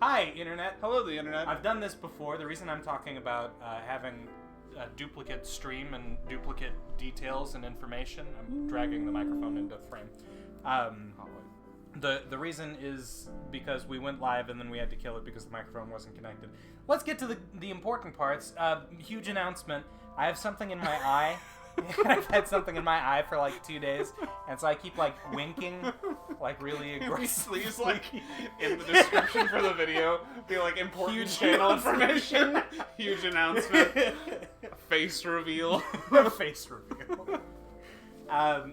Hi, Internet. Hello, the Internet. I've done this before. The reason I'm talking about having a duplicate stream and duplicate details and information, I'm dragging the microphone into frame. The reason is because we went live and then we had to kill it because the microphone wasn't connected. Let's get to the important parts. Huge announcement. I have something in my eye. I've had something in my eye for like 2 days, and so I keep like winking, like really aggressively. Please, like in the description for the video, be like important huge channel information, huge announcement, face reveal, face reveal.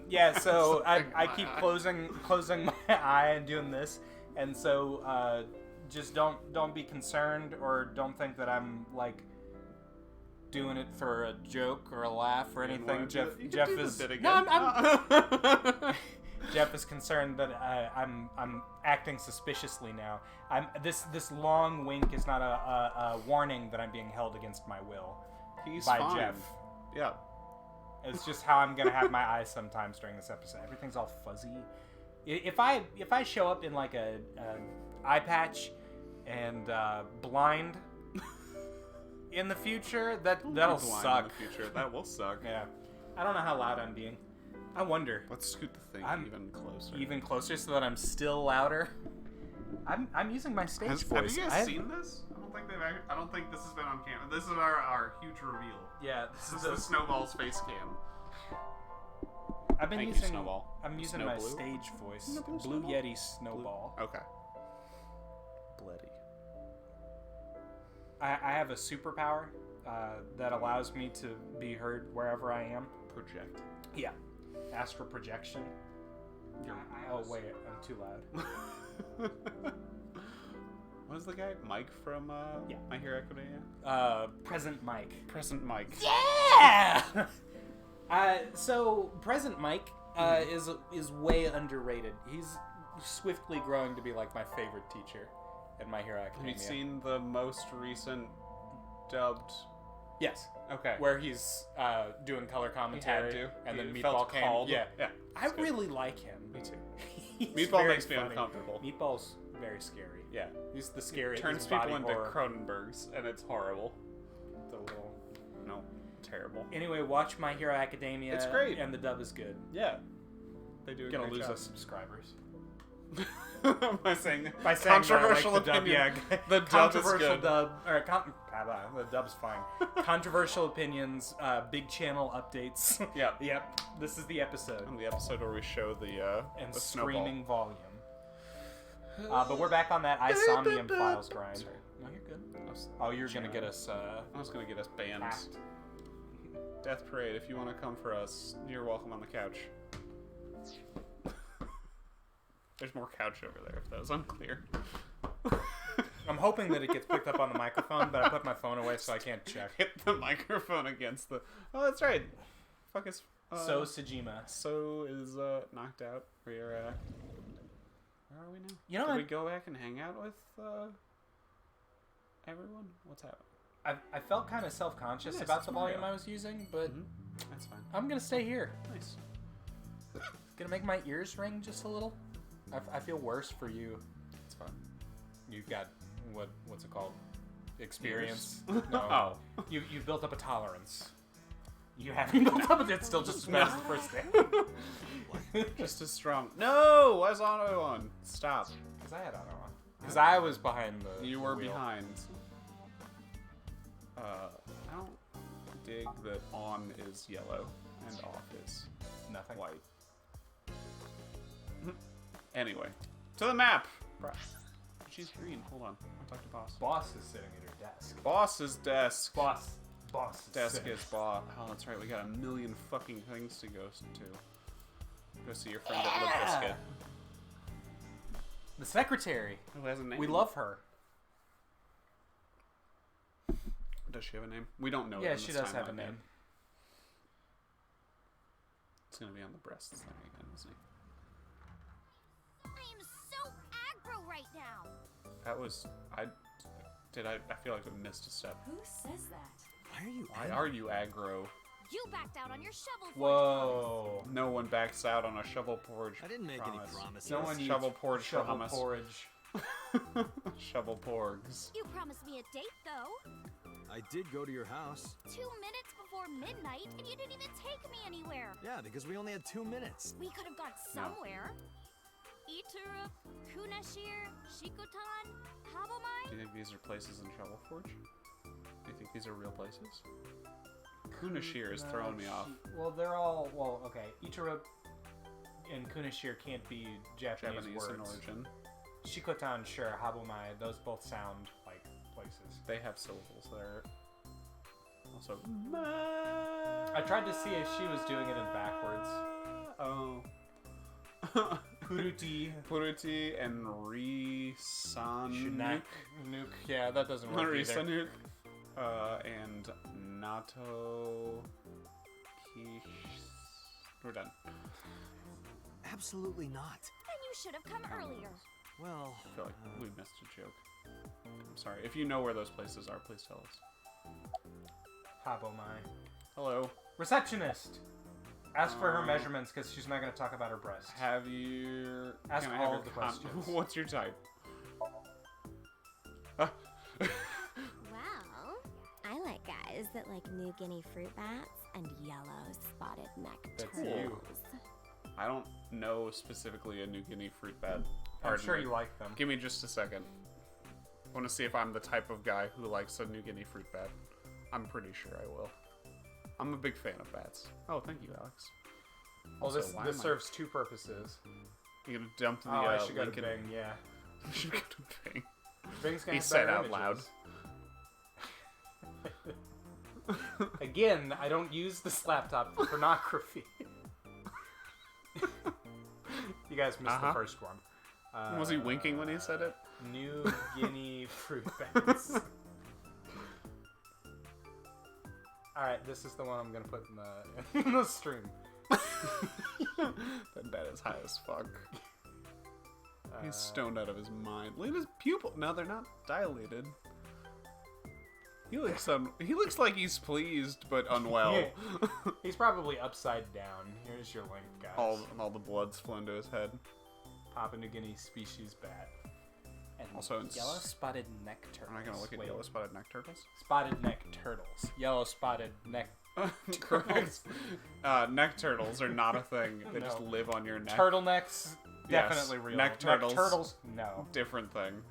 Yeah, so I keep closing my eye and doing this, and so just don't be concerned or don't think that I'm like doing it for a joke or a laugh or anything. Jeff is Jeff is concerned that I'm acting suspiciously now. This long wink is not a warning that I'm being held against my will. He's by fine. Jeff. Yeah. It's just how I'm gonna have my eyes sometimes during this episode. Everything's all fuzzy. If I show up in like a eye patch and blind in the future, that'll suck. In the future, that will suck. Yeah, I don't know how loud I'm being. I wonder. Let's scoot the thing even closer, so that I'm still louder. I'm using my stage voice. Have you guys seen this? I don't think this has been on camera. This is our huge reveal. Yeah, this is the Snowball's face cam. I'm using my Blue? stage voice. Blue Blue Snowball? Yeti Snowball. Okay. Bloody. I have a superpower that allows me to be heard wherever I am. Project. Yeah. Astral projection. Oh, wait. I'm too loud. What is the guy? Mike from My Hero Academia? Present Mike. Present Mike. Yeah! So, Present Mike is way underrated. He's swiftly growing to be like my favorite teacher at My Hero Academia. Have you seen the most recent dubbed? Yes. Okay. Where he's doing color commentary. He had to. And then He Meatball felt came. called. Yeah. I really like him. Me too. He's Meatball very makes me funny. uncomfortable. Meatball's very scary. Yeah. He's the scariest. Turns body people into horror. Cronenbergs, and it's horrible. The little... No. Terrible. Anyway, watch My Hero Academia. It's great. And the dub is good. Yeah. They do a Gonna great lose job. us subscribers. by saying controversial like opinion. Yeah, the dub controversial is good. dub. Or the dub's fine. Controversial opinions. Big channel updates. Yep. This is the episode. And the episode where we show the the screaming volume. But we're back on that Somnium Files grind. Sorry. No, you're good. You're gonna get us. I was gonna get us banned. Hacked. Death Parade, if you want to come for us, you're welcome on the couch. There's more couch over there, if that was unclear. I'm hoping that it gets picked up on the microphone, but I put my phone away so I can't check. Hit the microphone against the... Oh, that's right. Fuck is... So Sejima. So is knocked out. Where are we now? You know, Did we go back and hang out with everyone? What's happening? I felt kind of self-conscious about the volume I was using, but that's fine. I'm gonna stay here. Nice. Gonna make my ears ring just a little. I feel worse for you. It's fine. You've got what's it called? Experience. No. You've built up a tolerance. You haven't built up, it's still just as bad as the first day. Just as strong. No, why is auto on? Stop. Because I had auto on. Because I was behind the. You were wheel. behind. I don't dig that on is yellow and off is nothing. White. Anyway, to the map. She's green. Hold on. I'll talk to boss. Boss is sitting at her desk. Boss's desk. Boss desk is boss. Oh, that's right. We got a million fucking things to go to. Go see your friend at Lip Biscuit. The secretary. Who has a name? We love her. Does she have a name? We don't know. Yeah, she does have a name. Yet. It's gonna be on the breasts thing again, isn't it? I am so aggro right now. That was I feel like I missed a step. Who says that? Why are you aggro? You backed out on your shovel. Whoa! No one backs out on a shovel porridge. I didn't make any promises. No one shovel porridge shovel promise. porridge. Shovel porgs. You promised me a date, though. I did go to your house. 2 minutes before midnight, and you didn't even take me anywhere. Yeah, because we only had 2 minutes. We could have gone somewhere. Iturup, Kunashir, Shikotan, Habomai. Do you think these are places in Shovel Forge? Do you think these are real places? Kunashir is throwing me off. Well, they're all okay. Iturup and Kunashir can't be Japanese words. in origin. Shikotan, sure. Habomai, those both sound like places. They have syllables there. Also, I tried to see if she was doing it in backwards. Oh. Puruti. Puruti and Risanuk. Nuke. Yeah, that doesn't work either. Risanuk. And Nato. Kish. We're done. Absolutely not. Then you should have come earlier. Well, I feel like we missed a joke. I'm sorry. If you know where those places are, please tell us. Habomai. Hello. Receptionist. Ask for her measurements because she's not going to talk about her breasts. Have you... Ask can I have all your of the questions. What's your type? Well, I like guys that like New Guinea fruit bats and yellow spotted neck That's turtles. you. I don't know specifically a New Guinea fruit bat. I'm Pardon sure me. you like them. Give me just a second. I want to see if I'm the type of guy who likes a New Guinea fruit bat. I'm pretty sure I will. I'm a big fan of bats. Oh, thank you, Alex. Well, Also, this why this am I- serves two purposes. You gonna dump the I should go link to in- Bing, yeah. You should go to Bing. Bing's gonna He have said better out loud. images. Again, I don't use this laptop for pornography. You guys missed the first one. Was he winking when he said it? New Guinea fruit bats. Alright, this is the one I'm gonna put in the stream. That bat is high as fuck. He's stoned out of his mind. Look at his pupil. No, they're not dilated. He looks like he's pleased but unwell. He's probably upside down. Here's your link, guys. all the blood's flown to his head. Papua New Guinea species bat. And Also, it's- yellow spotted neck turtles. I'm not gonna look at Wait, yellow spotted neck turtles. Spotted neck turtles. Yellow spotted neck Correct. Neck turtles are not a thing. They just No. live on your neck. turtlenecks. Yes, Definitely real. neck turtles. Neck turtles. No. Different thing.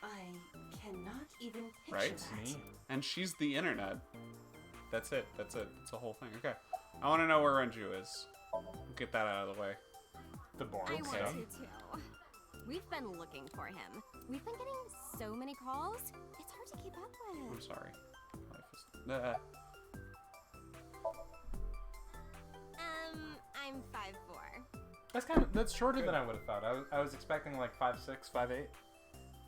I cannot even picture Right? that. Me. And she's the internet. That's it. It's a whole thing. Okay. I want to know where Renju is. Get that out of the way. The I boring want stuff. to too. We've been looking for him. We've been getting so many calls. It's hard to keep up I'm with. sorry. Life is... I'm 5'4". That's shorter than I would have thought. I was expecting like 5'6", 5'8".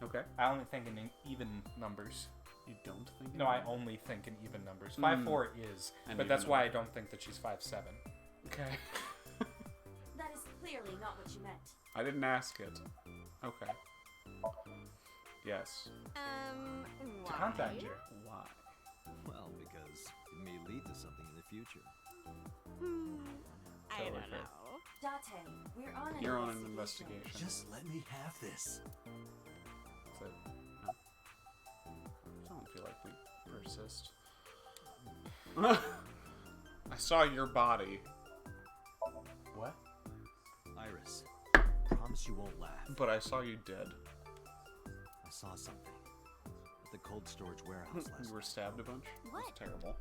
Okay. I only think in even numbers. You don't think? No, I only think in even numbers. 5'4" is, An but even that's why I number. don't think that she's 5'7". Okay. That is clearly not what you meant. I didn't ask it. Okay. Yes. To Why? contact you. Why? well, because it may lead to something in the future. I Totally don't fair. know. Date, we're on an You're on an investigation. investigation. Just let me have this. That's it. No. I don't feel like we persist. I saw your body, What? Iris, promise you won't laugh. but I saw you dead. I saw something at the cold storage warehouse last You were night. stabbed a bunch? What? That's terrible.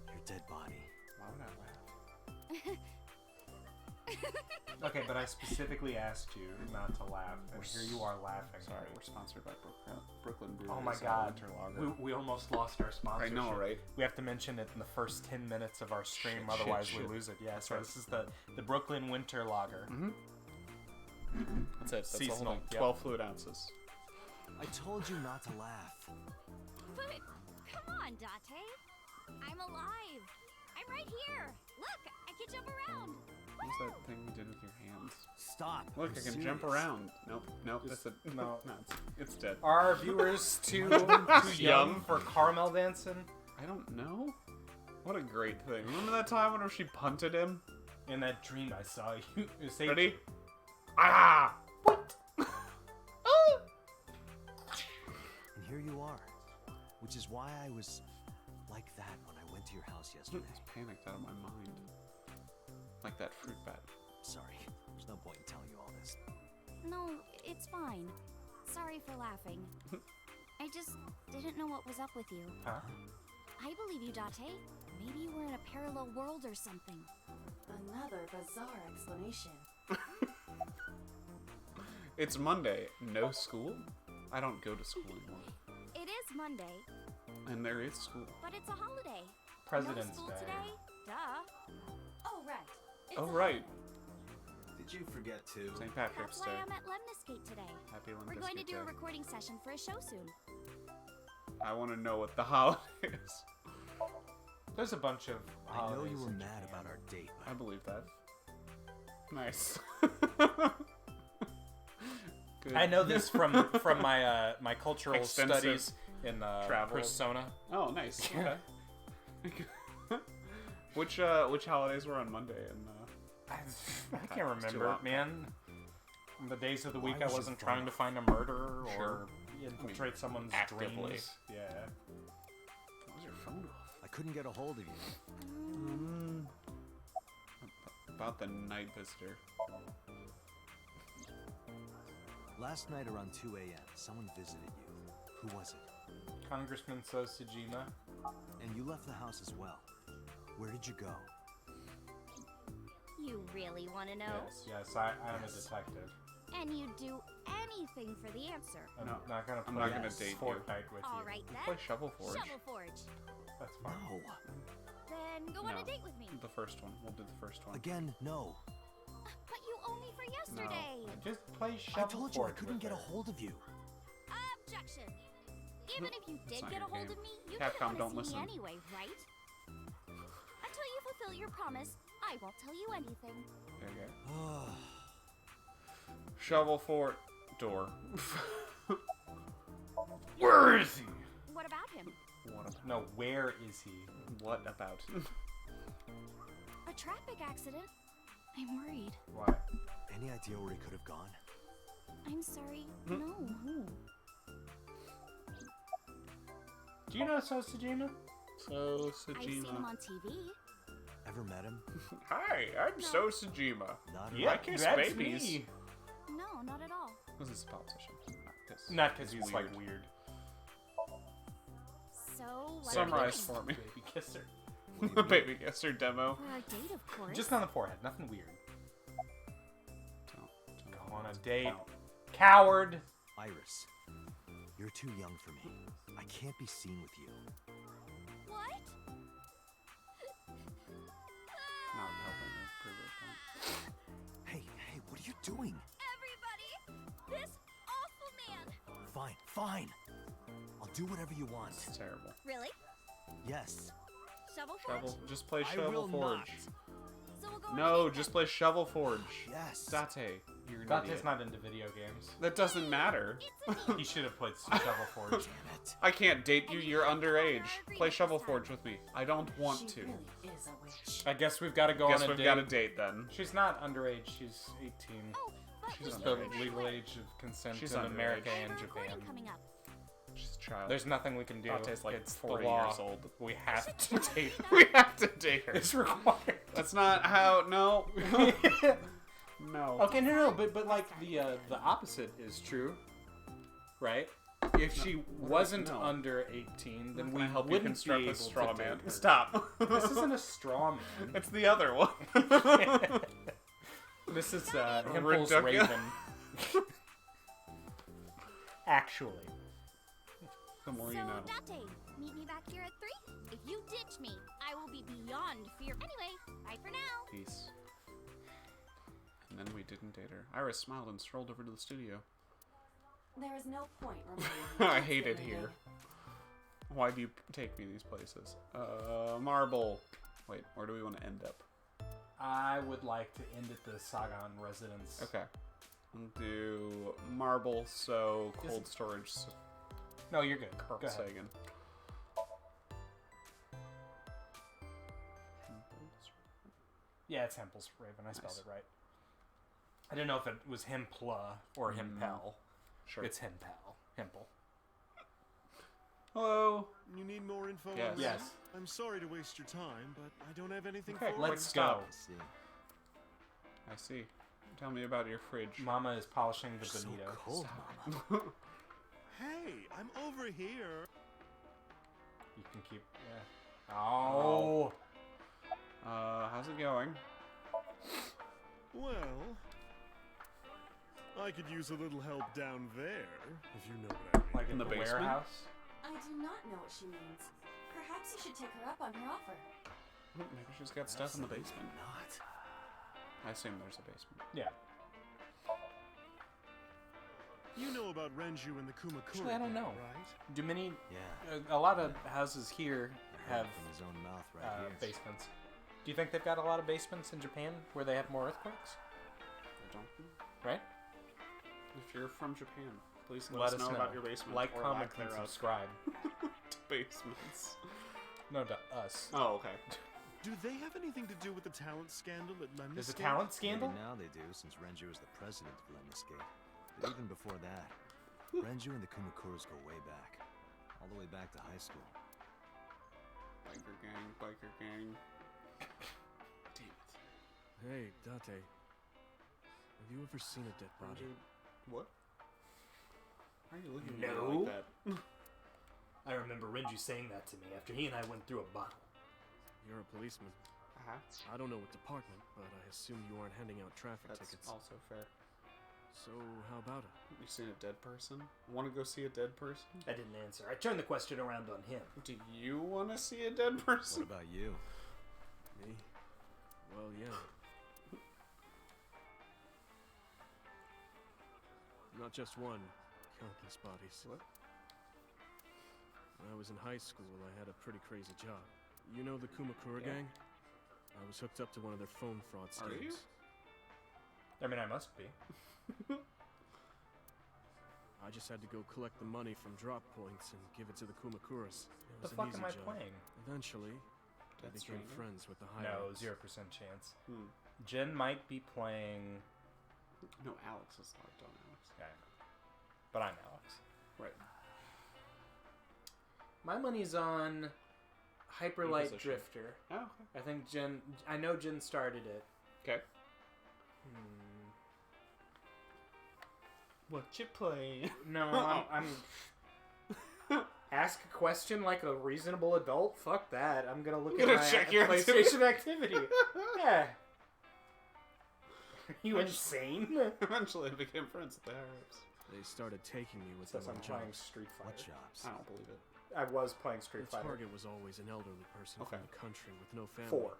Your dead body. Why would I laugh? Okay, but I specifically asked you not to laugh, and here you are laughing. Sorry, we're sponsored by Brooklyn Brewery. Oh my god, we almost lost our I sponsorship. know, right? We have to mention it in the first 10 minutes of our stream, Shit, otherwise shit, we shit. lose it. Yeah, so right. this is the Brooklyn Winter Lager. That's it. That's the whole Seasonal, thing. yep. 12 fluid ounces. I told you not to laugh. But come on, Date. I'm alive. I'm right here. Look, I can jump around. What's that thing you did with your hands? Stop. Look, I'm I can jump serious. around. Nope, that's a... no. No, it's dead. Are our viewers too young for caramel dancing? I don't know. What a great thing. Remember that time when she punted him? In that dream I saw you say Ready? Ah! you are. Which is why I was like that when I went to your house yesterday. I was panicked out of my mind. Like that fruit bat. Sorry, there's no point in telling you all this. No, it's fine. Sorry for laughing. I just didn't know what was up with you. Huh? I believe you, Date. Maybe you were in a parallel world or something. Another bizarre explanation. It's Monday. No school? I don't go to school anymore. It is Monday, And there is school. but it's a holiday. President's no school Day. today? Duh. Oh, right. It's Oh, a right. Did you forget to? St. Patrick's That's why Day. I'm at Lemniscate today. Happy We're going to Limp do a Bizkit Day. recording session for a show soon. I want to know what the holiday is. There's a bunch of. I know holidays you were in mad Japan. about our date, I but believe that. Nice. Good. I know this from my my cultural Extensive studies in travel. Persona. Oh, nice. Okay. Which holidays were on Monday? And I it's can't too remember, long. man. On the days of the week Why I was your wasn't phone trying to off? find a murderer Sure. or infiltrate someone's actively. dreams. Yeah. Why was your phone off? I couldn't get a hold of you. About the night visitor. Last night around 2 a.m., someone visited you. Who was it? Congressman Sosajima. And you left the house as well. Where did you go? You really want to know? Yes, I am Yes. a detective. And you'd do anything for the answer. I'm No, not gonna I'm play not gonna date you. Fortnite with All you. right Play then. Shovel Forge. Shovel Forge. That's fine. No. Then go on No. a date with me. The first one. We'll do the first one. Again, no. But you owe me for yesterday. Just play Shovel I told you I Forge couldn't with get a her. hold of you. Objection. Even if you did not get a your hold game. of me, you Capcom, didn't don't want to see listen. me anyway, right? Until you fulfill your promise, I won't tell you anything. Okay. Shovel Fort door. Where is he? What about him? What about? No, where is he? What about? A traffic accident? I'm worried. Why? Any idea where he could have gone? I'm sorry. Hmm? No. Do you know Sosajima? So I've seen him Sajima. on TV. Ever met him? Hi, I'm So Sajima. Not Yeah. I kiss that's babies. me. No, not at all. This is a politician. Not because he's weird. like weird. So, what Summarize are we for me. Baby kisser. Baby kisser demo. doing? For our date, of course. Just on the forehead, nothing weird. Don't Go on a date. Don't. Coward. Iris. You're too young for me. I can't be seen with you. What? Not helping her prove her point. Hey, what are you doing? Everybody! This awful man! Fine, fine. I'll do whatever you want. It's terrible. Really? Yes. Shovel Forge? Shovel. Just play I Shovel will Forge. not. So we'll go on a No, date just then. play Shovel Forge. Yes. Date, you're an Dante's idiot. not into video games. That doesn't matter. It's a deal. He should have played Shovel Forge. Damn it. I can't date you. And you You're have to honor underage. our Play agreement Shovel this time. Forge with me. I don't want She to. really is a witch. I guess we've got to go Guess on a we've date. got a date then. She's not underage. She's 18. Oh, but She's we Just should the underage. remember legal it. age of consent She's in underage. America I have and a recording Japan. coming up. She's a child. There's nothing we can do. Dante's like it's 40 the law. years old. We have to date her. We have to date her. It's required. That's not how. No. No. Okay, no, but like the opposite is true, right? If she wasn't No. under 18, then Can we I help you wouldn't construct be a able straw to man? date her. Stop. This isn't a straw man. It's the other one. This is Himple's Reducu- Raven. Actually. The more So, you know. Date, meet me back here at 3. If you ditch me, I will be beyond fear. Anyway, bye for now. Peace. And then we didn't date her. Iris smiled and strolled over to the studio. There is no point remaining. I hate it here. Why do you take me these places? Marble. Wait, where do we want to end up? I would like to end at the Sagan residence. Okay. We'll do marble, so Is cold it- storage, No, you're good. Carl Go ahead. Sagan. Yeah, it's Himple's Raven. I spelled Nice. it right. I didn't know if it was Himpla or Himpel. Sure. It's Himpel. Himple. Hello. You need more info Yes. on Ren? Yes. I'm sorry to waste your time, but I don't have anything Okay, for let's you. go. I see. I see. Tell me about your fridge. Mama is polishing the So bonito. cold, Mama. Hey, I'm over here. You can keep. Yeah. Oh. How's it going? Well, I could use a little help down there, if you know what I mean. Like in In the, the basement? warehouse. I do not know what she means. Perhaps you should take her up on her offer. Maybe she's got stuff in the basement. Not. I assume there's a basement. Yeah. You know about Renju and the Kumakura, Actually, I don't know. right? Do many? Yeah. A lot of houses here I heard have from his own mouth right here. basements. Do you think they've got a lot of basements in Japan where they have more earthquakes? I don't know. Right? If you're from Japan, please Let us know about your basement. Like, or comment, lack and thereof. subscribe. Basements. No, to us. Oh, okay. Do they have anything to do with the talent scandal at Lemniscate? There's a talent scandal? Maybe now they do, since Renju is the president of Lemniscate. But even before that, Renju and the Kumakuras go way back. All the way back to high school. Biker gang, biker gang. Damn it. Hey, Date. Have you ever seen a dead body? What? Why are you looking at No. me like that? I remember Renju saying that to me after he and I went through a bottle. You're a policeman. Uh-huh. I don't know what department, but I assume you aren't handing out traffic That's tickets. also fair. So, how about it? You seen a dead person? Want to go see a dead person? I didn't answer. I turned the question around on him. Do you want to see a dead person? What about you? Me? Well, yeah. Not just one, countless bodies. What? When I was in high school, I had a pretty crazy job. You know the Kumakura Yeah. gang? I was hooked up to one of their phone fraud Are schemes. you? I mean, I must be. I just had to go collect the money from drop points and give it to the Kumakuras. It The was an fuck easy am I job. playing? Eventually, I Death became Stranding? friends with the No, higher-ups. 0% chance. Hmm. Jen might be playing. No, Alex is locked on Alex. Yeah, I know. But I'm Alex. Right. My money's on Hyperlight Inquisition. Drifter. Oh, okay. I think Jen. I know Jen started it. Okay. What you playing? No, I'm ask a question like a reasonable adult. Fuck that. I'm gonna look Gonna at my check your PlayStation activity. Yeah. Are you insane? Eventually, I became friends with the higher-ups. They started taking me with Says them I'm on playing jobs. Street What Fighter. jobs? I don't believe it. I was playing Street The Fighter. target was always an elderly person Okay. from the country with no family. 4.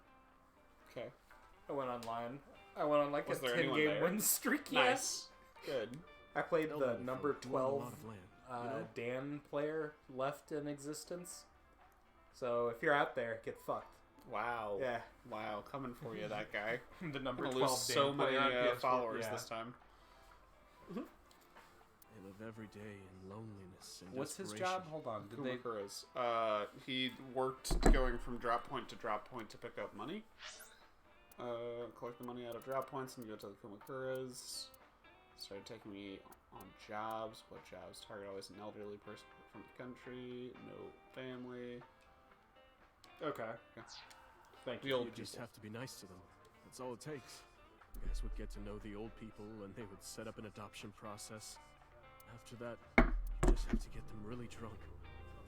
Okay. I went online. I went on like Was a there anyone 10-game there? win streak. Yes. Nice. Good. I played the Elderly number folk own a 12 lot of land, you know? Dan player left in existence. So if you're out there, get fucked. Wow. Yeah. Wow. Coming for you, that guy. The number I'm 12 gonna lose Dan so many player on PS4. followers Yeah. this time. They live every day in loneliness and What's his desperation. job? Hold on. Did they? Kumakuras. He worked going from drop point to drop point to pick up money. Collect the money out of drop points and go to the Kumakuras. Started taking me on jobs. What jobs? Target always an elderly person from the country. No family. Okay. Yeah. Thank The you. old You just people. have to be nice to them. That's all it takes. You guys would get to know the old people and they would set up an adoption process. After that, you just have to get them really drunk.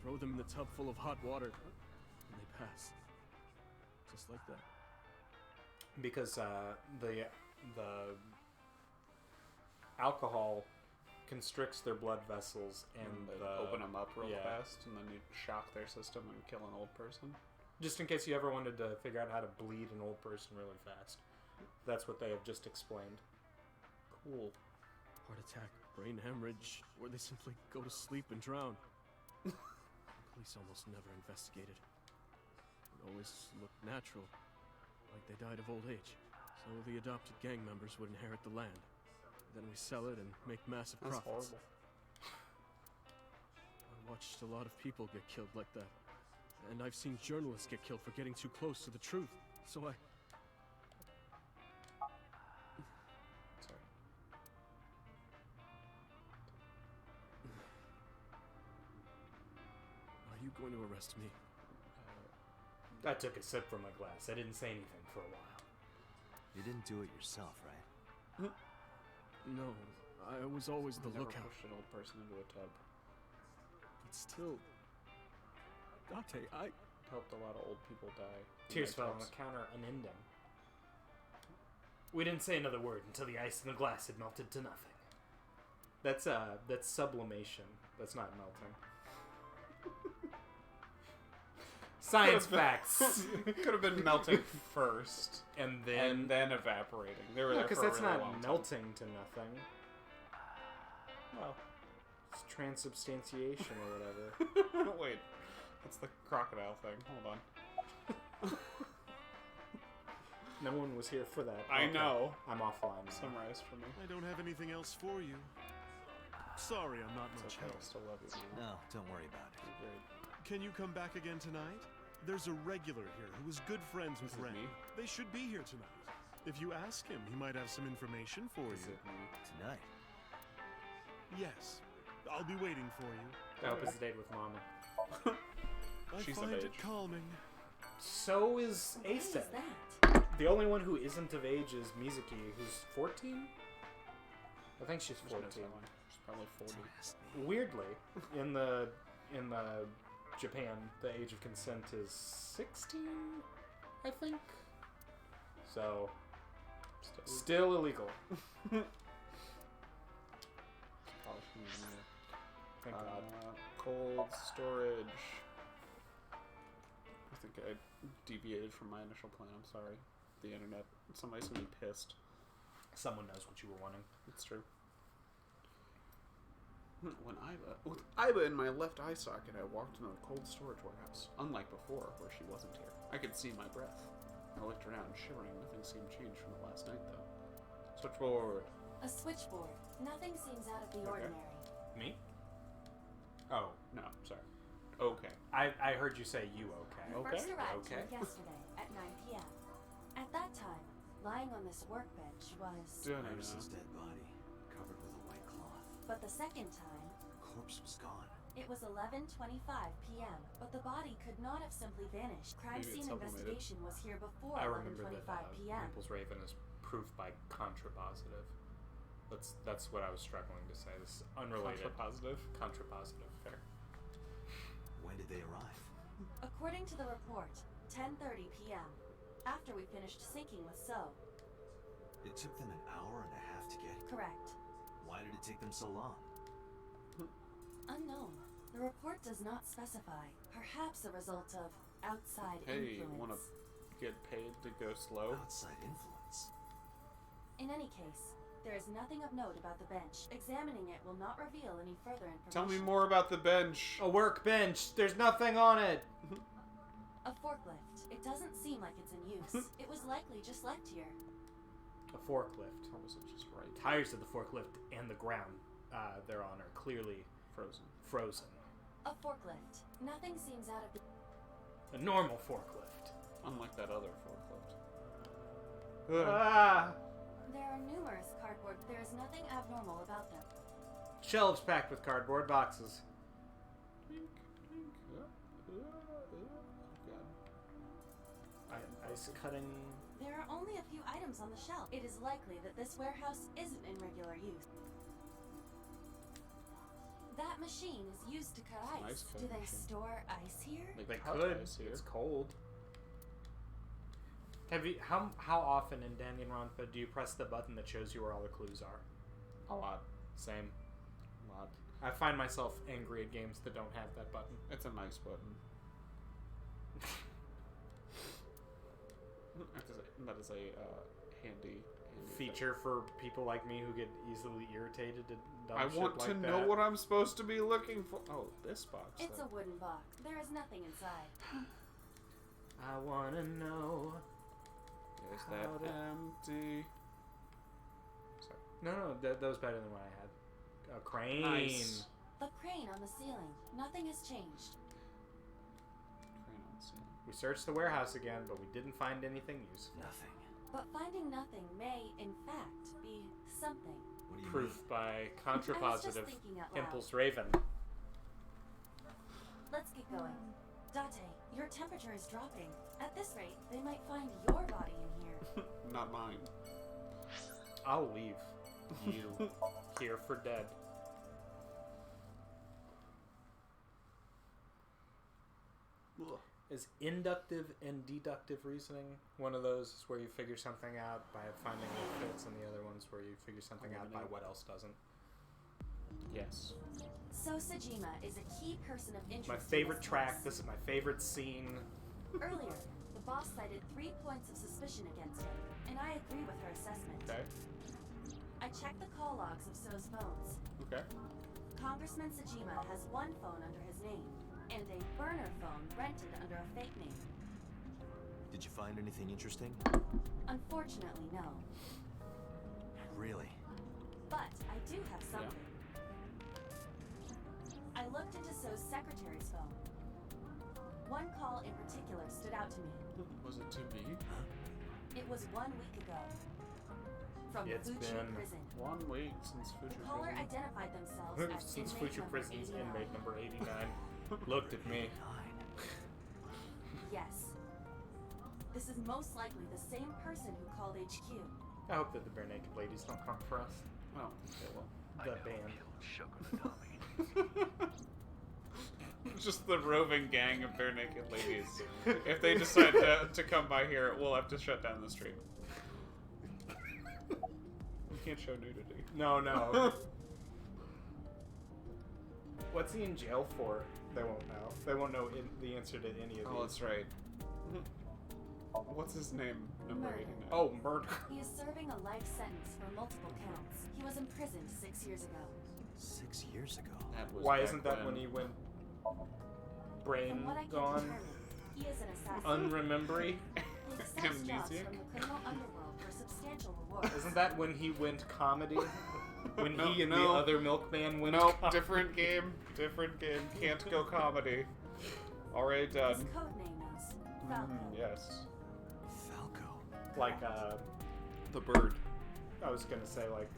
Throw them in the tub full of hot water. And they pass. Just like that. Because the alcohol constricts their blood vessels and They open them up real yeah. fast, and then you shock their system and kill an old person. Just in case you ever wanted to figure out how to bleed an old person really fast. That's what they have just explained. Cool. Heart attack, brain hemorrhage, or they simply go to sleep and drown. The police almost never investigated. It always looked natural, like they died of old age. So the adopted gang members would inherit the land. Then we sell it and make massive That's profits. horrible. I watched a lot of people get killed like that. And I've seen journalists get killed for getting too close to the truth. So I... Sorry. going to arrest me? I took a sip from my glass. I didn't say anything for a while. You didn't do it yourself, right? No, I was always the Never lookout. pushed an old person into a tub. But still, Date, I Helped a lot of old people die. in Tears their fell on tubs. the counter unending. We didn't say another word until the ice in the glass had melted to nothing. That's sublimation. That's not melting. Science facts. Could have been melting first And and then then evaporating. They were there because for a that's really not long time. melting to nothing. Well, it's transubstantiation or whatever. Wait, that's the crocodile thing. Hold on. No one was here for that. I Okay. know. I'm offline. now. Summarize for me. don't have anything else for you. Sorry, I'm not It's much okay. I help. still love you. No, don't worry about it. You're great. Can you come back again tonight? There's a regular here who is good friends with Is it Ren. me? They should be here tonight. If you ask him, he might have some information for Is you. it me? Tonight. Yes, I'll be waiting for you. I hope it's a date with Mama. I She's of find it age. calming. So is What is Asa. that? The only one who isn't of age is Mizuki, who's 14? I think she's There's no 14. timeline. She's probably 40. Don't ask me. Weirdly, in the Japan, the age of consent is 16, I think. So still illegal. Probably shouldn't even know. Thank God. Cold storage. I think I deviated from my initial plan. I'm sorry. The internet. Somebody's gonna be pissed. Someone knows what you were wanting. It's true. With Iba in my left eye socket, I walked into a cold storage warehouse. Unlike before, where she wasn't here. I could see my breath. I looked around, shivering. Nothing seemed changed from the last night, though. Switchboard. A switchboard. Nothing seems out of the Okay. ordinary. Me? Oh, No, sorry. Okay. I heard you say you okay. You Okay, first arrived okay. here yesterday at 9 p.m. At that time, lying on this workbench was... Iris's dead body, covered with a white cloth. But the second time, Corpse was gone. it was 11:25 p.m. But the body could not have simply vanished. Crime Maybe it's scene sublimated. investigation was here before I remember 11:25 that p.m. Naples Raven is proof by contrapositive. That's what I was struggling to say. This is unrelated. Positive. Contrapositive. Fair. When did they arrive? According to the report, 10:30 p.m. After we finished sinking with So. It took them an hour and a half to get here. Correct. Why did it take them so long? Unknown. The report does not specify. Perhaps a result of outside Hey, influence. wanna get paid to go slow? Outside influence. In any case, there is nothing of note about the bench. Examining it will not reveal any further information. Tell me more about the bench. A workbench. There's nothing on it. A forklift. It doesn't seem like it's in use. It was likely just left here. A forklift. Or was it just right? Tires of the forklift and the ground they're on are clearly frozen. A forklift. Nothing seems out of the... A normal forklift. Unlike that other forklift. Ah! There are numerous cardboard. There is nothing abnormal about them. Shelves packed with cardboard boxes. Ice cutting. There are only a few items on the shelf. It is likely that this warehouse isn't in regular use. That machine is used to cut It's an ice. ice Do cutting they machine. store ice here? They cut could. ice here. It's cold. Have you how often in Danganronpa do you press the button that shows you where all the clues are? A lot. Same. A lot. I find myself angry at games that don't have that button. It's a nice button. That is a handy Feature for people like me who get easily irritated at dumb I shit want like to that. know what I'm supposed to be looking for. Oh, this box. It's then. a wooden box. There is nothing inside. I wanna know. Is that how to- empty? Sorry. No, that was better than what I had. A crane. Nice. The crane on the ceiling. Nothing has changed. Crane on the ceiling. We searched the warehouse again, but we didn't find anything useful. Nothing. But finding nothing may, in fact, be something. What do you Proof by I was just contrapositive thinking out loud. Impulse Raven. Let's get going. Date, your temperature is dropping. At this rate, they might find your body in here. Not mine. I'll leave you here for dead. Ugh. Is inductive and deductive reasoning one of those where you figure something out by finding what fits, and the other ones where you figure something out by what else doesn't? Yes. So Sejima is a key person of interest. My in favorite this track. case. This is my favorite scene. Earlier, the boss cited 3 points of suspicion against him, and I agree with her assessment. Okay. I checked the call logs of So's phones. Okay. Congressman Sejima has one phone under his name, and a burner phone rented under a fake name. Did you find anything interesting? Unfortunately, no. Really? But I do have something. I looked into So's secretary's phone. One call in particular stood out to me. Was it to me? It was 1 week ago. From It's Fuchi been Prison. 1 week since The Future caller Prison. identified themselves as Since inmate Future number Prison's 89. inmate number 89 looked at me. Yes. This is most likely the same person who called HQ. I hope that the Bare Naked Ladies don't come for us. Oh, okay, well. The band. Just the roving gang of bare naked ladies. If they decide to come by here, we'll have to shut down the stream. We can't show nudity. No, no. What's he in jail for? They won't know. They won't know the answer to any of these. Oh, that's right. What's his name? Number Murder. 89. Oh, murder. He is serving a life sentence for multiple counts. He was imprisoned 6 years ago. 6 years ago. That was Why back isn't that when he went brain From what I can gone? determine, he is an assassin. Unremembery? He accepts jobs Amnesiac? from the criminal underworld for substantial rewards. Isn't that when he went comedy? When No, he and the no. other milkman went Nope, comedy? different game. Different game. Can't go comedy. Already His done. code name is Falco. Yes. Falco. Like, The bird. I was gonna say like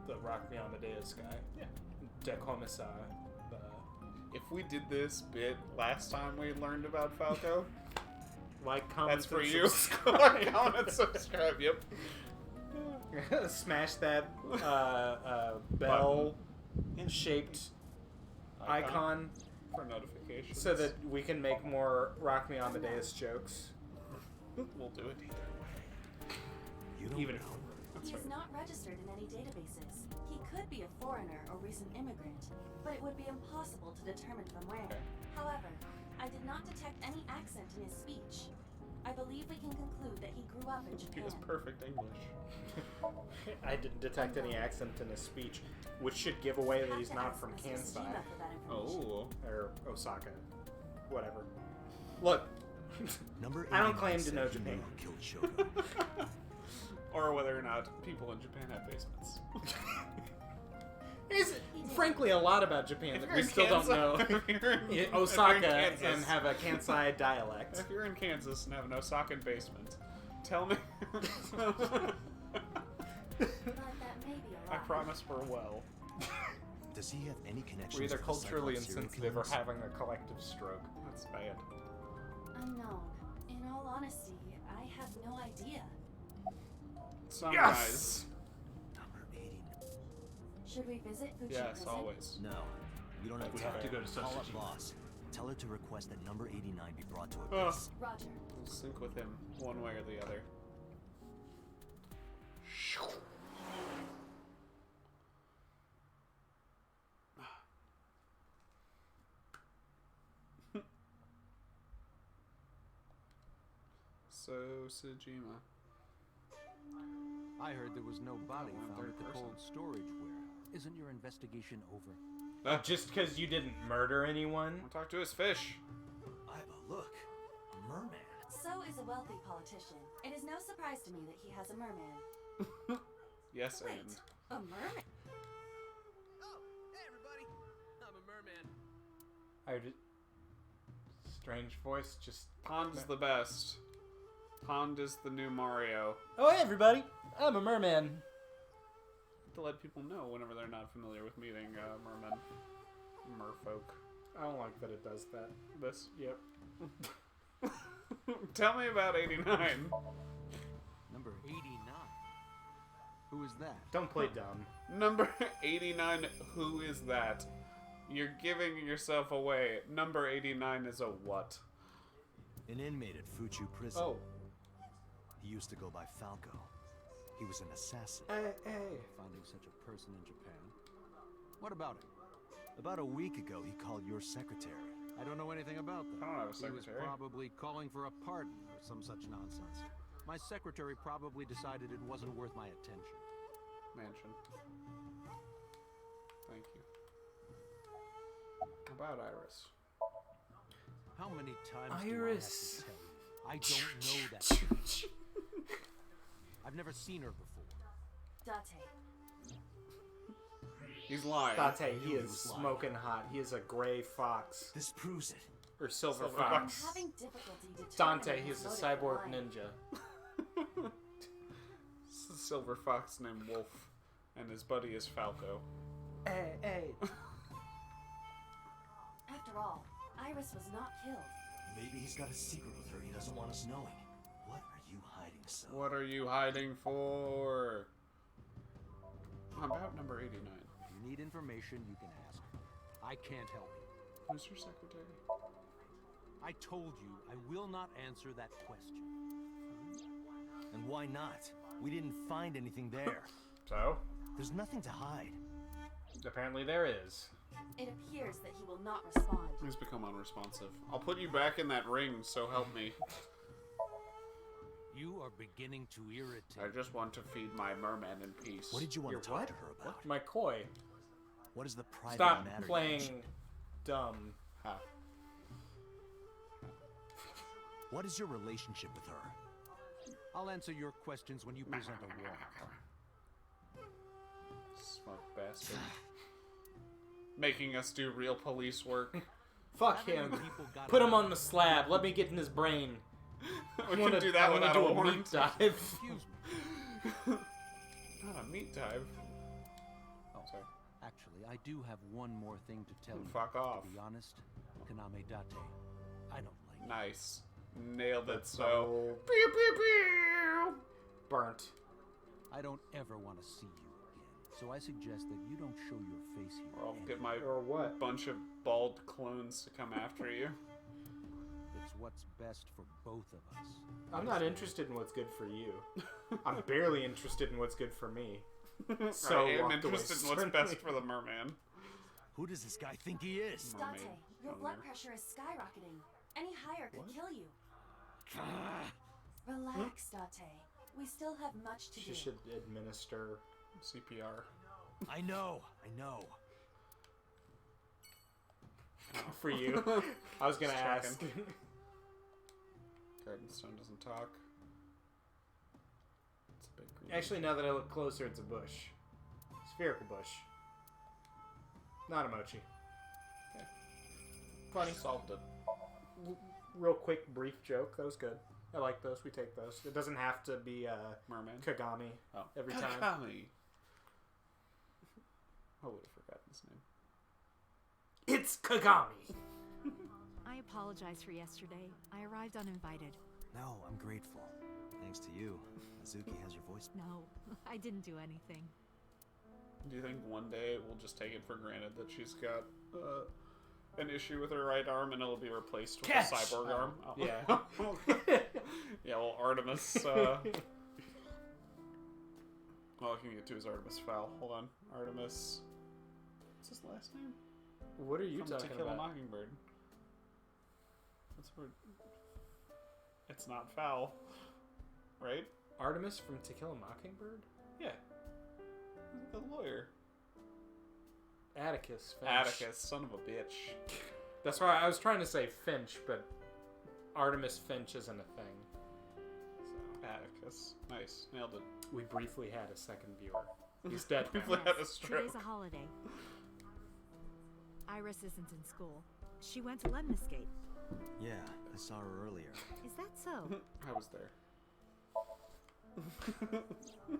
the Rock Me Amadeus guy. Yeah. De Commissar. If we did this bit last time we learned about Falco, Like, comment, that's for and you. subscribe. Comment and subscribe. Yep. Smash that bell-shaped icon for notifications. so that we can make more Rock Me Amadeus jokes. we'll do it either way. You don't Even know. That's He is right. not registered in any databases. He could be a foreigner or recent immigrant, but it would be impossible to determine from where. Okay. However, I did not detect any accent in his speech. I believe we can conclude that he grew up in He Japan. was perfect English. I didn't detect any accent in his speech, which should give away that he's not from Mr. Kansai Sejima for that information. Oh. or Osaka, whatever. Look, Number I don't 89 claim to said know he Japan. knew who killed Shogo. Or whether or not people in Japan have basements. There's frankly a lot about Japan If that you're we in still don't Kansas- know. if you're in- In if you're in Osaka Kansas- and have a Kansai dialect. If you're in Kansas and have an Osakan basement, tell me. But that may be a I lie. promise we're well. Does he have any connection We're either to the culturally Cyclops serial insensitive or killers? having a collective stroke. That's bad. Unknown. In all honesty, I have no idea. Sunrise. Number 89. Should we visit Fuji Yes, Prison? always. No. We don't have We time. have to go to Call up Sausage. boss. Tell her to request that number 89 be brought to a Oh. base. Roger. We'll sync with him one way or the other. So, Sejima. I heard there was no body Oh, found third at the person. cold storage warehouse. Isn't your investigation over? Just because you didn't murder anyone? I'll talk to his fish. Iva, look. A merman. So is a wealthy politician. It is no surprise to me that he has a merman. Yes, Wait, and. a merman? Oh, hey everybody! I'm a merman. I did... Strange voice, just... Pond is the best. Pond is the new Mario. Oh, hey everybody! I'm a merman. To let people know whenever they're not familiar with meeting mermen. Merfolk. I don't like that it does that. This. Yep. Tell me about 89. Number 89. Who is that? Don't play dumb. Number 89, who is that? You're giving yourself away. Number 89 is a what? An inmate at Fuchu prison. Oh. He used to go by Falco. He was an assassin. Hey. Finding such a person in Japan. What about him? About a week ago, he called your secretary. I don't know anything about that. I don't have a He secretary. was probably calling for a pardon or some such nonsense. My secretary probably decided it wasn't worth my attention. Mansion. Thank you. How about Iris? How many times Iris. do I have to tell you? I don't know that. I've never seen her before. Date. He's lying. Date, he knew he is was lying. smoking hot. He is a gray fox. This proves it. Or silver Silver fox. I'm fox. having difficulty determining Dante, his he's a motive cyborg for lying. ninja. It's a silver fox named Wolf, and his buddy is Falco. Hey. After all, Iris was not killed. Maybe he's got a secret with her he doesn't want us knowing. What are you hiding, son? What are you hiding for? How about number 89? If you need information, you can ask. I can't help you. Who's your secretary? I told you I will not answer that question. And why not? We didn't find anything there. So, There's nothing to hide. apparently there is. It appears that he will not respond. He's become unresponsive. I'll put you back in that ring, so help me. You are beginning to irritate. I just want to feed my merman in peace. What did you want Your to talk what? to her about? My koi. What is the private Stop matter you playing mentioned? dumb. Ha. What is your relationship with her? I'll answer your questions when you present a warrant. Smoke bastard. Making us do real police work. Fuck Haven't him. you people got Put him enough? on the slab. Let me get in his brain. We I can do that wanna without do a a warrant. meat dive. Excuse me. Not a meat dive. Oh, Sorry. actually, I do have one more thing to tell you. Fuck off. To be honest, Kaname Date, I don't like you. Nice. Nailed it, so. So Pew, pew, pew. burnt. I don't ever want to see you again. So I suggest that you don't show your face here. Or I'll anymore. get my Or what? bunch of bald clones to come after you. It's what's best for both of us. I'm not interested in what's good for you. I'm barely interested in what's good for me. So I am walked away interested in what's sternly. best for the merman. Who does this guy think he is? Mermaid. Date, your Oh, blood there. pressure is skyrocketing. Any higher could kill you. Relax, Date. We still have much to She do. should administer. CPR. I know. For you. I was gonna Just ask. checking. Garden stone doesn't talk. It's a big green. Actually, now that I look closer, it's a bush. Spherical bush. Not a mochi. Okay. Funny. Solved it. Real quick, brief joke. That was good. I like those. We take those. It doesn't have to be Merman. Kagami Oh. every time. Kagami. I would have forgotten his name. It's Kagami! I apologize for yesterday. I arrived uninvited. No, I'm grateful. Thanks to you, Azuki has your voice. No, I didn't do anything. Do you think one day we'll just take it for granted that she's got an issue with her right arm and it'll be replaced with Catch! a cyborg arm? Oh. Yeah. Yeah, well, Artemis. Well, I can get to his Artemis foul. Hold on. Artemis. What's his last name? What are you From To talking Kill a about? Mockingbird. What's the word? It's not foul. Right? Artemis from To Kill a Mockingbird? Yeah. The lawyer. Atticus Finch. Atticus, son of a bitch. That's why I was trying to say Finch, but Artemis Finch isn't a thing. So Atticus. Nice. Nailed it. we briefly had a second viewer. He's dead. now. Briefly had a stroke. Today's a holiday. Iris isn't in school. She went to Lemniscate. Yeah, I saw her earlier. Is that so? I was there.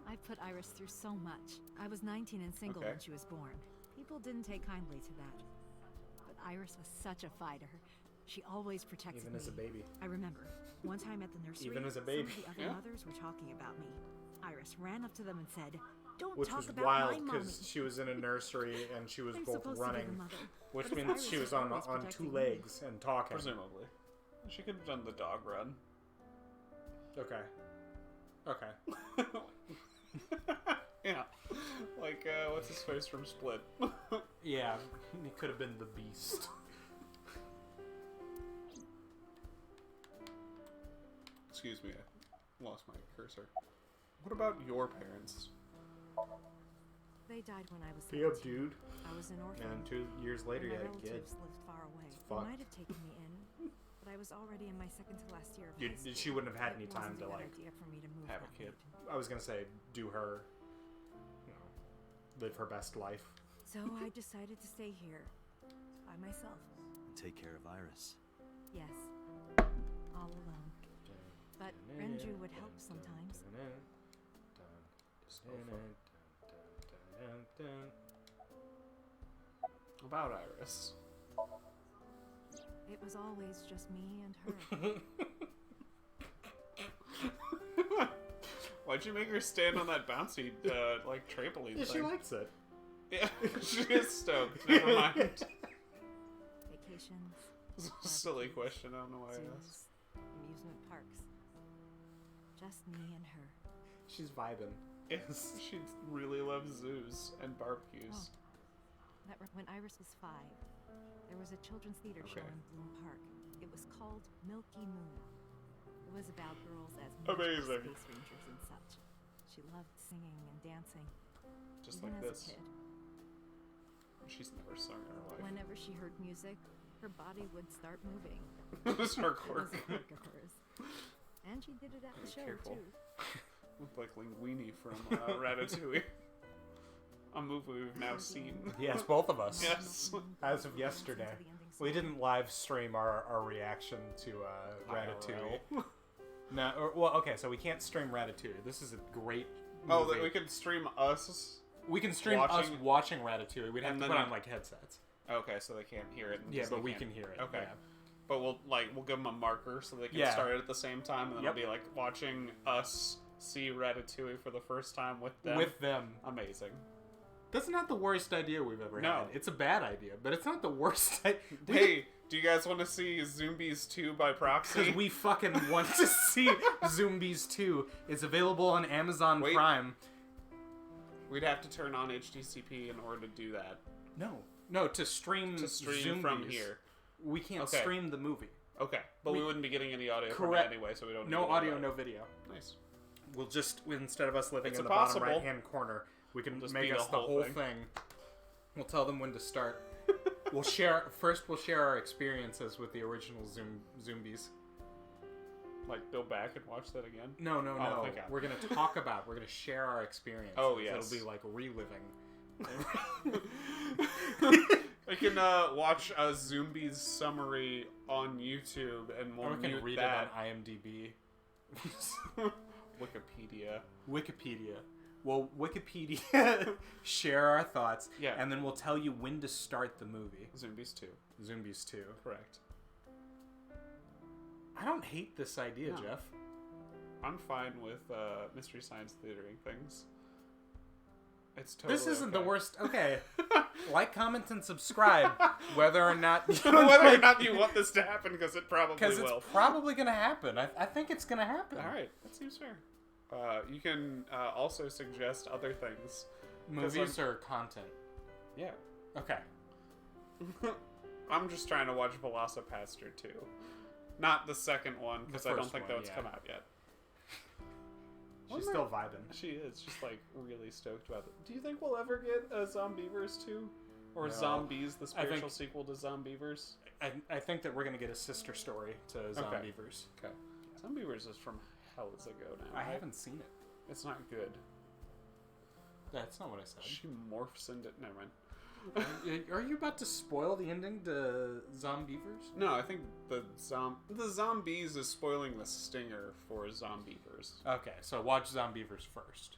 I put Iris through so much. I was 19 and single Okay. when she was born. People didn't take kindly to that. But Iris was such a fighter. She always protected Even me. as a baby. I remember, one time at the nursery, Even as a baby. some of the other mothers were talking about me. Iris ran up to them and said, "Don't Which talk was about wild my mommy." because she was in a nursery and she was I'm both supposed to be the running, mother, which but if means Iris she was is on always 2 protecting me- legs and talking. Presumably. She could have done the dog run. Okay. Okay. Yeah. Like, what's his face from Split? Yeah, he could have been the Beast. Excuse me, I lost my cursor. What about your parents? They died when I was Hey up, 17. dude. I was an orphan. And 2 years later, you My had a kid. relatives lived far away. They fucked. might have taken me in, but I was already in my second to last year of You- high school. she wouldn't have had any It time wasn't to, a good like, idea for me to move have a that kid. late. I was gonna say, do her, live her best life. So I decided to stay here by myself. And take care of Iris. Yes, all alone. But Renju would help sometimes. About Iris. It was always just me and her. Why'd you make her stand on that bouncy, like, trampoline Yeah, thing? she likes it. Yeah, she is stoked. Never mind. Vacations, It's a silly question. I don't know why I asked. zoos, amusement parks. Just me and her. She's vibing. Yes, she really loves zoos and barbecues. When Iris was 5, there was a children's theater show Okay. in Bloom Park. It was called Milky Moon. It was about girls as Amazing. space rangers and such. She loved singing and dancing. Just even like as this. a kid. She's never sung in her life. Whenever she heard music, her body would start moving. It was her It was quirk. a quirk of hers. And she did it at the show, Careful. too. Looked like Linguini from Ratatouille. A movie we've now seen. Yes, both of us. Yes. As of yesterday. We didn't live stream our reaction to Ratatouille. IRL. No, well, okay, so we can't stream Ratatouille. This is a great movie. Oh, that we could stream us? We can stream us watching- watching Ratatouille. We'd have and to then put on, you- like, headsets. Okay, so they can't hear it. And Yeah, Disney but we can't. can hear it. Okay. Yeah. But we'll give them a marker so they can Yeah. start it at the same time, and then Yep. it'll be like watching us see Ratatouille for the first time with them. With them. Amazing. That's not the worst idea we've ever No. had. It's a bad idea, but it's not the worst idea. Hey, do you guys want to see Zombies 2 by proxy? Because we fucking want to see Zombies 2. It's available on Amazon Wait. Prime. We'd have to turn on HDCP in order to do that. No, to stream Stream from Zombies. here. We can't Okay. stream the movie. Okay, but we wouldn't be getting any audio from it Correct. anyway, so we don't. No need to worry audio, about no it. video. Nice. We'll just, instead of us living It's in the possible. bottom right-hand corner, we can Just make be the us the whole whole thing. thing. We'll tell them when to start. We'll share our experiences with the original Zombies. Like, go back and watch that again. No. thank God. We're gonna we're gonna share our experiences. Oh, yes. It'll be like reliving. We can watch a Zombies summary on YouTube, and Or we'll we can mute read that. it on IMDb. Wikipedia. Wikipedia. Well, Wikipedia share our thoughts, Yeah. and then we'll tell you when to start the movie. Zombies 2. Zombies 2. Correct. I don't hate this idea, No. Jeff. I'm fine with Mystery Science Theatering things. It's totally This isn't okay. the worst. Okay. Like, comment, and subscribe. Whether or not Whether or not you want this to happen, because it probably Because will. it's probably going to happen. I think it's going to happen. All right, that seems fair. You can also suggest other things. Movies or content? Yeah. Okay. I'm just trying to watch Velocipaster 2. Not the second one, because I don't first think one, that's yeah. come out yet. She's still vibing. She is just like really stoked about it. Do you think we'll ever get a Zombievers 2? Or No. Zombies, the I think- spiritual sequel to Zombievers? I think that we're going to get a sister story to Zombievers. Okay. Zombievers is from hells ago now. I right? haven't seen it. It's not good. That's not what I said. She morphs into... Never mind. Are you about to spoil the ending to Zombievers? No, I think the Zombies is spoiling the stinger for Zombievers. Okay, so watch Zombievers first.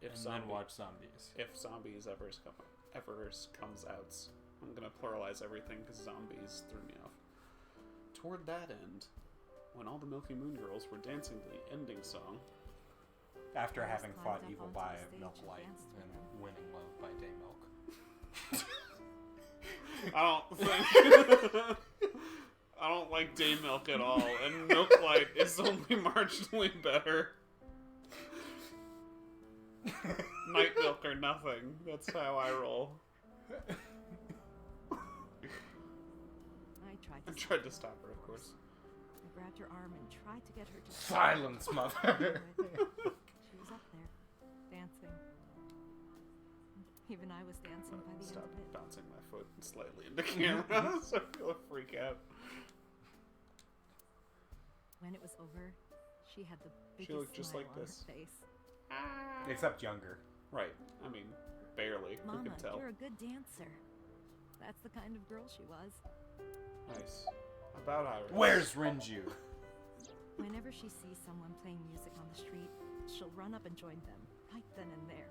If And zombie, then watch Zombies. if Zombies ever comes out. I'm gonna pluralize everything because zombies threw me off. Toward that end, when all the Milky Moon girls were dancing to the ending song. After Iris having climbed fought up evil onto by the stage Milk and Light danced with and them. winning love by Day Milk. I don't like Day Milk at all, and Milk Light is only marginally better. Night Milk or nothing. That's how I roll. I tried to stop her, of course. I grabbed her arm and tried to get her to Silence, mother. She was up there, dancing. Even I was dancing by the Stop end of it. bouncing my foot slightly into camera, so I feel a freak out. When it was over, she had the She biggest looked just smile like on this. her face. Except younger. Right. I mean, barely. Mama, Who can tell? you're a good dancer. That's the kind of girl she was. Nice. About Iris. Where's Renju? Whenever she sees someone playing music on the street, she'll run up and join them, right then and there.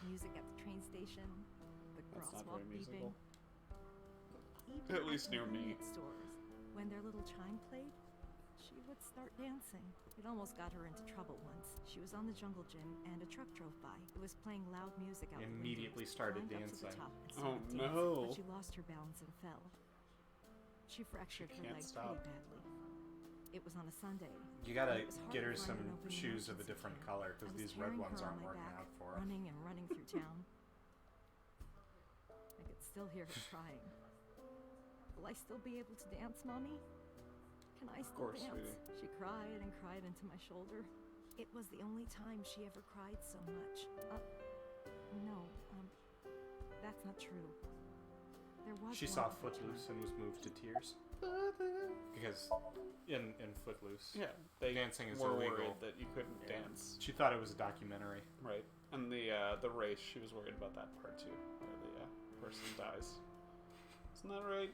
Music at the train station, the That's not crosswalk very beeping. musical. Even At least near me. convenience stores, when their little chime played, she would start dancing. It almost got her into trouble once. She was on the jungle gym and a truck drove by. It was playing loud music out the window. Immediately started Climbed up to the dancing. top and Oh, started dancing, no. But she lost her balance and fell. She fractured her can't leg stop. pretty badly. It was on a Sunday. You gotta It was hard get to her find some an open shoes of a emergency different care. color I because was these red carrying ones her on aren't my working back, out for her. running and running through town. I could still hear her crying. Will I still be able to dance, Mommy? Can I still course, dance? sweetie. She cried and cried into my shoulder. It was the only time she ever cried so much. No, that's not true. There was She one saw other Footloose and was moved to tears. Because in Footloose, Yeah, they dancing is were illegal. worried that you couldn't Yeah. dance. She thought it was a documentary. Right. And the race, she was worried about that part too, where the person dies. Isn't that right?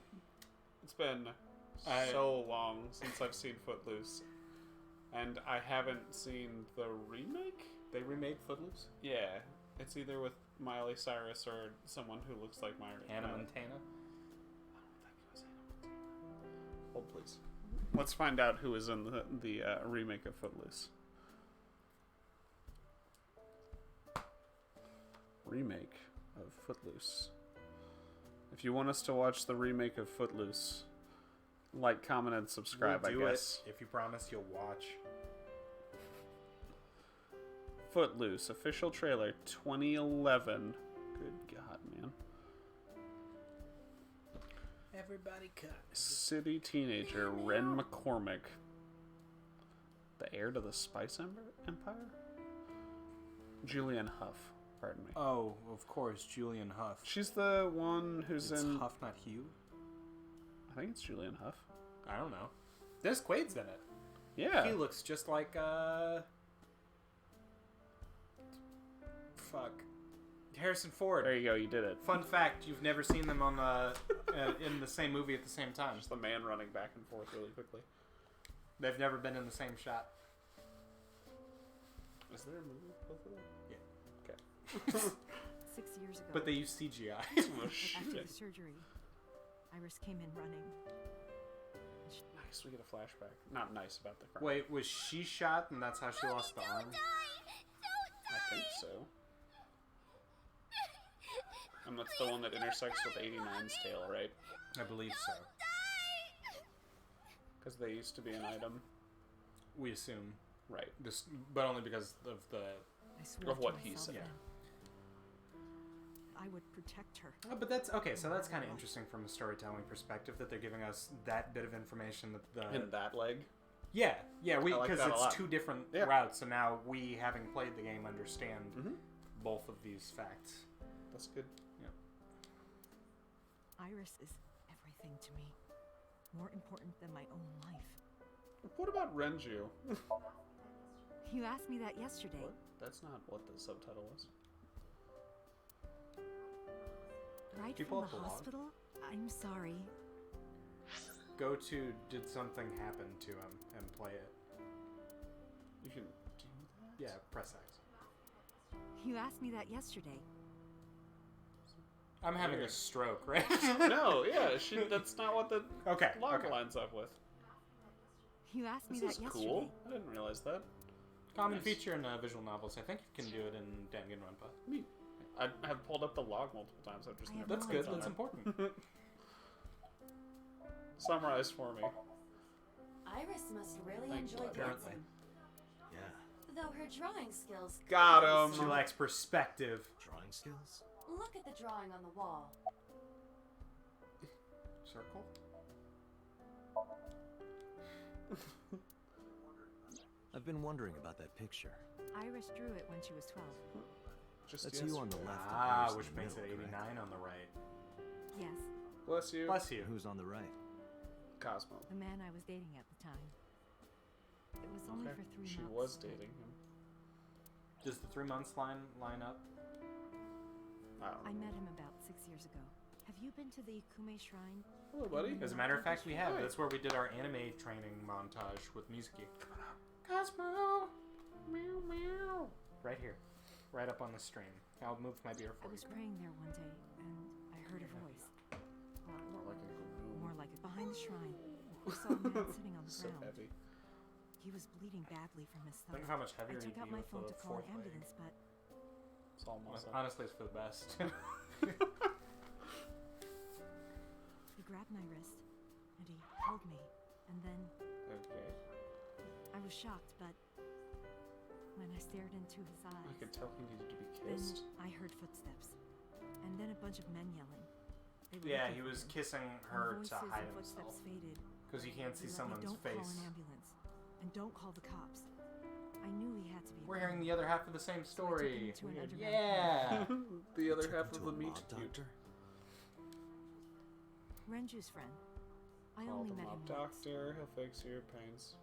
It's been so long since I've seen Footloose. And I haven't seen the remake? They remade Footloose? Yeah. It's either with Miley Cyrus or someone who looks like Miley. Hannah No. Montana? I don't think it was Hannah Montana. Hold, please. Let's find out who is in the remake of Footloose. Remake of Footloose. If you want us to watch the remake of Footloose, like, comment, and subscribe, We'll do I guess. it if you promise you'll watch. Footloose, official trailer, 2011. Good God, man. Everybody cut. City teenager Ren McCormick. The heir to the Spice Empire? Julianne Hough, pardon me. Oh, of course, Julian Huff. She's the one who's It's in... Huff, not Hugh? I think it's Julianne Hough. I don't know. Dennis Quaid's in it. Yeah. He looks just like, fuck. Harrison Ford. There you go, you did it. Fun fact, you've never seen them on in the same movie at the same time. Just the man running back and forth really quickly. They've never been in the same shot. Is there a movie with both of them? Yeah. Okay. 6 years ago. But they use CGI. Oh, After shit. the surgery, Iris came in running. Nice, we get a flashback. Not nice about the crime. Wait, was she shot and that's how she lost the arm? I think so. And that's the one that intersects with 89's tail, right? I believe so. Because they used to be an item. We assume. Right. This, but only because of the... I swore Of what to he myself said. then. I would protect her. Oh, but that's... Okay, so that's kind of interesting from a storytelling perspective that they're giving us that bit of information that the... In that leg? Yeah, we I like because that a it's lot. two different Yeah. routes, so now we, having played the game, understand Mm-hmm. both of these facts. That's good. Iris is everything to me. More important than my own life. What about Renju? You asked me that yesterday. What? That's not what the subtitle was. Right Can you pull from up the the log? hospital? I'm sorry. Go to did something happen to him and play it. You can do that? Yeah, press X. You asked me that yesterday. I'm having a Weird. stroke, right? No, yeah, that's not what the Okay. log okay. lines up with. You asked me This is that yesterday. cool. I didn't realize that. Common Nice. feature in visual novels. I think you can do it in Danganronpa. Neat. I have pulled up the log multiple times. I've just I have never That's no good. clicked on That's it. important. Summarize for me. Iris must really Thank enjoy you, apparently. dancing. Yeah. Though her drawing skills. Got clearly him. She lacks perspective. Drawing skills? Look at the drawing on the wall. Circle. I've been wondering about that picture. Iris drew it when she was 12. Just That's yes. you on the left. and Ah, Iris in which the makes it middle, 89 correct? on the right. Yes, Bless you. Bless you. Who's on the right? Cosmo. the man I was dating at the time. It was only Okay. for 3 She months. was but dating him. Does the 3 months line up? I don't I know. met him about 6 years ago. Have you been to the Kume Shrine? Hello, buddy. As a matter of fact, we have. Right. That's where we did our anime training montage with Mizuki. Cosmo! Meow meow! Right here. Right up on the stream. I'll move my beer I for was you. praying there one day, and I heard a voice. Well, more like it. Behind the shrine, I saw a man sitting on the So ground. heavy. He was bleeding badly from his thumb. Think of how much I heavier took he'd out be my with phone the to call an fourth leg. ambulance, but It's all muscle. Honestly, it's for the best. he grabbed my wrist, and he held me, and then Okay. I was shocked, but when I stared into his I eyes, could tell he needed to be then kissed. I heard footsteps, and then a bunch of men yelling. They were Yeah, looking he for was him. kissing And her the to voices hide and himself. footsteps faded. Because you can't see They let me, someone's don't face. call an ambulance, and don't call the cops. I knew he had to be. We're alone. hearing the other half of the same So I took him story. to an Weird. underground Yeah! The other Took half him of to the a meat mob cute. doctor? Renju's friend. I Call only the met mob him once. doctor. He'll fix your pains.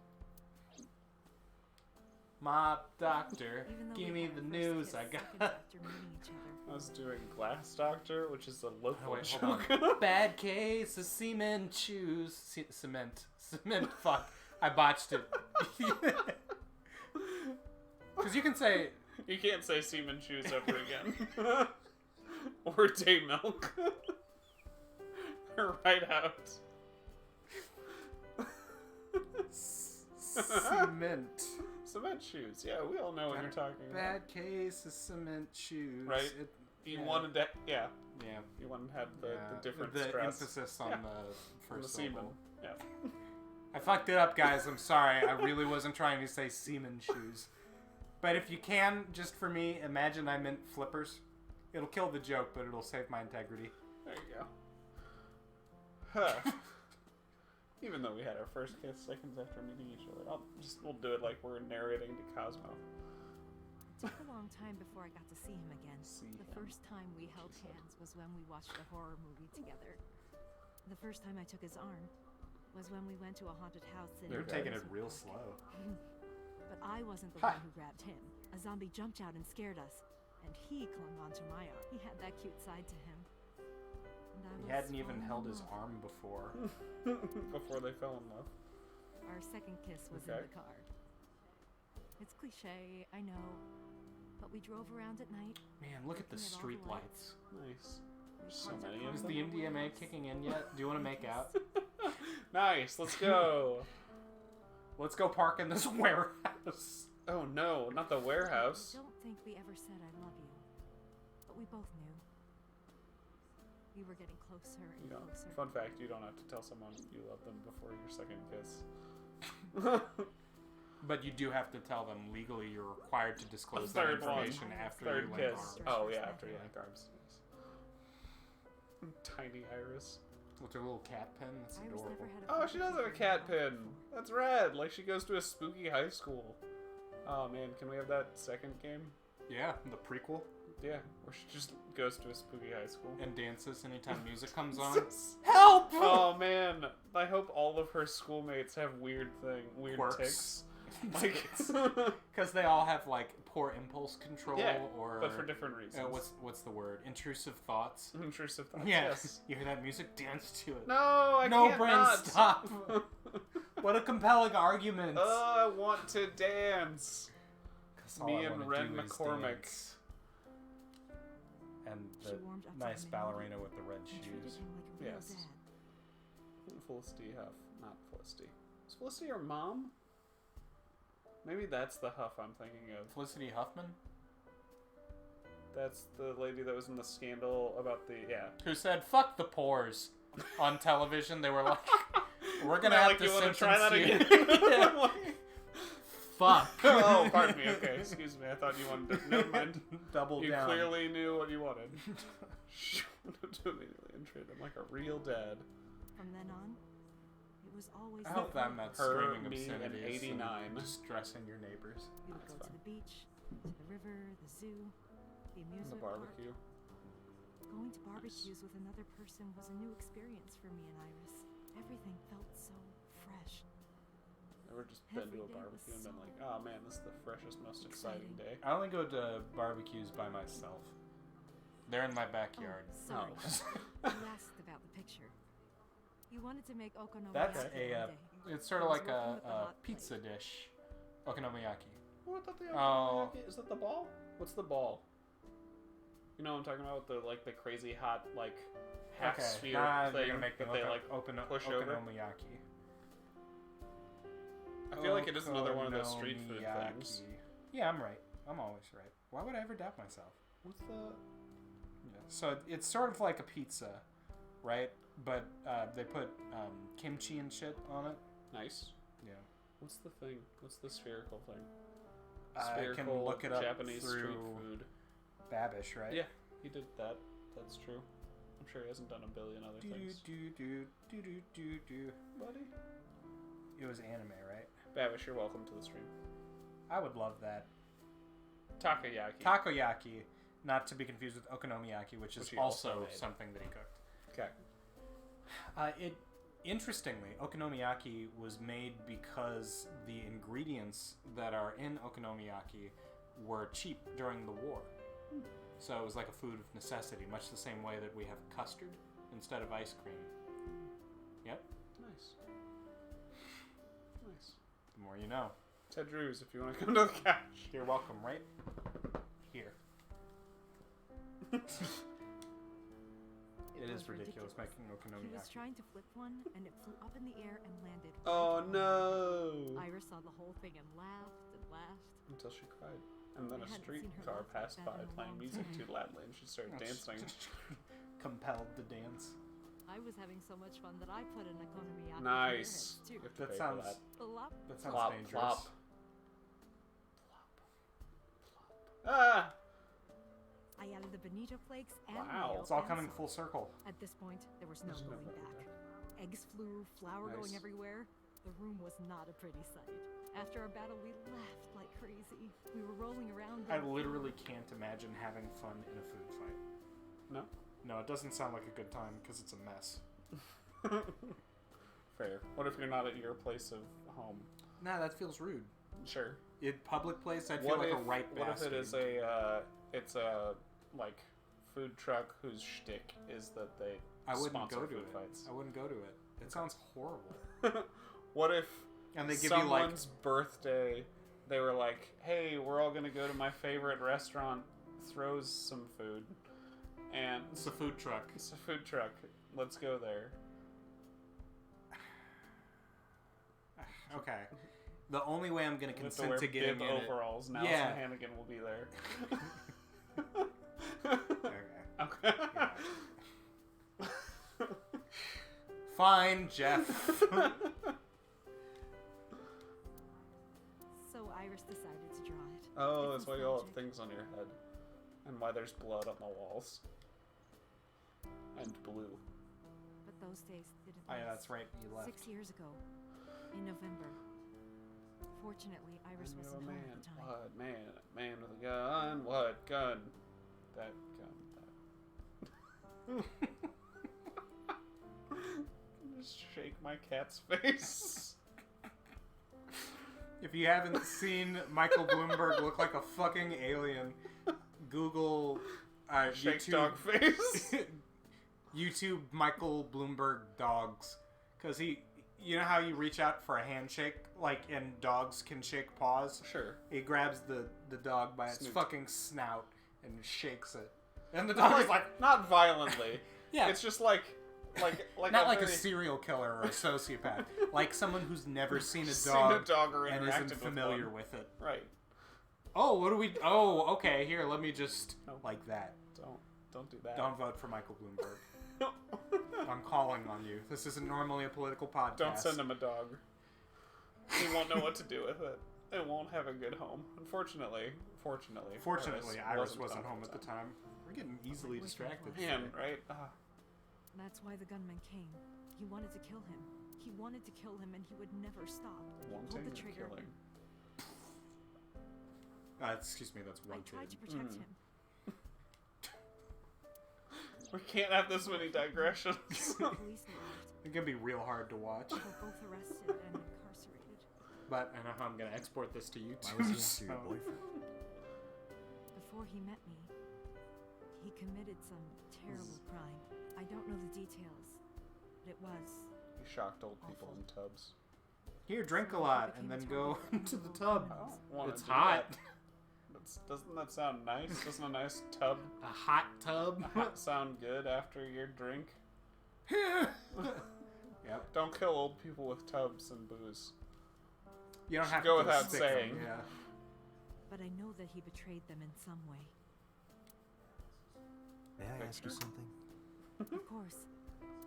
Mop doctor, Even though give we me had the our first news kiss I seconds got. after meeting each other. I was doing Glass Doctor, which is a local Oh, wait, joke. hold on. Bad case of cement shoes. Cement. Fuck. I botched it. Because you can say, You can't say semen shoes ever again. Or day milk. Right out. cement. Cement shoes. Yeah, we all know what you're talking about. Bad case of cement shoes. Right. You wanted that. Yeah. Yeah. You wanted to have the different the stress. emphasis on Yeah. the On the first semen. syllable. Yeah. I fucked it up, guys. I'm sorry. I really wasn't trying to say semen shoes. But if you can, just for me, imagine I meant flippers. It'll kill the joke, but it'll save my integrity. There you go. Huh. Even though we had our first kiss seconds after meeting each other, we'll do it like we're narrating to Cosmo. It took a long time before I got to see him again. The first time we held hands was when we watched a horror movie together. The first time I took his arm was when we went to a haunted house in You're taking it Amusement real Park. slow. But I wasn't the Ha. one who grabbed him. A zombie jumped out and scared us, and he clung onto my arm. He had that cute side to him. And I He was hadn't even falling held in his love. arm before. Before they fell in love. Our second kiss was Okay. in the car. It's cliche, I know, but we drove around at night. Man, look at the looking all street the lights. Nice. We So parked our many car of Is them. the in the MDMA house. kicking in yet? Do you want to make out? Nice, let's go. Let's go park in this warehouse. Oh no, not the warehouse. I don't think we ever said I love you, but we both knew. We were getting closer and You don't. closer. Fun fact: you don't have to tell someone you love them before your second kiss. But you do have to tell them legally you're required to disclose that Third one. information after Third you link kiss. arms. Oh yeah, after you link arms. Tiny Iris. With her little cat pen, that's Iris adorable. never had a Oh, she does have a cat pin. That's rad. Like she goes to a spooky high school. Oh man, can we have that second game? Yeah, the prequel. Yeah, where she just goes to a spooky high school. And dances anytime music comes on. Help! Oh man, I hope all of her schoolmates have weird Quirks. ticks. Like, Because they all have like poor impulse control, yeah, or but for different reasons. what's the word? Intrusive thoughts. Intrusive thoughts. Yeah. Yes. You hear that music? Dance to it. No, I No, can't Bren, not. stop. What a compelling argument. I want to dance. 'Cause all Me I and wanna Ren do is McCormick. dance. And She the warmed up to nice him ballerina with the red and treated shoes. him like a real Yes. dad. Felicity Huff, not Felicity. Is Felicity her mom? Maybe that's the Huff I'm thinking of. Felicity Huffman? That's the lady that was in the scandal about the Who said, fuck the pores on television. They were like, we're gonna They're have like, to you wanna Simpsons try that you." again? Yeah. Fuck. Oh, pardon me. Okay, excuse me. I thought you wanted to. Never mind. Double You down. clearly knew what you wanted. Immediately and treat him like a real dad. From then on, it was always I hope I'm not Her, screaming me, and obscenities 89. and distressing your neighbors. We would That's go to fine. the beach, to the river, the zoo, the And amusement the barbecue. park. Going to barbecues with another person was a new experience for me and Iris. Everything felt so fresh. Ever just been Every to a day was barbecue and been so like, oh man, this is the freshest, most exciting day. I only go to barbecues by myself. They're in my backyard. Oh, sorry. You asked about the picture. You wanted to make okonomiyaki That's one a, day. it's sort I of was like working with the a hot pizza plate. dish. Okonomiyaki. Oh, I thought the Oh. okonomiyaki- Is that the ball? What's the ball? You know what I'm talking about? The like the crazy hot like half Okay, sphere now thing you're gonna make me that look they up like push over. Okonomiyaki. I feel like it is another one of those street food things. Yeah, I'm right. I'm always right. Why would I ever doubt myself? What's the? Yeah. So it's sort of like a pizza, right? But they put kimchi and shit on it. Nice. Yeah. What's the thing? What's the spherical thing? I can look it up Japanese through street food. Babish, right? Yeah, he did that. That's true. I'm sure he hasn't done a billion other things. Buddy. It was anime, right? Babish, you're welcome to the stream. I would love that. Takoyaki. Takoyaki, not to be confused with okonomiyaki, which is Which he also also made. something that he cooked. Okay. Interestingly, okonomiyaki was made because the ingredients that are in okonomiyaki were cheap during the war. So it was like a food of necessity, much the same way that we have custard instead of ice cream. Yep. Nice. Nice. The more you know. Ted Drews, if you want to come to the couch. You're welcome, right? Here. It is was ridiculous making He was okonomiyaki. trying to flip one, and it flew up in the air and landed. Oh right on no! Iris saw the whole thing and laughed and laughed. Until she cried. And then I a hadn't seen her streetcar laugh like passed that by in a playing long music time. too loudly and she started dancing. Compelled to dance. I was having so much fun that I put an okonomiyaki Nice. too. You have to That pay sounds- for that. Plop. That sounds Plop, dangerous. plop. Ah! I added the bonito flakes and Wow. mayo It's all and coming salt. full circle. At this point, there was no There's no going going back. Eggs flew, flour Nice. going everywhere. The room was not a pretty sight. After our battle, we laughed like crazy. We were rolling around. I on the literally floor. can't imagine having fun in a food fight. No? No, it doesn't sound like a good time because it's a mess. Fair. What if you're not at your place of home? Nah, that feels rude. Sure. In public place, I'd feel What like if, a right what if bastard. it is it's a, like, food truck whose shtick is that they I wouldn't sponsor go to food it. fights? I wouldn't go to it. It sounds horrible. What if And they give you like someone's birthday, they were like, hey, we're all going to go to my favorite restaurant, throws some food, and it's a food truck. it's a food truck. Let's go there. Okay. The only way I'm gonna With consent wear to getting bib in overalls. Now Yeah. Hannigan will be there. it. Okay. Okay. Fine, Jeff. So Iris decided to draw it. Oh, It's that's why you all have nostalgic. things on your head. And why there's blood on the walls. And blue. But those days didn't Oh, yeah, last. that's right. You left. 6 years ago, in November. Fortunately, Iris I wasn't knew a home man. at the time. What man? A man with a gun. What gun? That gun. Just shake my cat's face. If you haven't seen Michael Bloomberg look like a fucking alien, Google Shake YouTube, dog face. YouTube Michael Bloomberg dogs, because you know how you reach out for a handshake, like, and dogs can shake paws. Sure. He grabs the dog by its Snoot. fucking snout and shakes it. And the dog is like, not violently. yeah. It's just like not like very... a serial killer or a sociopath. Like someone who's never seen a Seen dog, a dog or and interacted isn't with familiar one. with it. Right. Oh, what do we... Oh, okay, here, let me just... Like that. Don't do that. Don't vote for Michael Bloomberg. I'm calling on you. This isn't normally a political podcast. Don't send him a dog. He won't know what to do with it. It won't have a good home. Unfortunately. Fortunately, Iris wasn't home at the time. We're getting easily distracted. Man, right? That's why the gunman came. He wanted to kill him. He wanted to kill him, and he would never stop. He pulled Wanting the or trigger. killing? Excuse me, that's one I tried to kid. protect him. We can't have this many digressions. The police arrived. It can be real hard to watch. They were both arrested and incarcerated. But I know how I'm going to export this to YouTube. Why was he after your boyfriend? Before he met me, he committed some terrible crime. I don't know the details, but it was. He shocked old people in tubs. Here, drink a lot, and then go into the tub. I don't want It's to do hot. that. Doesn't that sound nice? Doesn't a nice tub A hot tub. sound good after your drink? Yep. Don't kill old people with tubs and booze. You don't Should have go to without stick them, saying. Yeah. But I know that he betrayed them in some way. May I ask you something? Of course.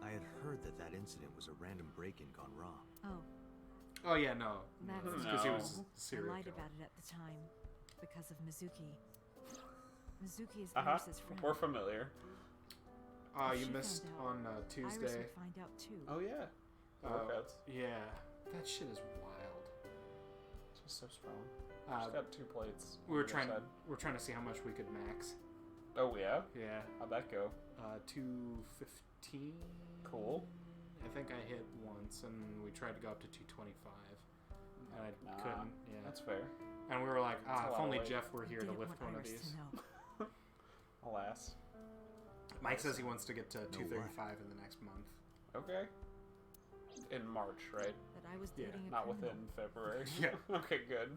I had heard that incident was a random break-in gone wrong. Oh, Oh yeah, no. That's Because he No. was a I serial lied killer. about it at the time because of Mizuki. Mizuki is Uh-huh. Iris's friend. We're familiar. You She missed found out. on Iris Tuesday. would find out too. Oh yeah. Workouts. Yeah. That shit is wild. She's so strong. She's got 2 plates. We were on either trying. side. We're trying to see how much we could max. Oh yeah. Yeah. How'd that go? 215. Cool. I think I hit once, and we tried to go up to 225, and I Nah, couldn't. Yeah. That's fair. And we were like, That's a if lot of only weight. Jeff were here to Didn't lift want one of Iris these. to know. Alas. Mike says he wants to get to No 235 in the next month. Okay. In March, right? That I was Yeah, dating a Not criminal. within February. Yeah. Okay, good.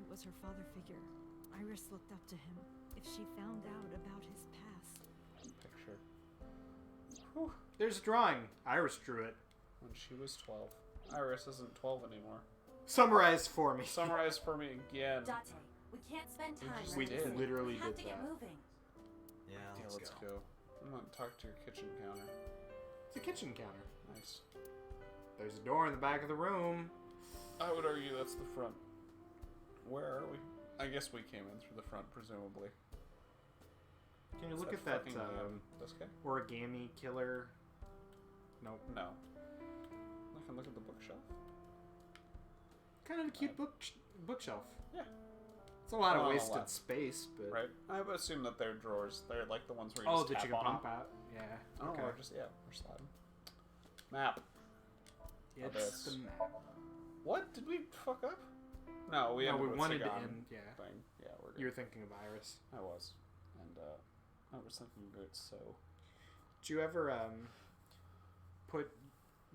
It was her father figure. Iris looked up to him. If she found out about his past, Picture. There's a drawing. Iris drew it. When she was 12. Iris isn't 12 anymore. Summarize for me. Summarize for me again. Date, we can't spend time. just We reminiscing. literally We have did to get that. moving. Yeah, Yeah, let's go. I'm gonna talk to your kitchen counter. It's a kitchen counter. Nice. There's a door in the back of the room. I would argue that's the front. Where are we? I guess we came in through the front, presumably. Can you Is look at that fucking, this guy? origami killer? Nope. No. I can look at the bookshelf. Kind of a cute bookshelf. Yeah. It's a lot of Well, wasted a lot. space, but Right? I would assume that they're drawers. They're like the ones where you oh, just that tap you can on pop them. out. Yeah. Oh, Okay. or just, we're sliding. Map. It's this. the map. What? Did we fuck up? No, we No, ended we with wanted to Sagan end. Yeah. thing. Yeah, we're good. You were thinking of Iris. I was. And, I was thinking of it, so... Did you ever put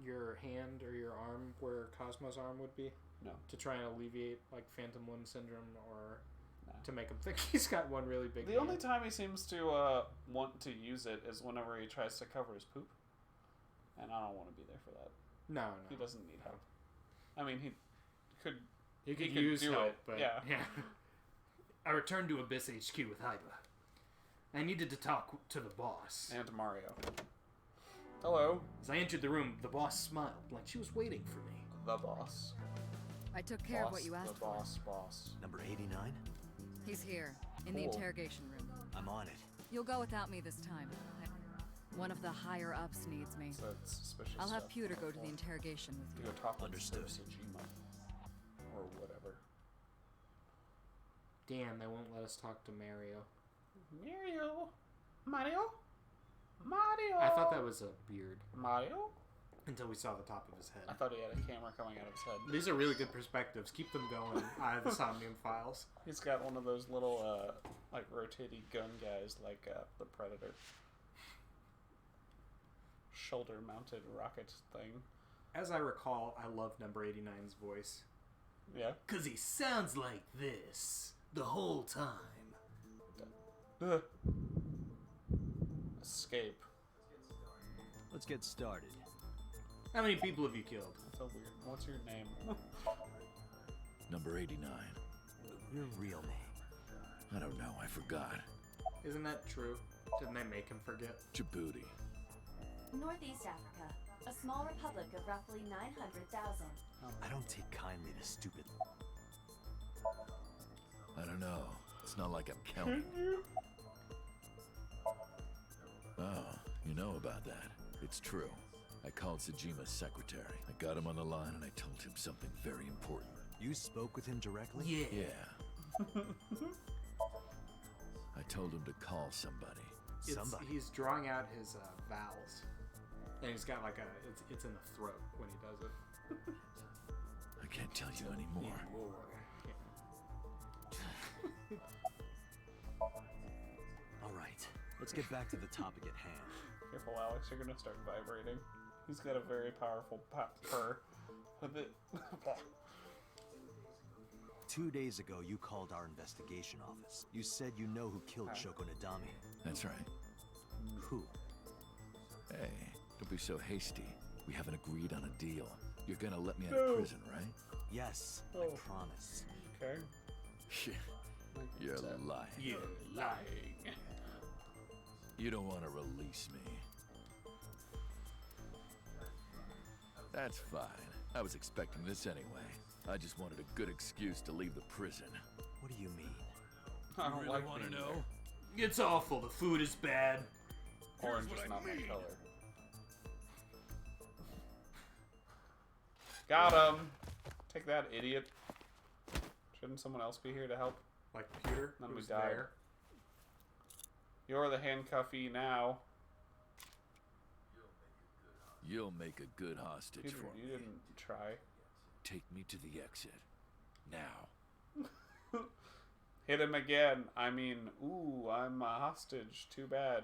your hand or your arm where Cosmo's arm would be? No. To try and alleviate like phantom limb syndrome, or Nah. to make him think he's got one really big. The hand? only time he seems to want to use it is whenever he tries to cover his poop. And I don't want to be there for that. No, He no. doesn't need help. I mean, he could... He could could use do help, it, but yeah. I returned to Abyss HQ with Hyba. I needed to talk to the boss. And Mario. Hello. As I entered the room, the boss smiled like she was waiting for me. The boss. I took care boss, of what you asked the for. boss. Number 89? He's here, in the Cool. interrogation room. I'm on it. You'll go without me this time. One of the higher-ups needs me. So it's suspicious I'll have stuff. Pewter go to the interrogation with To you. go talk with Understood. Sajima. Or whatever. Damn, they won't let us talk to Mario. Mario? I thought that was a beard Mario? until we saw the top of his I head. thought he had a camera coming out of his head. These are really good perspectives. Keep them going. The Somnium Files. He's got one of those little, like, rotating gun guys, like the Predator. Shoulder-mounted rocket thing. As I recall, I love number 89's voice. Yeah. 'Cause he sounds like this the whole time. Ugh. Escape. Let's get started. How many people have you killed? That's so weird. What's your name? Number 89. Your real name. I don't know, I forgot. Isn't that true? Didn't they make him forget? Djibouti. Northeast Africa, a small republic of roughly 900,000. I don't take kindly to stupid. I don't know. It's not like I'm counting. Oh, you know about that. It's true. I called Sejima's secretary. I got him on the line and I told him something very important. You spoke with him directly? Yeah. I told him to call somebody. He's drawing out his vowels. And he's got like it's in the throat when he does it. I can't tell you anymore. Alright, let's get back to the topic at hand. Careful, Alex, you're gonna start vibrating. He's got a very powerful purr. With it. 2 days ago, you called our investigation office. You said you know who killed Shoko Nadami. That's right. Who? Hey, don't be so hasty. We haven't agreed on a deal. You're gonna let me out of prison, right? Yes, I promise. Okay. You're lying. You're lying. You don't want to release me. That's fine. I was expecting this anyway. I just wanted a good excuse to leave the prison. What do you mean? I don't really like want to being know. there. It's awful. The food is bad. Orange is not my color. Got him! Take that, idiot. Shouldn't someone else be here to help? Like Peter, Then we who's died. there. You're the handcuffee now. You'll make a good hostage Peter, for you me. didn't try. Take me to the exit. Now. Hit him again. I mean, ooh, I'm a hostage. Too bad.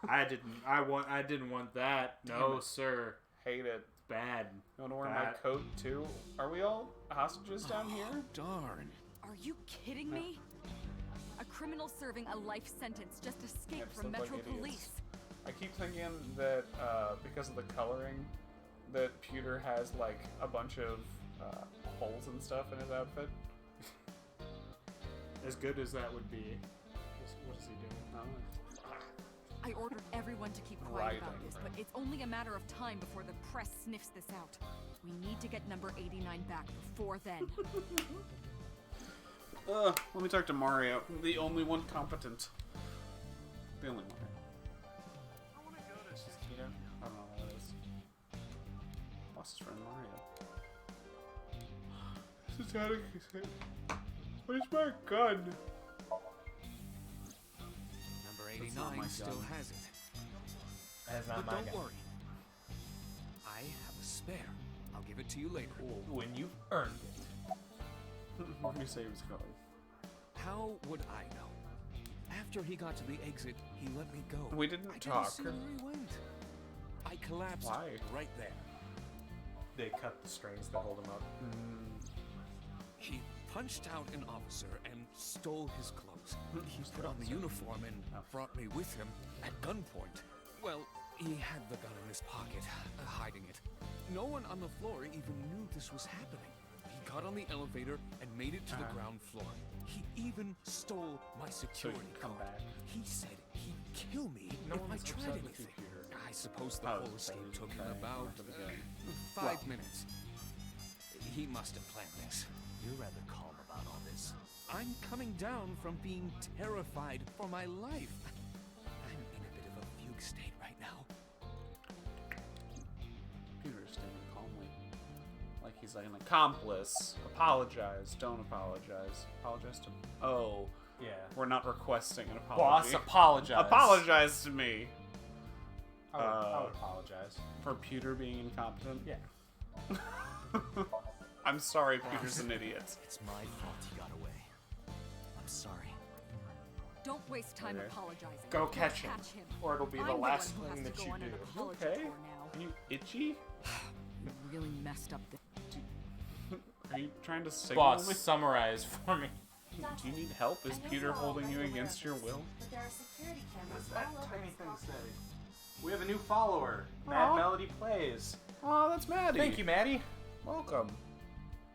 I didn't want that. No, sir. Hate it. Bad. You want to wear my coat too? Are we all hostages down here? Darn. Are you kidding me? A criminal serving a life sentence just escaped just from look like Metro idiots. Police. I keep thinking that because of the coloring, that Pewter has like a bunch of holes and stuff in his outfit. As good as that would be. What is he doing? I ordered everyone to keep quiet about Writing. this, but it's only a matter of time before the press sniffs this out. We need to get number 89 back before then. Let me talk to Mario, the only one competent. The only one. I want to go to Tina? I don't know what that is. Lost his friend Mario. This is Atticus. Where's my gun? Number 89 still has it. That's not But my don't gun. worry. I have a spare. I'll give it to you later. When you've earned it. Let me say he was going. How would I know? After he got to the exit, he let me go. We didn't I talk. didn't see where he went. I collapsed Why? right there. They cut the strings that hold him up. He punched out an officer and stole his clothes. He put on the uniform and brought me with him at gunpoint. Well, he had the gun in his pocket, hiding it. No one on the floor even knew this was happening. He got on the elevator and made it to the ground floor. He even stole my security come card. back. He said he'd kill me No if I one's tried upset with you, anything. Peter. I suppose the Oh, whole so escape he's took him trying about from the beginning. 5 minutes. He must have planned this. You're rather calm about all this. I'm coming down from being terrified for my life. I'm in a bit of a fugue state right now. Peter's standing calmly. Like he's like an accomplice. Apologize. Don't apologize. Apologize to... Oh. Yeah. We're not requesting an Boss, apology. apologize. Apologize to me. I would apologize. For Peter being incompetent? Yeah. I'm sorry, Peter's an idiot. It's my fault he got away. I'm sorry. Don't waste time Okay. apologizing. Go catch him. Or it'll be I'm the the last one who thing has to that go you on an do. apology Okay. tour now. Are you itchy? You really messed up the... Are you trying to signal Boss, me? summarize for me. Do you need help? Is Peter holding you against your will? But there are security cameras That all over tiny this thing complex. say. We have a new follower. Mad Melody Plays. Oh, that's Maddie. Thank you, Maddie. Welcome,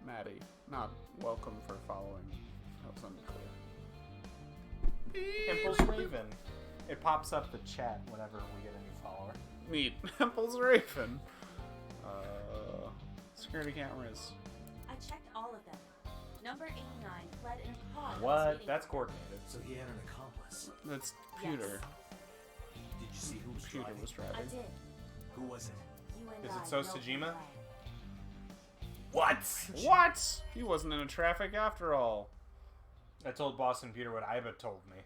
Maddie. Not welcome for following. That was unclear. Pimples Raven. It pops up the chat whenever we get a new follower. Neat. Pimples Raven. Security cameras. I checked all of them. Number 89 fled in a car. that was What? waiting That's for coordinated. So he had an accomplice. That's Peter. Did you see who was Peter driving? was him. I driving. did. Who was it? You and Is I it So know Sejima? why. What? What? He wasn't in a traffic after all. I told Boston Peter what Iba told me.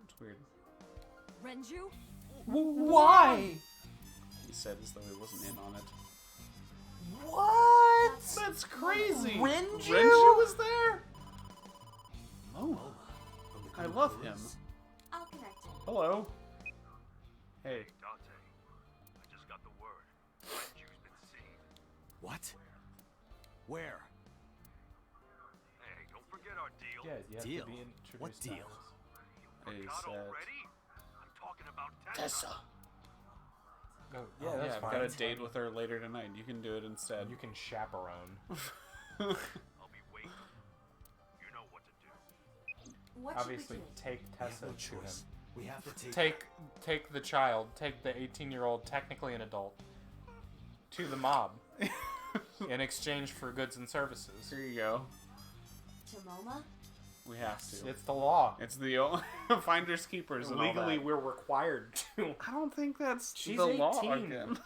It's weird. Renju? Why? He said as though he wasn't in on it. What? That's crazy. Renju? Renju was there? Lola. I love him. I'll connect him. Hello. Hey. Dante, I just got the word. Renju's been seen. What? Where? Hey, don't forget our deal. Yeah, you have Deal? to be introduced. What to deal? us. You He forgot said- already? I'm talking about Tessa. Oh, yeah, that's Yeah, I've fine. got a date with her later tonight. You can do it instead. You can chaperone. I'll be waiting. You know what to do. What Obviously, should we do? take We have Tessa no to him. choice. We have to Take the child, take the 18-year-old, technically an adult, to the mob in exchange for goods and services. Here you go. To MoMA? We have to. It's the law. It's the finders keepers and all Legally, that. we're required to. I don't think that's She's the law 18. again.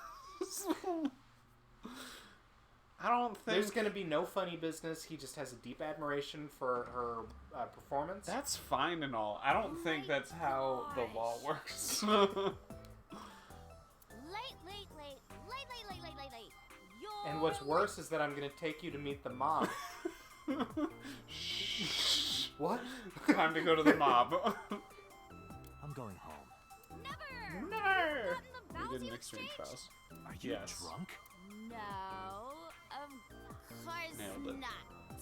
I don't think There's gonna be no funny business. He just has a deep admiration for her performance. that's fine and all. I don't think that's how the law works. Late. You're And what's worse is that I'm gonna take you to meet the mob. What? Time to go to the mob. I'm going home. Never! No. Not in the We vows did an you exchange exchanged? files. Are you Yes. drunk? No, of course Nailed it. not.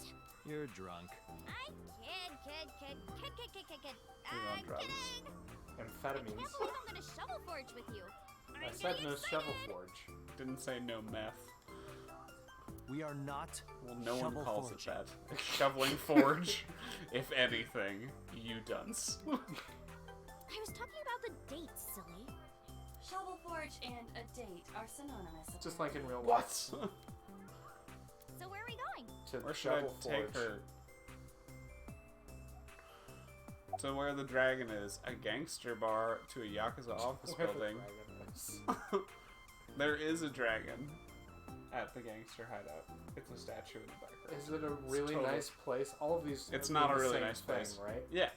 You're drunk. I kid. You're on I'm drugs. kidding. I Amphetamines. can't believe I'm gonna shovel forge with you. I I'm said getting no excited. shovel forge. Didn't say no meth. We are not. Well, no one shovel calls forging. it that. Shoveling forge. If anything, you dunce. I was talking about the dates, silly. Shovel Forge and a date are synonymous. Just like in real life. What? So where are we going? To Where should I shovel take forge. her? To where the dragon is. A gangster bar to a Yakuza office Where the building. dragon is. There is a dragon at the gangster hideout. It's a statue in the background. Is it a really total- nice place? All of these. It's are not a the really same nice thing, place. right? Yeah.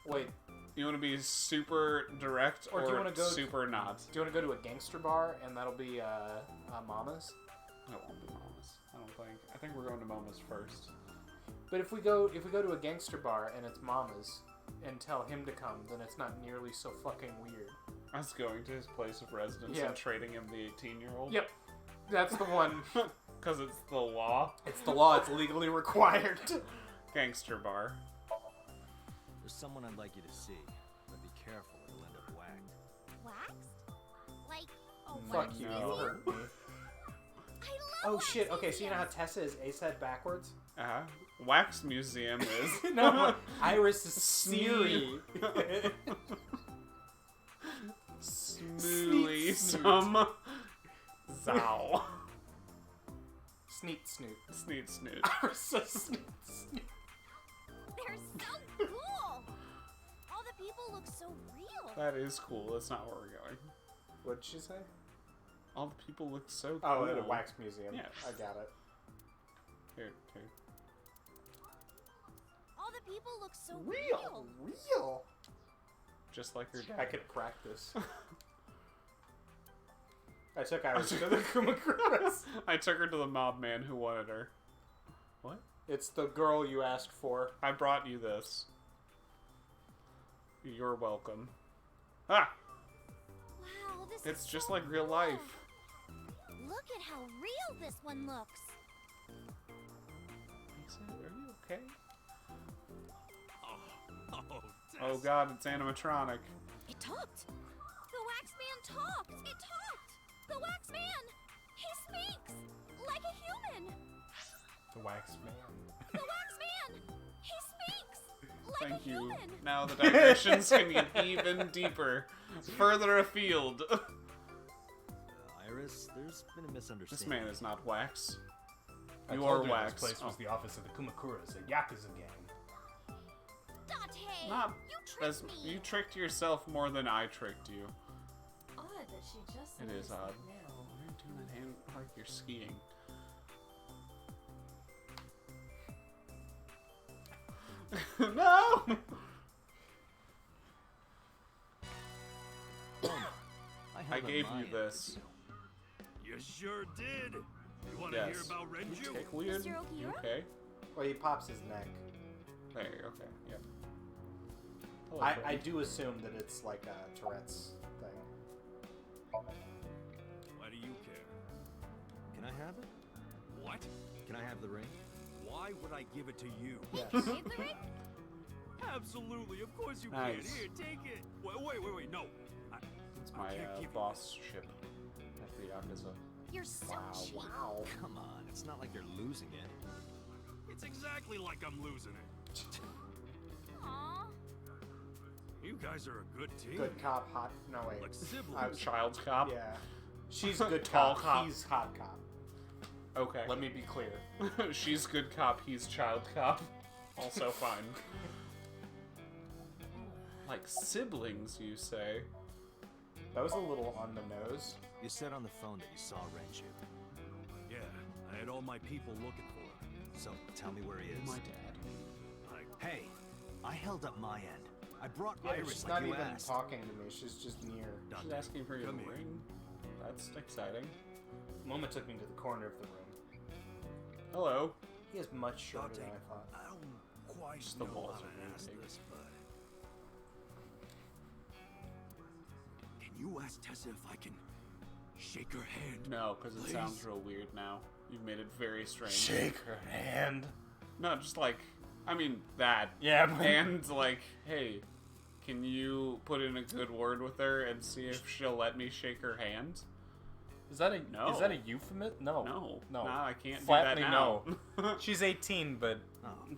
Wait, You want to be super direct Or or, do you wanna go- super not? do you want to go to a gangster bar and that'll be Mama's? It won't be Moma's. I don't think. I think we're going to Moma's first. But if we go to a gangster bar and it's Mama's and tell him to come, then it's not nearly so fucking weird. Us going to his place of residence Yeah. and trading him the 18-year-old. Yep, that's the one. Because it's the law. It's the law. It's legally required. Gangster bar. There's someone I'd like you to see, but be careful, it'll end up whacked. Waxed? Like, oh, Fuck wax you. No. You museum? hurt me. I love Oh wax shit. Okay, so you know how museums. Tessa is ace head backwards? Uh-huh. Wax Museum is... No, Iris is Siri. Smoothly Sneak snoot. some... Zow. Sneak snoot. Sneet snoot. Iris is sneak snoot. They're so cool. All the people look so real. That is cool. That's not where we're going. What'd she say? All the people look so cool. Oh, at a wax museum. Yeah. I got it. Here. All the people look so Real. Just like her dad. I could practice. I took Iris to the Kumakuras. I took her to the mob man who wanted her. What? It's the girl you asked for. I brought you this. You're welcome. Ah! Wow, this It's is just so like real cool. life. Look at how real this one looks. Lisa, are you okay? Oh god, it's animatronic. It talked. The wax man talked. It talked. The wax man. He speaks like a human. The wax man. The wax man. He speaks like Thank a you. human. Now the digressions can get even deeper, further afield. Iris, there's been a misunderstanding. This man is not wax. I You told are you wax. This place was the office of the Kumakuras, a Yakuza gang. Date, Not you as tricked me. you tricked yourself more than I tricked you. Odd that she just It is noticed odd. it now. Why are you doing that hand like you're skiing? No! I gave you this. You sure did. You want to Yes. hear about You Renju? tick weird. Mr. You Okira? okay? Well, he pops his neck. There. Okay. Yep. Hello, I friend. do assume that it's like a Tourette's thing. Why do you care? Can I have it? What? Can I have the ring? Why would I give it to you? Yes. Save the ring? Absolutely, of course you Nice. can. Here, take it. Wait, no. It's I my can't give you boss ship at the Yakuza. You're so cheap. Wow. Come on, it's not like you're losing it. It's exactly like I'm losing it. Aww. You guys are a good team. Good cop, hot. No wait. Like siblings. Child cop. Yeah. She's good Tall cop. cop. He's hot cop. Okay. Let me be clear. She's good cop. He's child cop. Also fine. Like siblings, you say? That was a little on the nose. You said on the phone that you saw Renju. Yeah, I had all my people looking for him. So tell me where he is. My dad. Hey, I held up my end. I brought Yeah, Iris she's like not you even asked. talking to me. She's just near. She's asking for your Come here. ring. That's exciting. Moma took me to the corner of the room. Hello. He is much shorter Dante, than I thought. I don't quite Just the know walls how are to really ask big. this, but can you ask Tessa if I can shake her hand? No, because it Please? sounds real weird now. You've made it very strange. Shake her hand. No, just like, I mean that. Yeah, but- And like, hey, can you put in a good word with her and see if she'll let me shake her hand? Is that a No. Is that a euphemism? No. No. No. No, I can't Flatly do that now. no. She's 18, but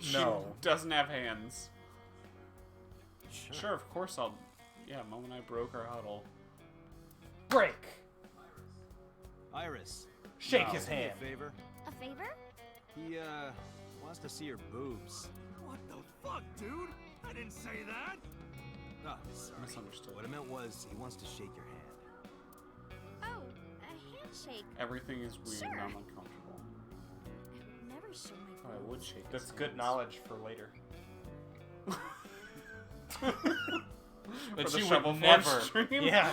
She no. doesn't have hands. Sure. Sure, of course I'll. Yeah, Mom and I broke our huddle. Break. Iris. Shake No. his Do me hand. a favor. A favor? He wants to see your boobs. What the fuck, dude? I didn't say that. Oh, sorry. Misunderstood. What I meant was he wants to shake your hand. Oh, a handshake. Everything is weird and Sure. I'm uncomfortable. I would never show my Oh, I would shake his That's good hands. knowledge for later. For But the she would shovel forge never. stream? Yeah.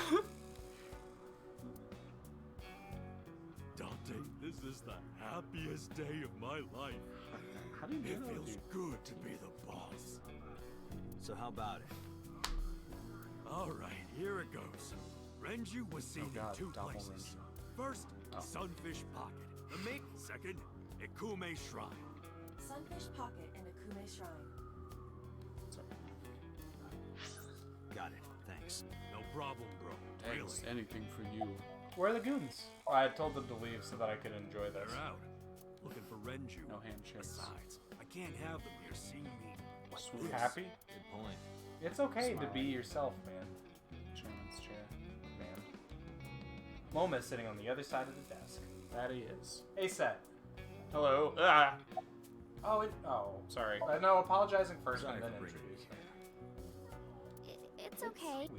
Dante, this is the happiest day of my life. How do you do It that, feels dude? good to be the boss. So how about it? All right, here it goes. Renju was seen God, in two double places. First, Oh. Sunfish Pocket. The main second, Ikume Shrine. Sunfish Pocket and Akume Shrine. Sorry. Got it. Thanks. No problem, bro. Thanks, Really. anything for you. Where are the goons? I told them to leave so that I could enjoy this. They're out. Looking for Renju. No handshakes. Besides, I can't have them here seeing me. like Sweet. this. Happy? Good point. It's okay to Smile. be yourself, man. Chairman's chair. Man. Moma is sitting on the other side of the desk. That he is. Hey, set. Hello. Ah! Oh. Sorry. No, apologizing first Sorry and then for bringing introduce. It's okay.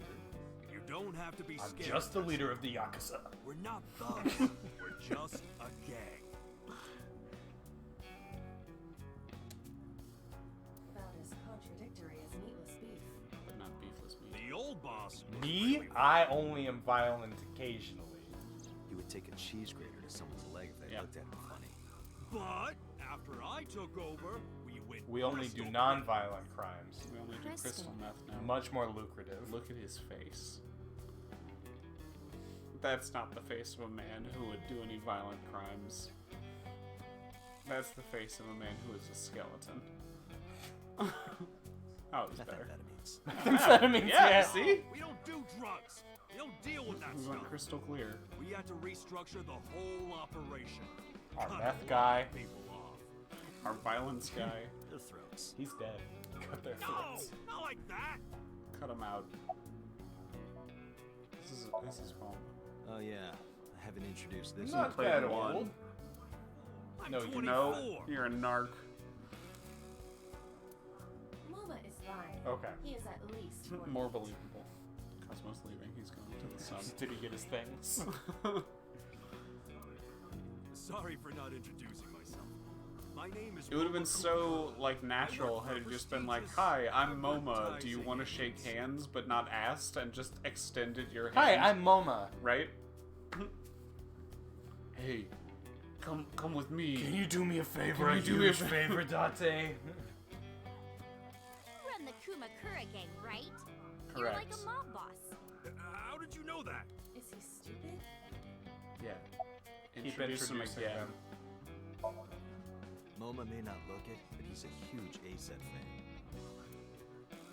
You don't have to be I'm scared. just the Tessa. leader of the Yakuza. We're not thugs. We're just a gang. About as contradictory as meatless beef. But not beefless meat. The old boss. was Me? really I only am violent occasionally. You would take a cheese grater to someone's leg if they Yeah. looked at him funny. But after I took over, we went. We only do crystal non-violent crimes. We only do Crystal. crystal meth now. Much more lucrative. Look at his face. That's not the face of a man who would do any violent crimes. That's the face of a man who is a skeleton. Oh, it's better. Amphetamines, yeah. See? We don't do drugs. We don't deal with that We stuff. went crystal clear. We had to restructure the whole operation. Our Cut meth a guy. lot of people off. Our violence guy. Their throats. He's dead. Cut their No, throats. not like that. Cut him out. This is fun. Oh yeah, I haven't introduced this. Not played that one. old. I'm No, 24. No, you're a narc. Muma is lying. Okay. He is at least 40. More believable. Cosmo's leaving. He's going to the sun. Did he get his things? Sorry for not introducing myself. My name is. It would have been so like natural had it just been like, "Hi, I'm MoMA. Do you want to shake hands but not asked?" and just extended your hand. Hi, I'm MoMA. Right? Hey, come with me. Can you do me a favor? Can you do me a favor, Date? You run the Kumakura gang, right? You're like Correct. a mob boss. How did you know that? Is he stupid? Yeah. Keep Introduce him introducing again. them. MoMA may not look it, but he's a huge ASET fan.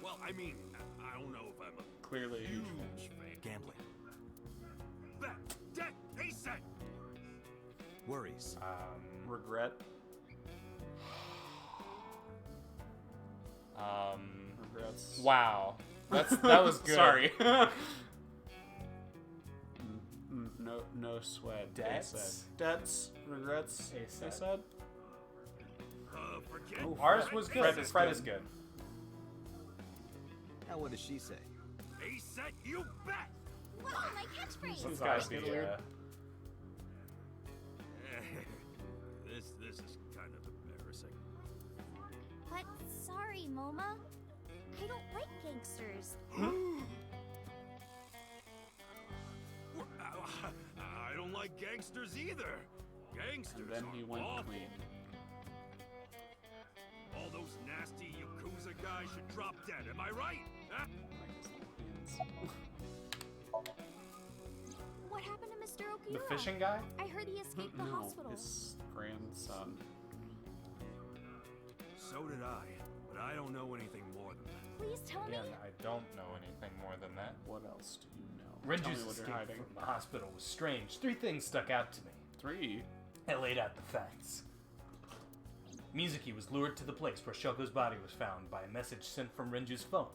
Well, I mean, I don't know if I'm a Clearly a huge huge fan. Gambling. Bet, debt, ASET. Worries. Regret. Regrets. Wow. That was good. Sorry. No sweat. Debts? ASET. Debts. Regrets. ASET. ASET. Forget. Ours was good. Fred is Fred good. is good. Now what does she say? ASET, you bet. Wow, my catchphrase. This Sorry, guy's the, weird. This is kind of embarrassing. But sorry, MoMA. I don't like gangsters. I don't like gangsters either. Gangsters And then are he went awful. clean. All those nasty Yakuza guys should drop dead. Am I right? Huh? Like his little hands. What happened to Mr. The Okura? fishing guy? I heard he escaped the No, hospital. his grandson. So did I, but I don't know anything more than that. Please tell Again, me. I don't know anything more than that. What else do you know? Tell me Renju's what you're escape hiding. from the hospital was strange. 3 things stuck out to me. 3. I laid out the facts. Mizuki was lured to the place where Shoko's body was found by a message sent from Renju's phone.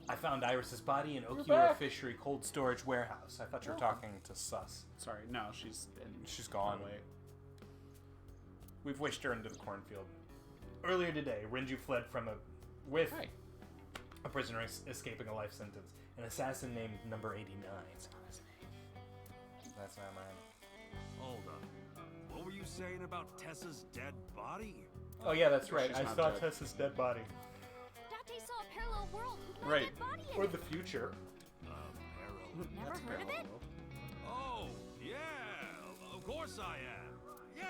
I found Iris's body in Okiura back. Fishery Cold Storage Warehouse. I thought you were talking to Sus. Sorry, no, she's She's gone. away. We've wished her into the cornfield. Earlier today, Renju fled with a prisoner escaping a life sentence. An assassin named Number 89. It's not his name. That's not mine. Hold on. What were you saying about Tessa's dead body? Oh yeah, that's right. She's I not saw dead. Tessa's dead body. Date saw a parallel world with no Right. dead body in Or it. the future. Parallel. Never heard of it? Oh, yeah. Of course I am. Yeah,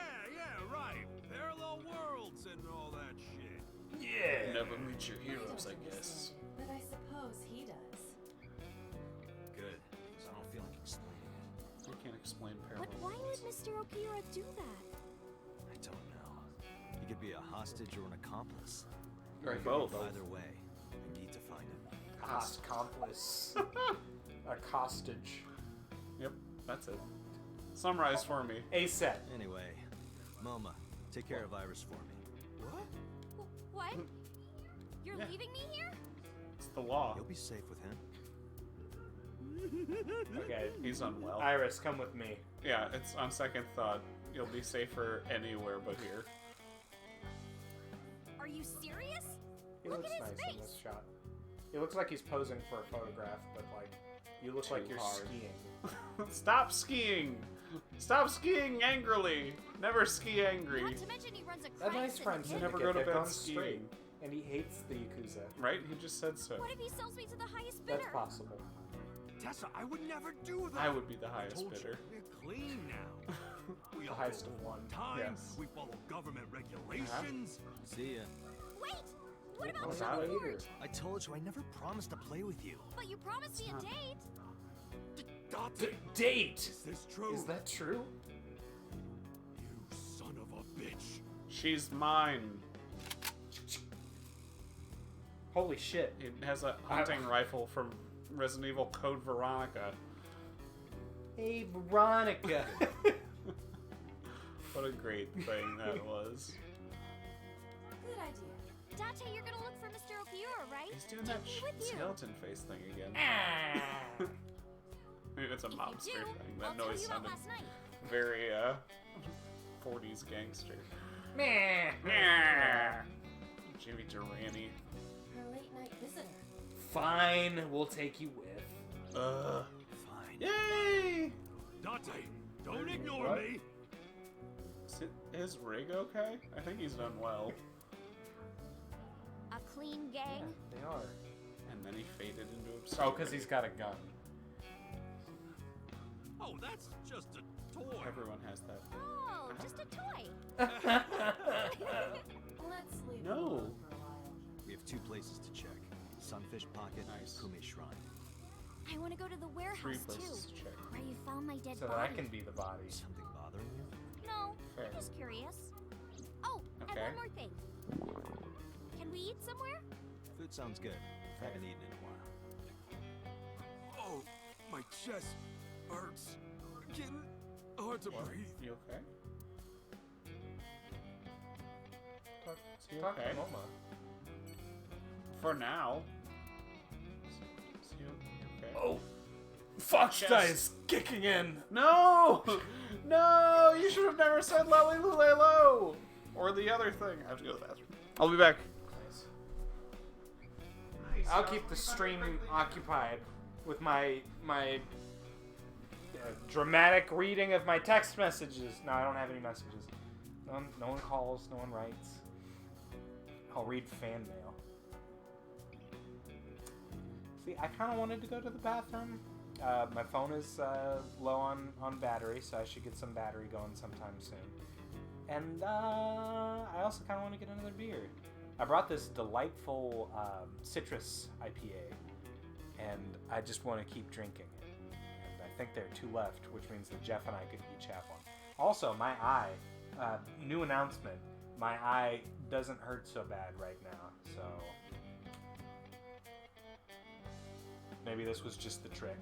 right. Parallel worlds and all that shit. Yeah. Never meet your I heroes, don't I guess. understand, but I suppose he does. Good, because I don't feel like explaining it. You can't explain But parallel why worlds. would Mr. Okura do that? I don't know. He could be a hostage or an accomplice. Or both. Either way, I need to find him. Accomplice. A hostage. Yep, that's it. Summarize for me. A-set. Anyway, MoMA, take care of Iris for me. What? What? You're Yeah. leaving me here? It's the law. You'll be safe with him. Okay. He's unwell. Iris, come with me. Yeah, it's on second thought. You'll be safer anywhere but here. Are you serious? He Look looks at his nice in face. this shot. He looks like he's posing for a photograph, but like, you look like Too you're hard. skiing. Stop skiing! Stop skiing angrily! Never ski angry. Not to mention he runs a That crime nice friend syndicate. Never go to they've bed gone skiing. straight, and he hates the Yakuza. Right? He just said so. What if he sells me to the highest bidder? That's possible. Tessa, I would never do that. I would be the highest Told you, bidder. we're clean now. We The all highest go of one. Time. Yes. We follow government regulations. See ya. Wait! What about What's Shadow that Forge? later? I told you I never promised to play with you. But you promised me a date. Date! Is this true? Is that true? You son of a bitch. She's mine. Holy shit. It has a hunting rifle from Resident Evil Code Veronica. Hey, Veronica. What a great thing that was. Good idea. Dante, you're gonna look for Mr. Okiura, right? He's doing that Take me with you. skeleton face thing again. Maybe it's a mobster do, thing. That I'll tell noise you about sounded last night. very 40s gangster. Meh. Jimmy Durante. Her late night visitor. Fine, we'll take you with. Fine. Yay! Dante, don't ignore What? me. Is Rig okay? I think he's done well. A clean gang. They are. And then he faded into Oh, obscurity. because he's got a gun. Oh, that's just a toy. Everyone has that thing. Oh, just a toy. Let's leave No. it alone for a while. We have 2 places to check. Sunfish Pocket Nice. and Kume Shrine. I want to go to the 3 warehouse places too, to check. where you found my dead So body. that I can be the body. Something bothering you? No, Fair. I'm just curious. Oh, Okay. and one more thing. Can we eat somewhere? Food sounds good. Fair. Haven't eaten in a while. Oh, my chest hurts. Getting hard to What? breathe. You okay? Is he Talk to okay? Moma. For now. Is he okay? Oh. Fox Chest. dice kicking in. No! No! You should have never said Lolly Lulelo! Or the other thing. I have to go to the bathroom. I'll be back. I'll keep the stream occupied with my dramatic reading of my text messages. No, I don't have any messages. No one calls. No one writes. I'll read fan mail. See, I kind of wanted to go to the bathroom. My phone is low on battery, so I should get some battery going sometime soon. And I also kind of want to get another beer. I brought this delightful citrus IPA, and I just want to keep drinking it. And I think there are 2 left, which means that Jeff and I could each have one. Also, my eye, new announcement, my eye doesn't hurt so bad right now, so maybe this was just the trick.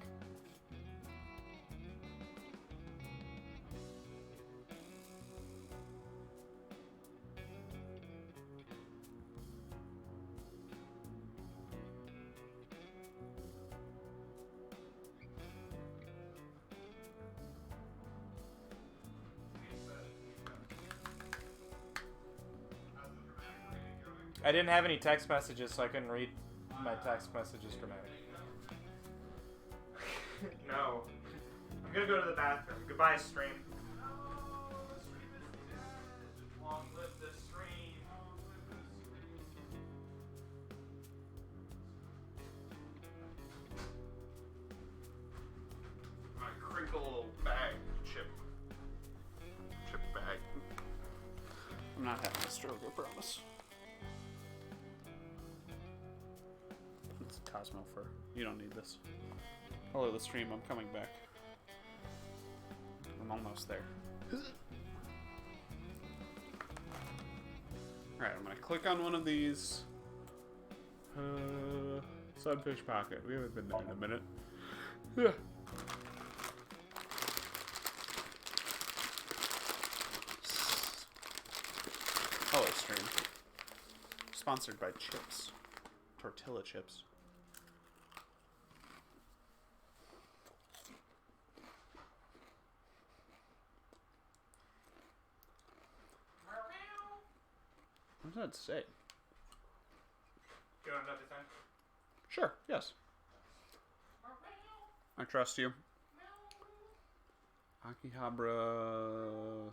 I didn't have any text messages, so I couldn't read my text messages dramatically. No. I'm gonna go to the bathroom. Goodbye, stream. Long live the stream. My crinkle bag chip bag. I'm not having a stroke, I promise. It's Cosmo fur. You don't need this. Hello, the stream. I'm coming back. I'm almost there. Alright, I'm gonna click on one of these. Sunfish Pocket. We haven't been there in a minute. Hello, stream. Sponsored by chips. Tortilla chips. What does that say? You want another time? Sure, yes. I trust you. Akihabara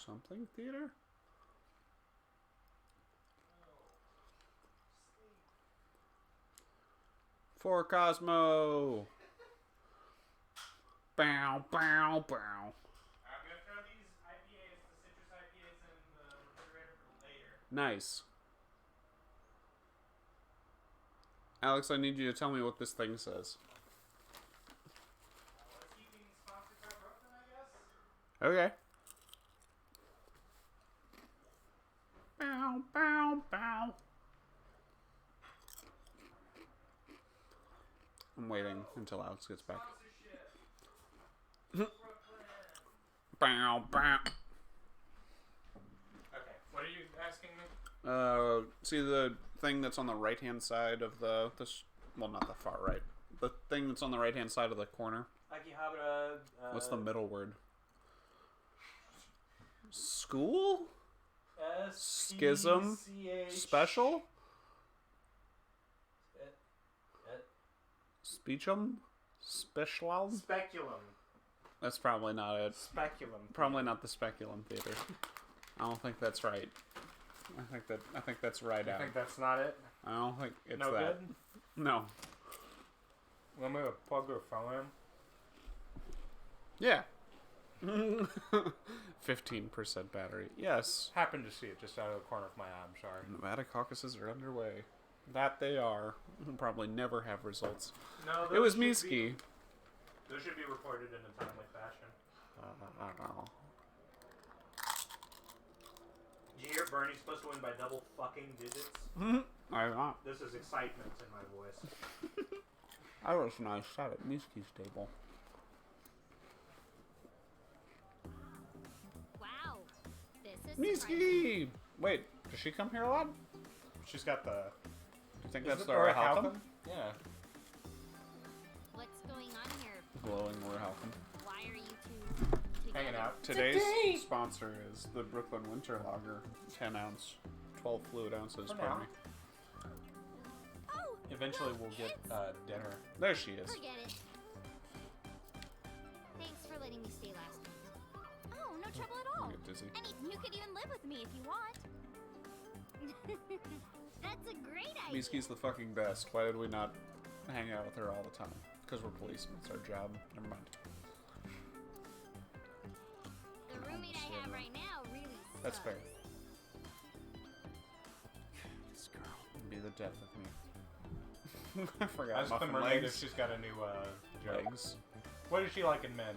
something theater? For Cosmo! Bow, bow, bow. I'm gonna throw these IPAs, the citrus IPAs, in the refrigerator for later. Nice. Alex, I need you to tell me what this thing says. Let's keep being sponsored by Brooklyn, I guess. Okay. Bow, bow, bow. I'm waiting until Alex gets back. Bow, bow. Okay, what are you asking me? See the thing that's on the right-hand side of this? Well, not the far right. The thing that's on the right-hand side of the corner. Akihabara. What's the middle word? School? Schism? Special? Speechum? Special? Speculum. That's probably not it. Speculum. Probably not the Speculum Theater. I don't think that's right. I think that's right out. I think that's not it. I don't think it's no that. Good? No. Let me plug your phone in. Yeah. 15% battery. Yes. Happened to see it just out of the corner of my eye. I'm sorry. Nevada caucuses are underway. That they are. We'll probably never have results. No, it was Miski. Those should be reported in a timely fashion. I don't know. Did you hear Bernie's supposed to win by double fucking digits? I not. This is excitement in my voice. I was nice shot at Miski's table. Wow, this is Miski! Wait, does she come here a lot? She's got the... Do you think that's the Rohalcum? Yeah. What's going on here? Glowing Rohalcum. Why are you two together? Hanging out. Today's sponsor is the Brooklyn Winter Lager, 10 ounce, 12 fluid ounces. For now. Me. Oh, eventually we'll get dinner. There she is. Forget it. Thanks for letting me stay last night. Oh, no trouble at all. I get dizzy. I mean, you could even live with me if you want. That's a great idea. Miski's the fucking best. Why did we not hang out with her all the time? Because we're policemen. It's our job. Never mind. The roommate I have right now really sucks. That's fair. This girl would be the death of me. I forgot. Ask the mermaid if she's got a new joke. Legs. What is she like in men?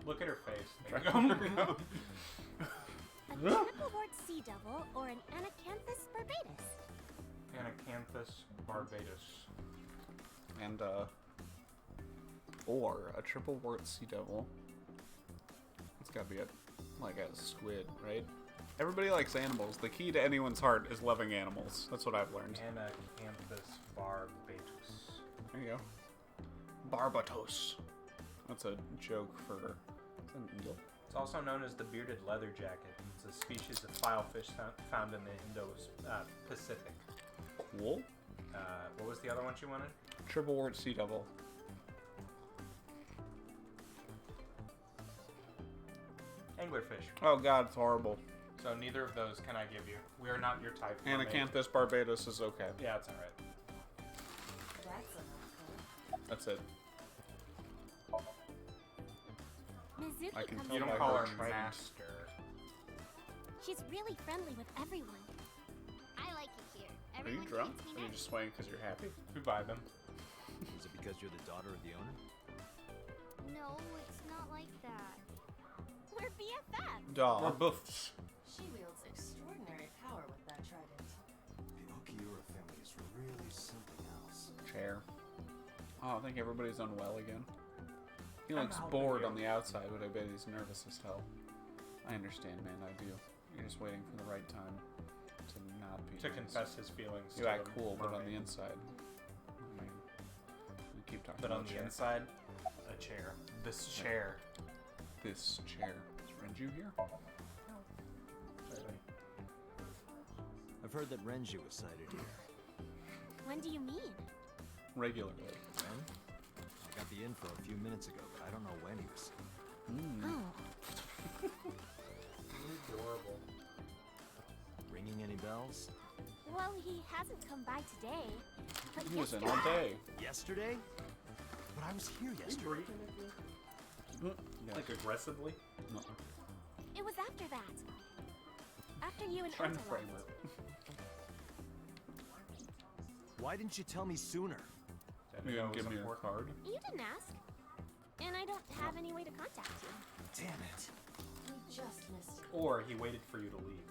Look at her face. There you go. A triple wart sea devil or an Anacanthus barbatus? Anacanthus barbatus. And, or a triple wart sea devil. It's gotta be like a squid, right? Everybody likes animals. The key to anyone's heart is loving animals. That's what I've learned. Anacanthus barbatus. There you go. Barbatos. That's a joke for an eel. It's also known as the bearded leather jacket. It's a species of filefish found in the Indo-Pacific. Cool. What was the other one she wanted? Triple wart sea devil. Anglerfish. Oh god, it's horrible. So neither of those can I give you. We are not your type. mermaid. Anacanthus barbatus is okay. Yeah, it's alright. That's enough. That's it. Mizuki I can comes tell You in don't by call her her trident. master. She's really friendly with everyone. I like it here. Are Everyone you drunk? treats me Or are you nice. just swaying because you're happy? We vibe him. Is it because you're the daughter of the owner? No, it's not like that. We're BFFs. Duh. We're buffs. She wields extraordinary power with that trident. The Okiura family is really something else. Chair. Oh, I think everybody's unwell again. He I'm looks helping bored you. on the outside, but I bet he's nervous as hell. I understand, man. I do. You're just waiting for the right time to not be To nervous. confess his feelings. You to act the cool, but on the mermaid. inside, I mean, we keep talking But about on the chair. inside, a chair. This chair. This chair. Is Renju here? I've heard that Renju was sighted here. When do you mean? Regularly. When? I got the info a few minutes ago, but I don't know when he was seen. Oh, Adorable. Ringing any bells? well, he hasn't come by today. But He was in yesterday- all day. Yesterday? But I was here yesterday. Yes. Like aggressively? No. It was after that. After you and Trying to Anta frame left. it. Why didn't you tell me sooner? Didn't You know didn't it was give me a important. card. You didn't ask. And I don't have any way to contact you. Damn it. We just missed it. Or he waited for you to leave.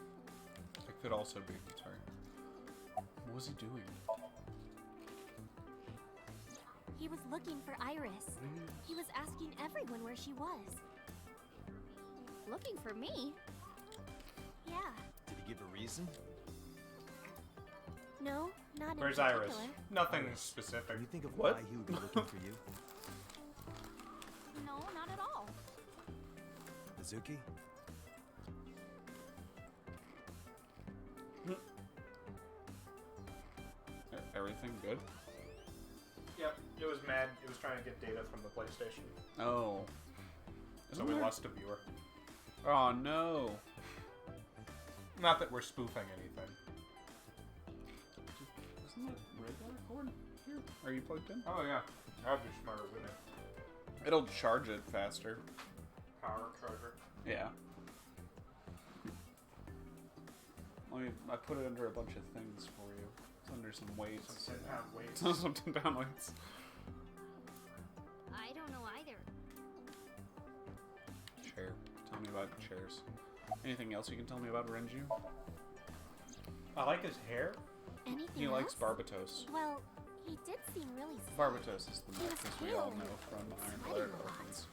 It could also be. Sorry. What was he doing? He was looking for Iris. He was asking everyone where she was. Looking for me? Yeah. Did he give a reason? No, not Where's in Iris? particular. Nothing specific. Can you think of What? why he would be looking for you? No, not at all. Mizuki? Everything good? Yep, it was mad. It was trying to get data from the PlayStation. Oh. So we lost a viewer. Oh no. Not that we're spoofing anything. Isn't that regular cord? Here. Are you plugged in? Oh yeah, that'd be smarter, wouldn't it? It'll charge it faster. Power charger. Yeah. I put it under a bunch of things for you. It's under some weights. Some 10-pound weights. Some 10-pound weights. I don't know either. Chair. Tell me about chairs. Anything else you can tell me about Renju? I like his hair. Anything He else? likes Barbatos. Well, he did seem really sad. Barbatos is the He myth, was as we all pale know and from Iron sweating Blooded a lot. Orphans.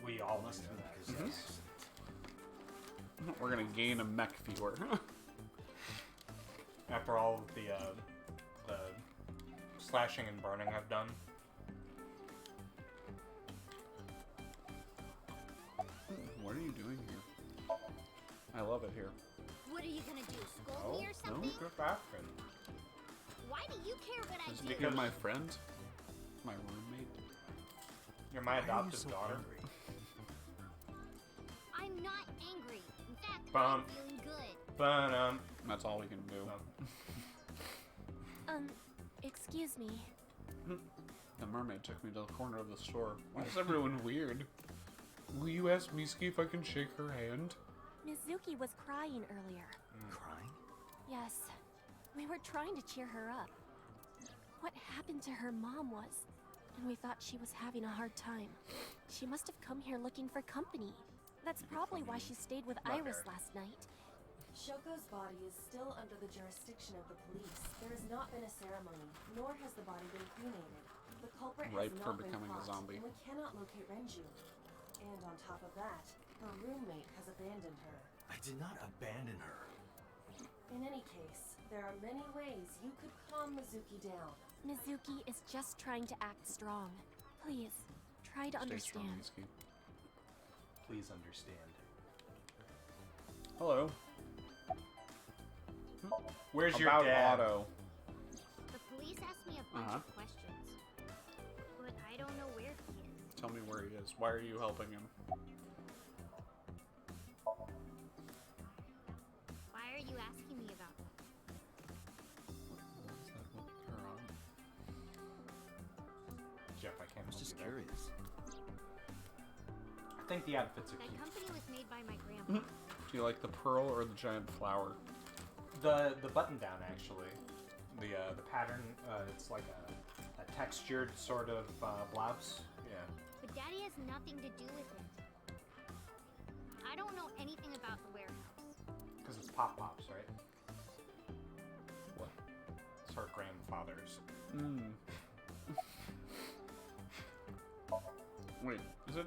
We all must know that. We're gonna gain a mech viewer. After all of the slashing and burning I've done. What are you doing here? I love it here. What are you gonna do? Scold me or No, something? good asking. Why do you care what I Is do? because my friend, my roommate. You're my Why are you adopted so daughter. angry? I'm not angry. In fact, Bum. I'm feeling good. But That's all we can do. Excuse me. The mermaid took me to the corner of the store. Why is everyone weird? Will you ask Miski if I can shake her hand? Mizuki was crying earlier. Crying? Yes. We were trying to cheer her up. What happened to her mom was, and we thought she was having a hard time. She must have come here looking for company. That's probably why she stayed with Iris last night. Shoko's body is still under the jurisdiction of the police. There has not been a ceremony, nor has the body been cremated. The culprit Ripe has for not been becoming a caught, zombie. and we cannot locate Renju. And on top of that, her roommate has abandoned her. I did not abandon her. In any case, there are many ways you could calm Mizuki down. Mizuki is just trying to act strong. Please, try to Stay strong, understand. Miski. please understand. Hello. Where's your About dad? Otto. The police asked me a bunch Uh-huh. of questions, but I don't know where he is. Tell me where he is. Why are you helping him? Why are you asking me about that? What is that with her on? Jeff, I can't I was help just you there. curious. I think the outfits are That cute. company was made by my grandpa. Do you like the pearl or the giant flower? The button down actually, the pattern. It's like a textured sort of blouse. Yeah. But Daddy has nothing to do with it. I don't know anything about the warehouse. Because it's Pop Pops, right? What? It's her grandfather's. Wait, is it?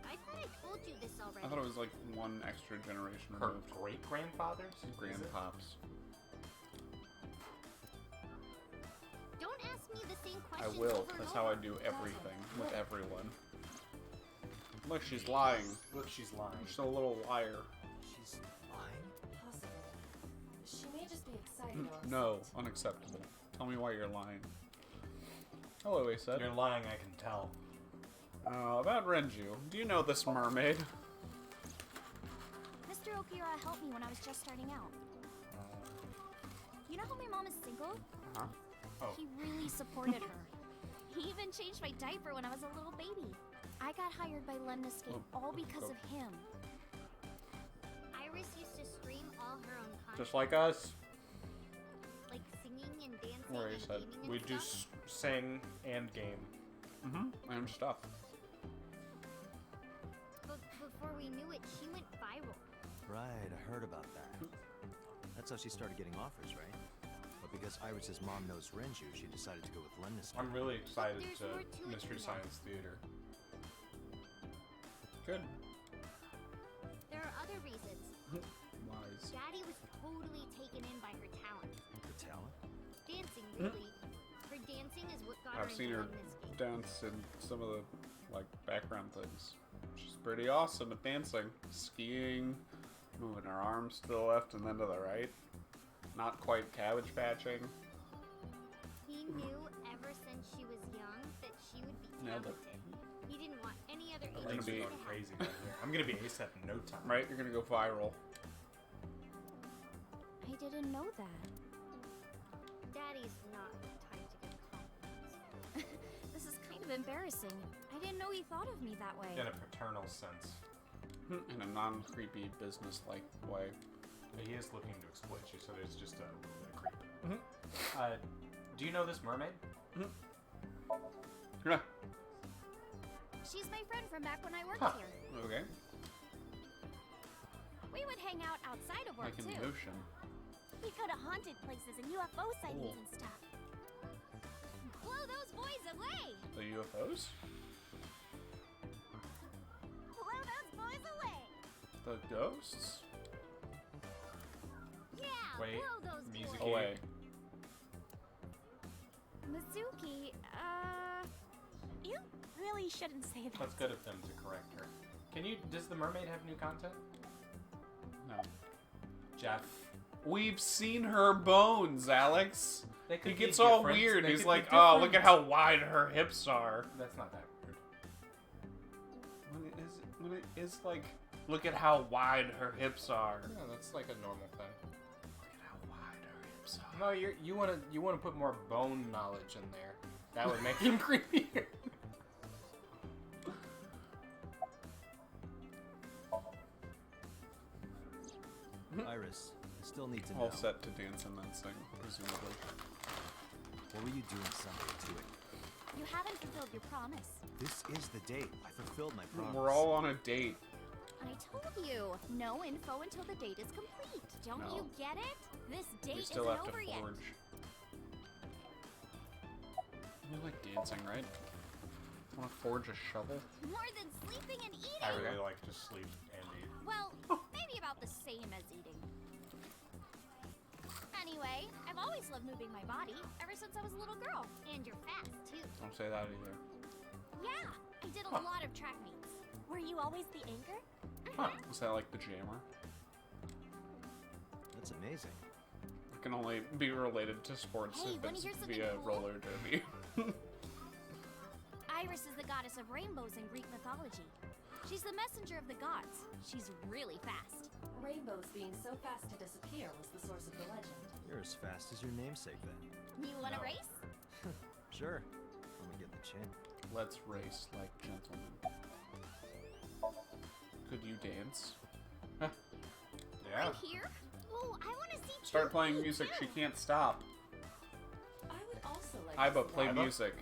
I thought I told you this already. I thought it was like one extra generation Her removed. great grandfather's. Grandpops. Don't ask me the same I questions will. over and That's how I over. do everything with everyone. Look, she's lying. Look, she's lying. She's a little liar. She's lying? Possible. She may just be excited or No, upset. unacceptable. Tell me why you're lying. Hello, Asa. You're lying, I can tell. About Renju. Do you know this mermaid? Mr. Okira helped me when I was just starting out. You know how my mom is single? Huh? Oh. He really supported her. He even changed my diaper when I was a little baby. I got hired by Lemniscape all because of him. Iris used to stream all her own content. Just like us. Like singing and dancing Where and is that? gaming and We do stuff. sing and game. And stuff. But before we knew it, she went viral. Right, I heard about that. That's how she started getting offers, right? But because Iris's mom knows Renju, she decided to go with Lemnis. I'm really excited There's to more to it Mystery than Science Theater. Good. There are other reasons. Wise. Daddy was totally taken in by her talent. Her talent? Dancing, really. Her dancing is what got I've her seen into her Lemniscate. dance in some of the like background things. She's pretty awesome at dancing. Skiing, moving her arms to the left and then to the right. Not quite cabbage patching. He knew ever since she was young that she would be Nailed it. talented. He didn't want any other My legs are agency be- to going have. crazy down here. I'm gonna be ASAP in no time. Right? You're gonna go viral. I didn't know that. Daddy's not the type to give compliments. This is kind of embarrassing. I didn't know he thought of me that way. In a paternal sense. In a non-creepy business-like way. But he is looking to exploit you, so there's just a little bit of creep. Do you know this mermaid? Yeah. She's my friend from back when I worked Huh. here. Okay. We would hang out outside of work Making too. motion. We go to haunted places and UFO sightings Cool. and stuff. Blow those boys away! The UFOs? Blow those boys away! The ghosts? Yeah, Wait, blow those music boys. Away. Mizuki, you really shouldn't say that. That's good of them to correct her. Does the mermaid have new content? No. Jeff. We've seen her bones, Alex. They He could be gets all different. weird. They He's could be like, oh, look at different." how wide her hips are. That's not that weird. When it is like, look at how wide her hips are. Yeah, that's like a normal thing. Look at how wide her hips are. No, you wanna put more bone knowledge in there. That would make him creepier. Iris, I still need to know. All set to dance and then sing, presumably. What were you doing Sunday to it? You haven't fulfilled your promise. This is the date. I fulfilled my promise. We're all on a date. I told you, no info until the date is complete. Don't No. you get it? This We date still isn't have to over yet. forge. You like dancing, right? Want to forge a shovel? More than sleeping and eating! I really like to sleep and eat. Well, maybe about the same as eating. Anyway, I've always loved moving my body, ever since I was a little girl. And you're fast, too. Don't say that either. Yeah, I did a lot of track meets. Were you always the anchor? Was that like the jammer? That's amazing. It can only be related to sports Hey, if wanna it's hear something via cool? roller derby. Iris is the goddess of rainbows in Greek mythology. She's the messenger of the gods. She's really fast. Rainbows being so fast to disappear was the source of the legend. You're as fast as your namesake then. You wanna No. race? Sure. Let me get the chin. Let's race like gentlemen. Could you dance? Yeah. Right here? Oh, I wanna see Start playing Chucky, music. too. She can't stop. I would also like Iba, to see play that. music.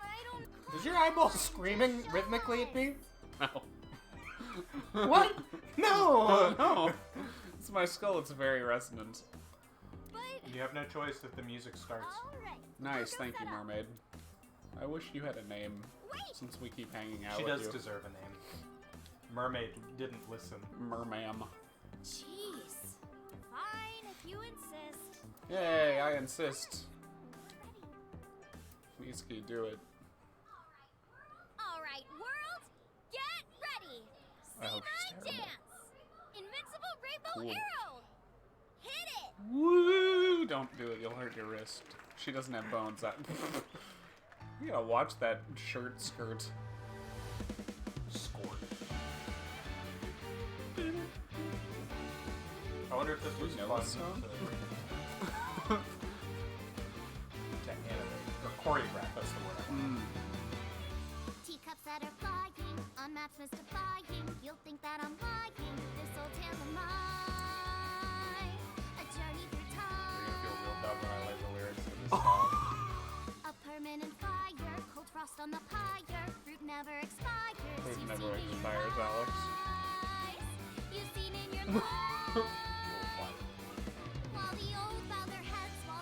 I don't Is your eyeball screaming rhythmically at me? No. What? No! No. It's my skull. It's very resonant. But, You have no choice if the music starts. alright. Nice. Go Thank you, set up. mermaid. I wish you had a name. Wait! Since we keep hanging out She with does you. deserve a name. Mermaid didn't listen. Mermam. Jeez. Fine, if you insist. Yay, I insist. Mizuki, do it. Alright, world, get ready! I hope she's Samurai terrible. dance! Invincible rainbow Cool. arrow! Hit it! Woo! Don't do it. You'll hurt your wrist. She doesn't have bones. You gotta watch that skirt. Scored. I wonder if this was know fun this song? to animate or choreograph. That's the word. I want. Teacups that are flying, on maps mystifying. You'll think that I'm lying. This old tale of mine. A journey through You're gonna time. feel real dumb when I lay the lyrics to this song. A permanent fire, cold frost on the pyre. Fruit never expires. Fruit You've never seen in your expires, Alex. eyes. You've seen in your life. While the old bow their heads, while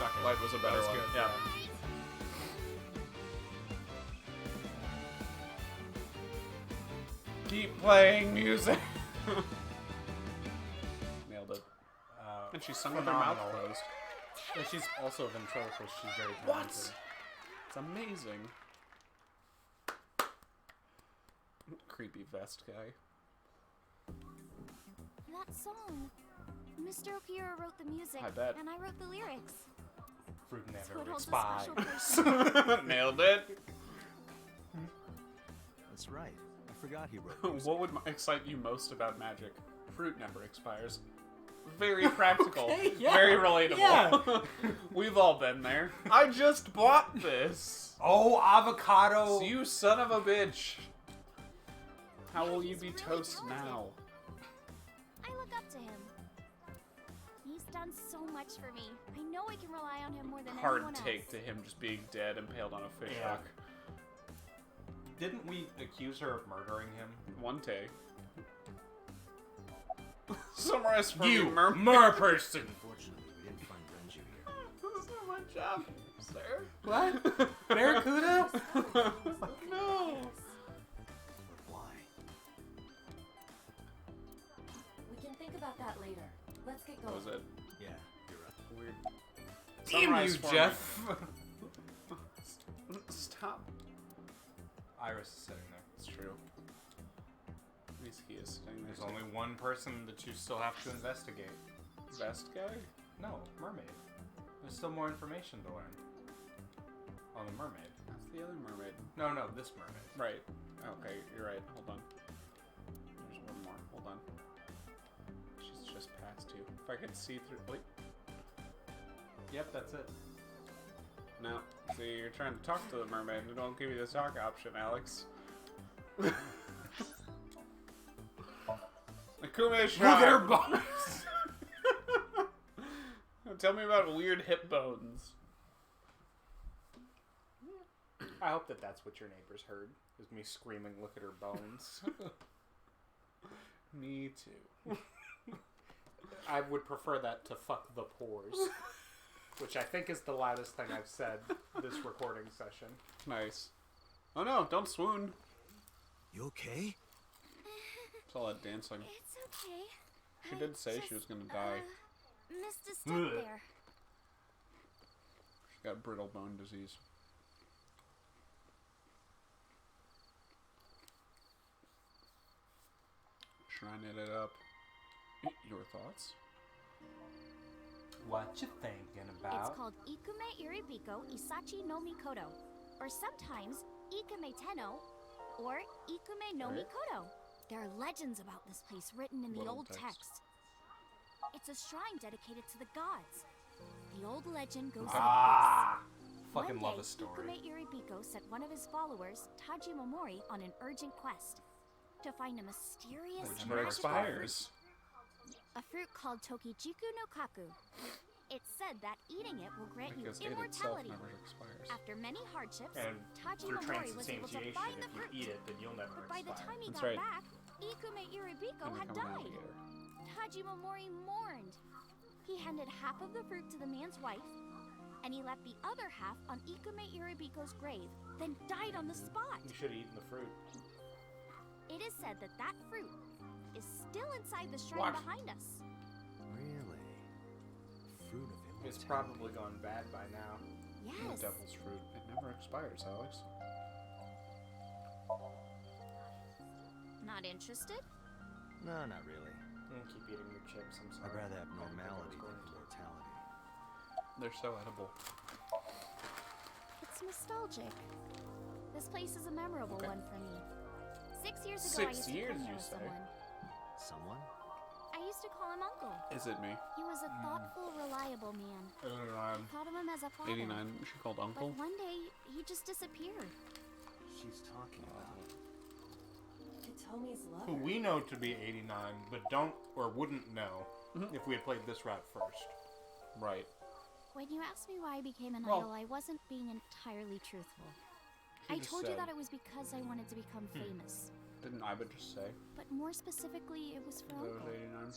Okay. Light was a better That was one. good, Yeah. Keep playing music. Nailed it. And she sung with her mouth phenomenal. closed. And she's also a ventriloquist. She's very talented. What? It's amazing. Creepy vest guy. That song. Mr. Okira wrote the music, I bet. and I wrote the lyrics. Fruit So never it holds a special expires. place. Nailed it. That's right. I forgot he wrote music. What would excite you most about magic? Fruit never expires. Very practical. Okay, yeah. Very relatable. Yeah. We've all been there. I just bought this. Oh, avocado. You son of a bitch. How will you be toast now? I look up to him. He's done so much for me. I know I can rely on him more than Hard anyone take else. to him just being dead, impaled on a fish Yeah. hook. Didn't we accuse her of murdering him? One take. Summarize for You, me, mermaid. merperson. Unfortunately, we didn't find Renju here. This is not my job, sir. What? Barracuda? No. But why? We can think about that later. Let's get That going. was it. Yeah, you're right. Weird. Damn Summarize you, for me. Jeff. Stop. Iris is sitting there. It's true. At least he is sitting there. There's only one person that you still have to investigate. Vest guy? No, mermaid. There's still more information to learn. On the mermaid. That's the other mermaid. No, this mermaid. Right. Okay, you're right. Hold on. There's one more. Hold on. She's just past you. If I could see through. Wait. Yep, that's it. No. See, you're trying to talk to the mermaid. They don't give you the talk option, Alex. Akume Look at her bones! Tell me about weird hip bones. I hope that that's what your neighbors heard. Is me screaming, look at her bones. Me too. I would prefer that to fuck the pores. Which I think is the loudest thing I've said this recording session. Nice. Oh no, don't swoon. You okay? It's all that dancing. It's okay. She did say she was gonna die. Missed a step Ugh. there. She got brittle bone disease. Shrining it up. Your thoughts? What you thinking about? It's called Ikume Iribiko Isachi no Mikoto, or sometimes Ikume Tenno, or Ikume no Right. Mikoto. There are legends about this place written in the Little old text. text. It's a shrine dedicated to the gods. The old legend goes Ah! like this. Fucking One love day, a story. Ikume Iribiko sent one of his followers, Taji Momori, on an urgent quest to find a mysterious Which never never magical expires. a fruit called Tokijiku no Kaku. It's said that eating it will grant you Because it itself immortality. never expires. After many hardships, And Taji through Momori was able to transubstantiation, find the if you fruit. eat it, then you'll never But by the expire. time he That's got right. back, Ikume Iribiko And had become an died. alligator. Taji Momori mourned. He handed half of the fruit to the man's wife, and he left the other half on Ikume Iribiko's grave, then died on the spot. You should have eaten the fruit. It is said that that fruit is still inside the shrine What? behind us. Really? Fruit of immortality. It's probably gone bad by now. Yes. The devil's fruit. It never expires, Alex. Not interested? No, not really. I'm gonna keep eating the chips, I'm sorry. I'd rather have I didn't think I was normality going than to. mortality. They're so edible. It's nostalgic. This place is a memorable Okay. one for me. 6 years ago, I 6 used to years, come here you with say? someone. Someone? I used to call him Uncle. Is it me? He was a thoughtful, reliable man. I thought of him as a father. 89. She called But Uncle? one day, he just disappeared. She's talking about. Tommy's lover. Who we know to be 89, but don't or wouldn't know if we had played this route first. Right. When you asked me why I became an Well- idol, I wasn't being entirely truthful. She I just told you said- that it was because I wanted to become famous. Didn't I but just say But more specifically, it was for that it was Uncle. 89?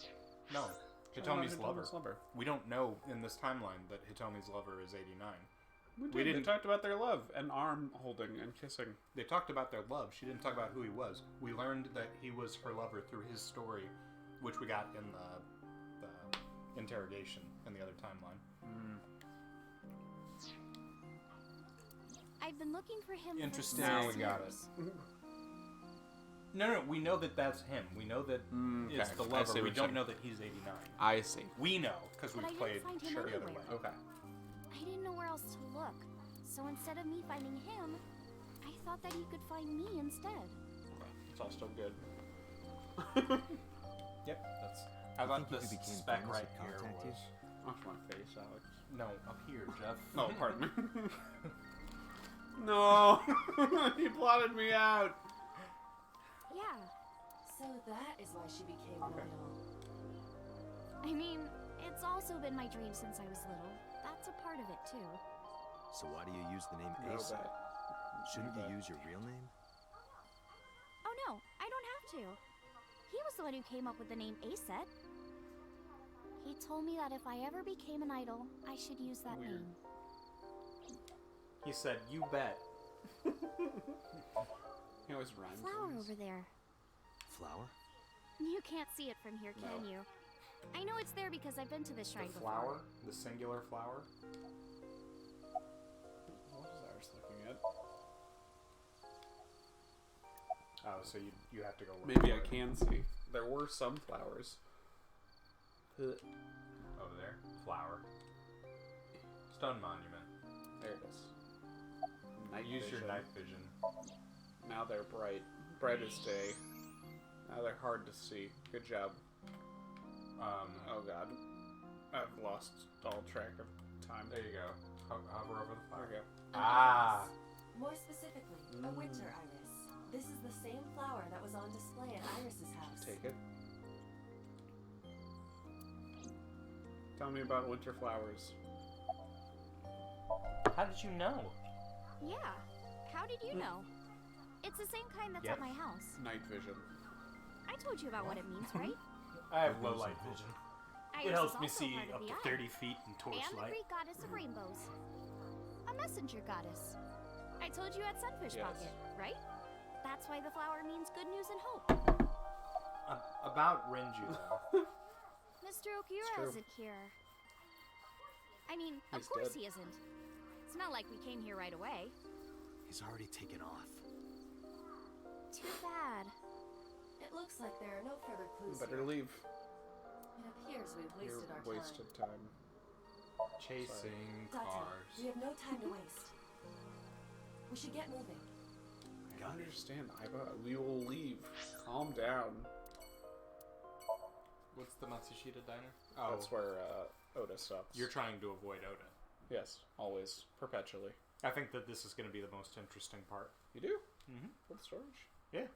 No, Hitomi's lover. We don't know in this timeline that Hitomi's lover is 89. We didn't. They talked about their love and arm holding and kissing. They talked about their love. She didn't talk about who he was. We learned that he was her lover through his story, which we got in the interrogation in the other timeline. I've been looking for him. Interesting. Now we got it. No, we know that that's him. We know that it's the lover. We don't know that he's 89. I see. We know, because we played the other way. Okay. I didn't know where else to look. So instead of me finding him, I thought that he could find me instead. Okay. It's all still good. Yep, that's... I thought this spec right here was... Wash my face, Alex. No, up here, Jeff. Oh, pardon me. No! He blotted me out! Yeah. So that is why she became loyal. I mean, it's also been my dream since I was little. That's a part of it, too. So why do you use the name Asa? Shouldn't you use your real name? Oh no, I don't have to. He was the one who came up with the name Aset. He told me that if I ever became an idol, I should use that name. He said, "You bet." He always rhymes. Flower over there. Flower? You can't see it from here, can you? I know it's there because I've been to this shrine before. The flower? The singular flower? What is Iris looking at? Oh, so you have to go look. Maybe I can see. There were some flowers. Over there. Flower. Stone monument. There it is. Night Use vision. your night vision. Now they're bright. Bright as day. Now they're hard to see. Good job. Oh god. I've lost all track of time. There you go. Hover over the flower. There we go. Iris. More specifically, a winter iris. This is the same flower that was on display at Iris's house. Take it. Tell me about winter flowers. How did you know? Yeah. How did you know? It's the same kind that's at my house. Night vision. I told you about what it means, right? I have low light vision. Iris It helps is me also see part of up the to eye. 30 feet in And the torchlight. Greek goddess of rainbows. A messenger goddess. I told you at Sunfish Yes. Pocket, right? That's why the flower means good news and hope. About Renju, though. Mr. Okura isn't here. I mean, of He's course dead. he isn't. It's not like we came here right away. He's already taken off. Too bad. It looks like there are no further clues Better here. leave. It appears we've You're wasted our wasted time. Chasing time. cars. We have no time to waste. We should get moving. I understand, Iva. We will leave. Calm down. What's the Matsushita diner? Oh, That's where Oda stops. you're trying to avoid Oda. Yes, always. Perpetually. I think that this is going to be the most interesting part. You do? Mm-hmm. For the storage? Yeah.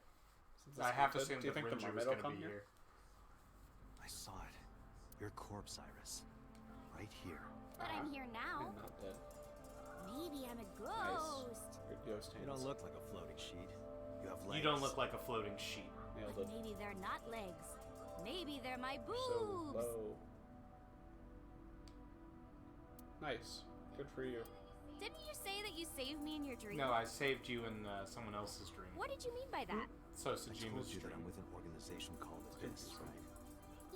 Since I it's have to limited, assume do you that think the Renju mermaid is will going to come be here? here. I saw it. Your corpse, Iris. Right here. But I'm here now. I'm not dead. Maybe I'm a Nice. ghost. Good ghost hands. You don't look like a floating sheet. You have legs. You don't look like a floating sheet. Nailed But it. maybe they're not legs. Maybe they're my So boobs. low. Nice. Good for you. Didn't you say that you saved me in your dream? No, I saved you in someone else's dream. What did you mean by that? So I told Sajima's you that dream. I'm with an organization called this, right?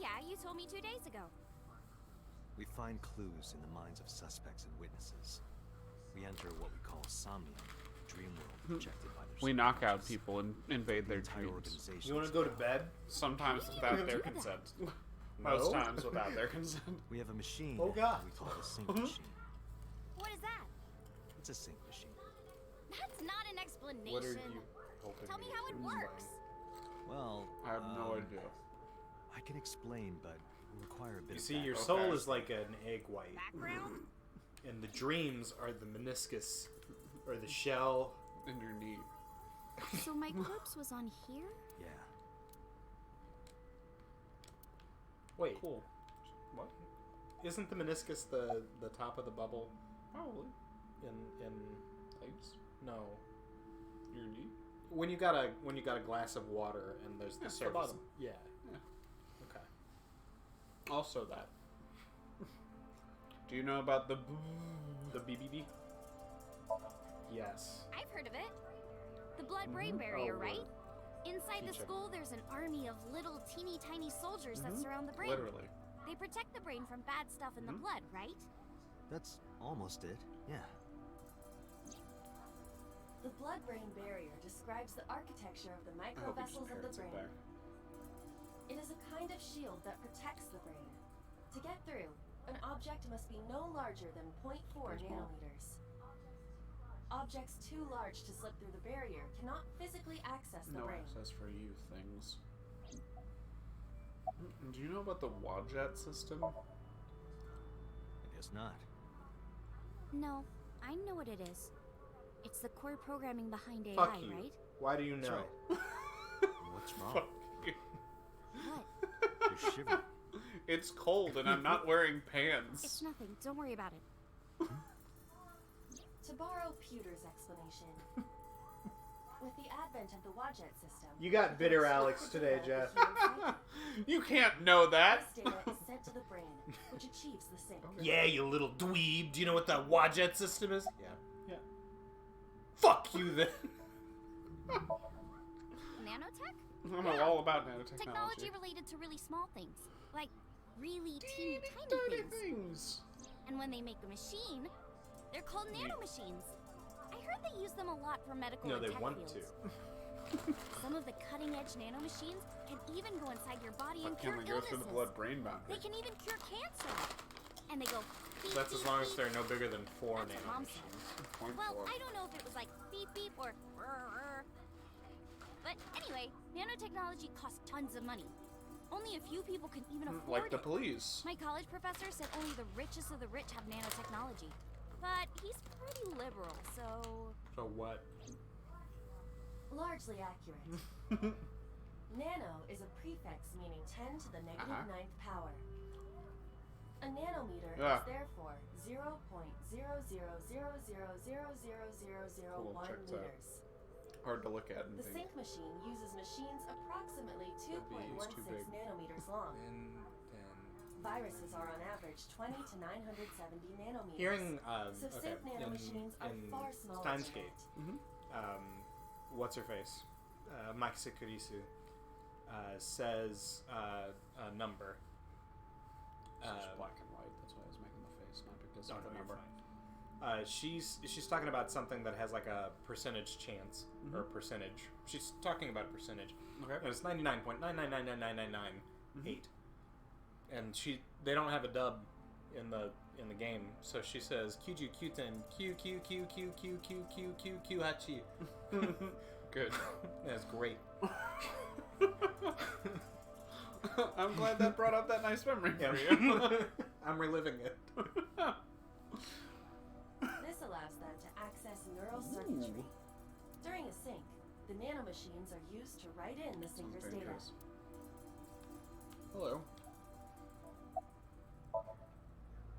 Yeah, you told me 2 days ago. We find clues in the minds of suspects and witnesses. We enter what we call Somnium, a dream world projected by their We knock out subconscious. people and invade their Entire dreams. organization. You want to go to bed? Sometimes How do you without even their do that? consent. No? Most times without their consent. We have a machine. Oh, God. We call it a sync machine. What is that? It's a sync machine. That's not an explanation. What are you hoping? Tell me to how it explain? works. Well, I have no idea. I can explain, but it will require a bit You of see, your background. soul is like an egg white, Background? and the dreams are the meniscus, or the shell. In your knee. So my corpse was on here? Yeah. Wait, Cool. what? Isn't the meniscus the top of the bubble? Probably. In Legs? no. Your knee? When you got a glass of water and there's the Yeah, the surface. bottom. Yeah. Yeah. Okay. Also that. Do you know about the BBB? Yes. I've heard of it. The blood-brain barrier, right? Inside the skull, there's an army of little teeny tiny soldiers that surround the brain. Literally. They protect the brain from bad stuff in the blood, right? That's almost it, yeah. The blood-brain barrier describes the architecture of the microvessels of the brain. It is a kind of shield that protects the brain. To get through, an object must be no larger than 0.4 nanometers. Objects too large to slip through the barrier cannot physically access the No brain. access for you things. Do you know about the Wadjet system? I guess not. No, I know what it is. It's the core programming behind AI, Fuck you. right? Why do you know? Right. What's wrong? Fuck you. What? You're shivering. It's cold and I'm not wearing pants. It's nothing. Don't worry about it. To borrow Pewter's explanation, with the advent of the Wadjet system, You got bitter Alex today, Jeff. You can't know that. this data is sent to the brain, which achieves the sync. Yeah, you little dweeb. Do you know what that Wadjet system is? Yeah. Yeah. Fuck you then. Nanotech? I know all about nanotechnology. Technology related to really small things. Like really teeny tiny things. And when they make a machine, they're called nanomachines. I heard they use them a lot for medical No, and they tech want fields. to. Some of the cutting-edge nanomachines can even go inside your body and Can cure we go through the illnesses. blood-brain boundary? They can even cure cancer. And they go beep, That's beep, as long as beep. they're no bigger than 4 That's what Mom said. nanomachines. Well, I don't know if it was like beep beep or rrr. But anyway, nanotechnology costs tons of money. Only a few people can even afford Like the it. police. My college professor said only the richest of the rich have nanotechnology. But he's pretty liberal, so... So what? Largely accurate. Nano is a prefix meaning 10 to the negative 9th power. A nanometer is therefore 0.0000000001 checks out. meters. Hard to look at and The think. sync machine uses machines approximately That'd be too 2.16 big. nanometers long. Viruses are on average 20 to 970 nanometers. Hearing, so okay, sync nanomachines are in far smaller. Steins than Gate, that. what's her face? Makise Kurisu says a number. It's just black and white. That's why I was making the face, not because No, of no, the you're number. fine. She's talking about something that has like a percentage chance or percentage. She's talking about a percentage. Okay. And it's 99.9999998. And they don't have a dub in the game, so she says Qju Qten Q Q Q Q Q Q Q Q Q Hachi. Good. That's great. I'm glad that brought up that nice memory for Yeah. you. I'm reliving it. This allows them to access neural circuitry. During a sync, the nanomachines are used to write in the syncer's data. dangerous. Hello.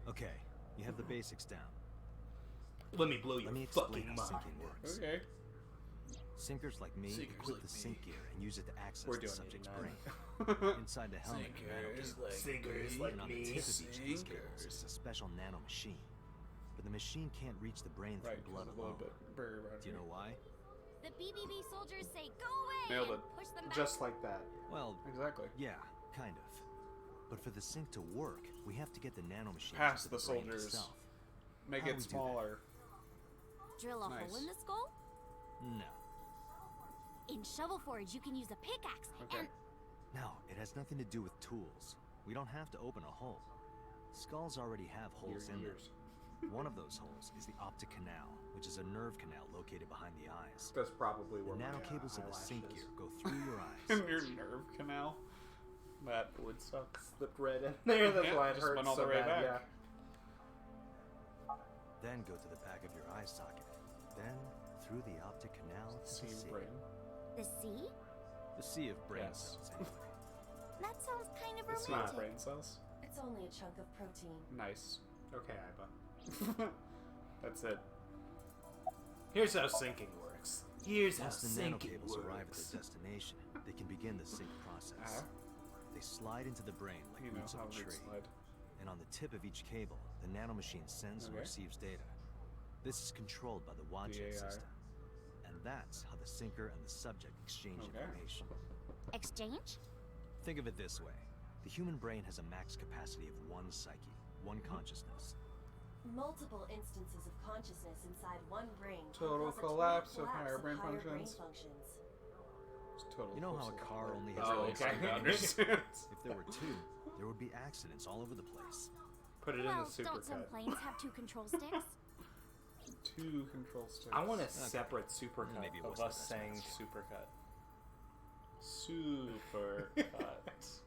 Okay, you have the basics down. Let me blow your Let me explain fucking how mind. syncing works. Okay. Sinkers like me Sinkers equip like the me. sync gear and use it to access We're the doing subject's 89. brain. Inside the helmet, the Sinkers nanocable. like me. And on the tip of each of these cables is a special nanomachine. But the machine can't reach the brain through Right, 'cause blood it's a little alone. bit very round Do you know why? The BBB soldiers say, go away! Nailed and it. push them back. Just like that. Well, Exactly. yeah, kind of. But for the sync to work, we have to get the nanomachine Past into the brain soldiers. itself. Make How it do we do that? smaller. Drill a Nice. hole in the skull? No. In Shovel Forge, you can use a pickaxe Okay. and... No, it has nothing to do with tools. We don't have to open a hole. Skulls already have holes in them. One of those holes is the optic canal, which is a nerve canal located behind the eyes. That's probably The where my nanocables of the sync eyelashes. gear go through your eyes. In your nerve canal. That would suck. Slipped right in there. That's Yeah, why it just hurts went all so the way bad. back. Yeah. Then go to the back of your eye socket. Then through the optic canal to See the your sea. brain. The sea? The sea of brain Yes. cells, anyway. That sounds kind of It's romantic. not brain cells. It's only a chunk of protein. Nice. Okay, Iba. That's it. Here's how syncing works. Here's how Once the syncing nanocables arrive at works. their destination, they can begin the sync process. They slide into the brain like You know roots of how a tree. roots slide. And on the tip of each cable, the nanomachine sends and Okay. receives data. This is controlled by the watching AI. system. And that's how the sinker and the subject exchange Okay. information. Exchange? Think of it this way. The human brain has a max capacity of one psyche, one consciousness. Multiple instances of consciousness inside one brain can Total cause a collapse of collapse higher brain brain functions. functions. It's total You know how a bullshit. car only has Oh, one okay. psyche? I understand. If there were two, there would be accidents all over the place. Put it in Well, the don't some supercut. planes have 2 control sticks? 2 control sticks. I want a separate supercut Maybe it of wasn't us the best saying match. supercut. Supercut.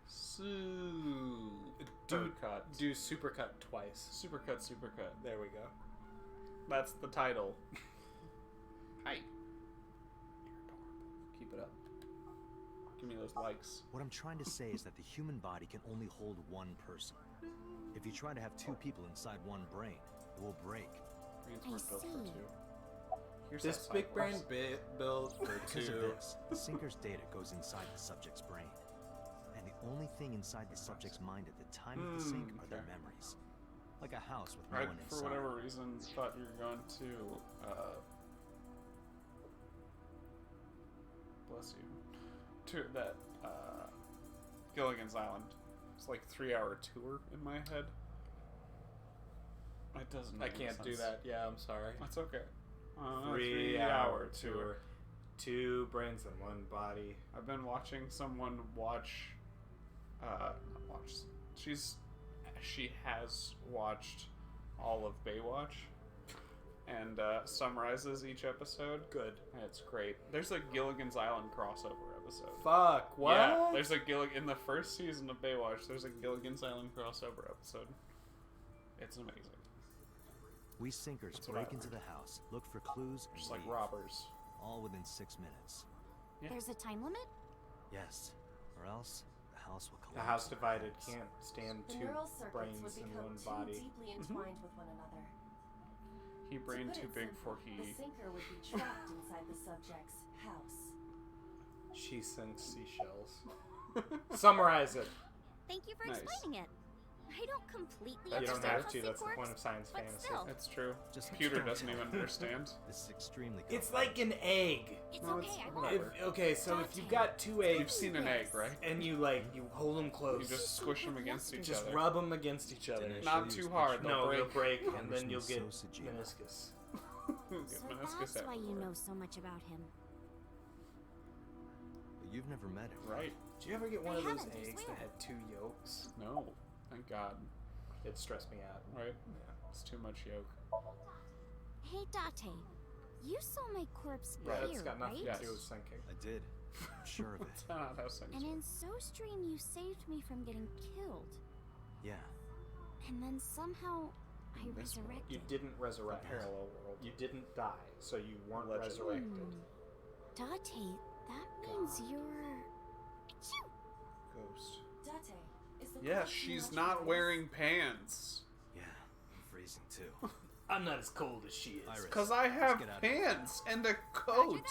Supercut. Do supercut twice. Supercut. There we go. That's the title. Hi. Keep it up. Give me those likes. What I'm trying to say is that the human body can only hold one person. If you try to have 2 people inside one brain, it will break. Brains I weren't built for see. 2. Here's This how big sci brain works. built for Because of 2. this, the sinker's data goes inside the subject's brain. And the only thing inside the subject's mind at the time of the sync are their okay. memories. Like a house with no I, one for inside. whatever reason, thought you were going to, bless you, to that, Gilligan's Island. It's like 3-hour tour in my head. It doesn't I make any can't do sense. that. Yeah, I'm sorry. That's okay. 3-hour tour. 2 brains in 1 body. I've been watching someone watch, she has watched all of Baywatch and summarizes each episode. Good. And it's great. There's a Gilligan's Island crossover episode. Fuck, what? Yeah, there's a in the first season of Baywatch, there's a Gilligan's Island crossover episode. It's amazing. We sinkers That's what I break into the house, look for clues, and Just like leave. robbers. All within 6 minutes. Yeah. There's a time limit? Yes. Or else, the house will collapse. The house on our divided heads. can't stand The 2 neural circuits would brains in become 1 too body. deeply entwined with one another. He brain To too put big it for simply, he. The sinker would be trapped inside the subject's house. She sinks seashells. Summarize it. Thank you for Nice. explaining it. I don't completely You don't understand have how to. sync That's the works, point of science but fantasy. still. That's true. Just Computer doesn't even understand. This is extremely It's complicated. like an egg. It's No, okay, it's I whatever. won't. Okay, so if you've got 2 eggs You've seen an egg, right? and you hold them close, You just squish them against each just other. rub them against each other. Didn't I Not show too you hard, this they'll No, break. they'll break, and Congressman then you'll get Sosajima. meniscus. Get So meniscus that's why you everywhere. know so much about him. But you've never met him. Right. Did you ever get one I of those haven't, I eggs swear. that had 2 yolks? No. Thank God. It stressed me out. Right? It's too much yolk. Hey, Date. You saw my corpse Yeah, here, it's got nothing right? to do with sinking. I did. I'm sure of it. That's not how things And work. in SoStream, you saved me from getting killed. Yeah. And then somehow I In this world. resurrected. You didn't resurrect. Parallel world. You didn't die, so you weren't Allegedly. resurrected. Date, that means you're... Achoo! Ghost. Date is the Yeah, correct she's neural not device. wearing pants. Yeah. I'm freezing too. I'm not as cold as she is. Iris. Because I have get out of here. pants and a coat.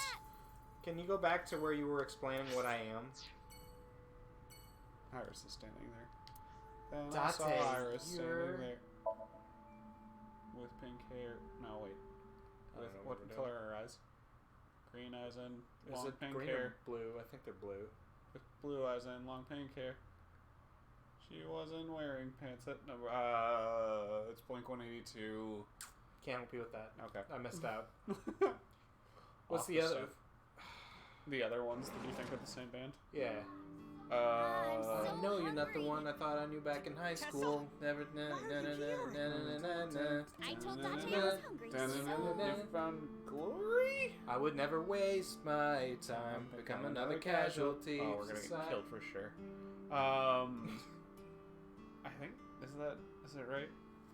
Can you go back to where you were explaining what I am? Iris is standing there. Then I saw Date, Iris you're- standing there. With pink hair. No, wait. I With don't know what what we're color are her eyes? Green eyes and Is long it pink green hair. or blue? I think they're blue. With blue eyes and long pink hair. She wasn't wearing pants. At, no, it's Blink 182. Can't help you with that. Okay. I missed out. What's Off the other? stuff. The other ones that you think are the same band? Yeah. so No, you're not the hungry. one I thought I knew back in high school. Never. Na, na, na, na, na, na, na, na. I told Date I was hungry, so... You found glory? I would never waste my time. Become another casualty. Oh, we're gonna Society. get killed for sure. I think is it right?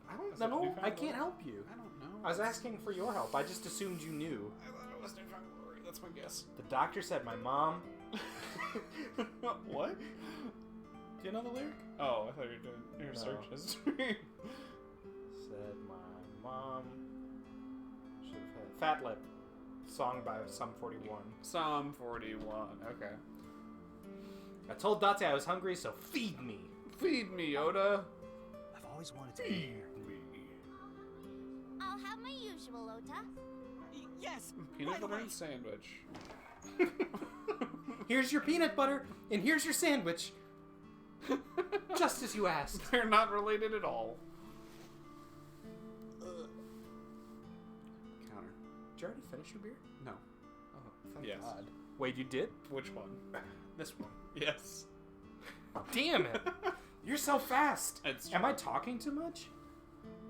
I Is don't it know. Newfound I can't Glory? help you. I don't know. I was asking for your help. I just assumed you knew. I thought it was Newfound Glory. That's my guess. The doctor said my mom. What? Do you know the lyric? Oh, I thought you were doing your No. search history. Said my mom. Should have had Fat Lip. Song by Sum 41. Psalm 41. Okay. I told Date I was hungry, so feed me. Feed me, Oda. I've always wanted to eat here. I'll have my usual, Ota. Yes. Peanut butter and sandwich. Here's your peanut butter, and here's your sandwich. Just as you asked. They're not related at all. Counter. Did you already finish your beer? No. Oh, thank Yes. God. Wait, you did? Which one? This one. Yes. Damn it! You're so fast. It's Am true. I talking too much?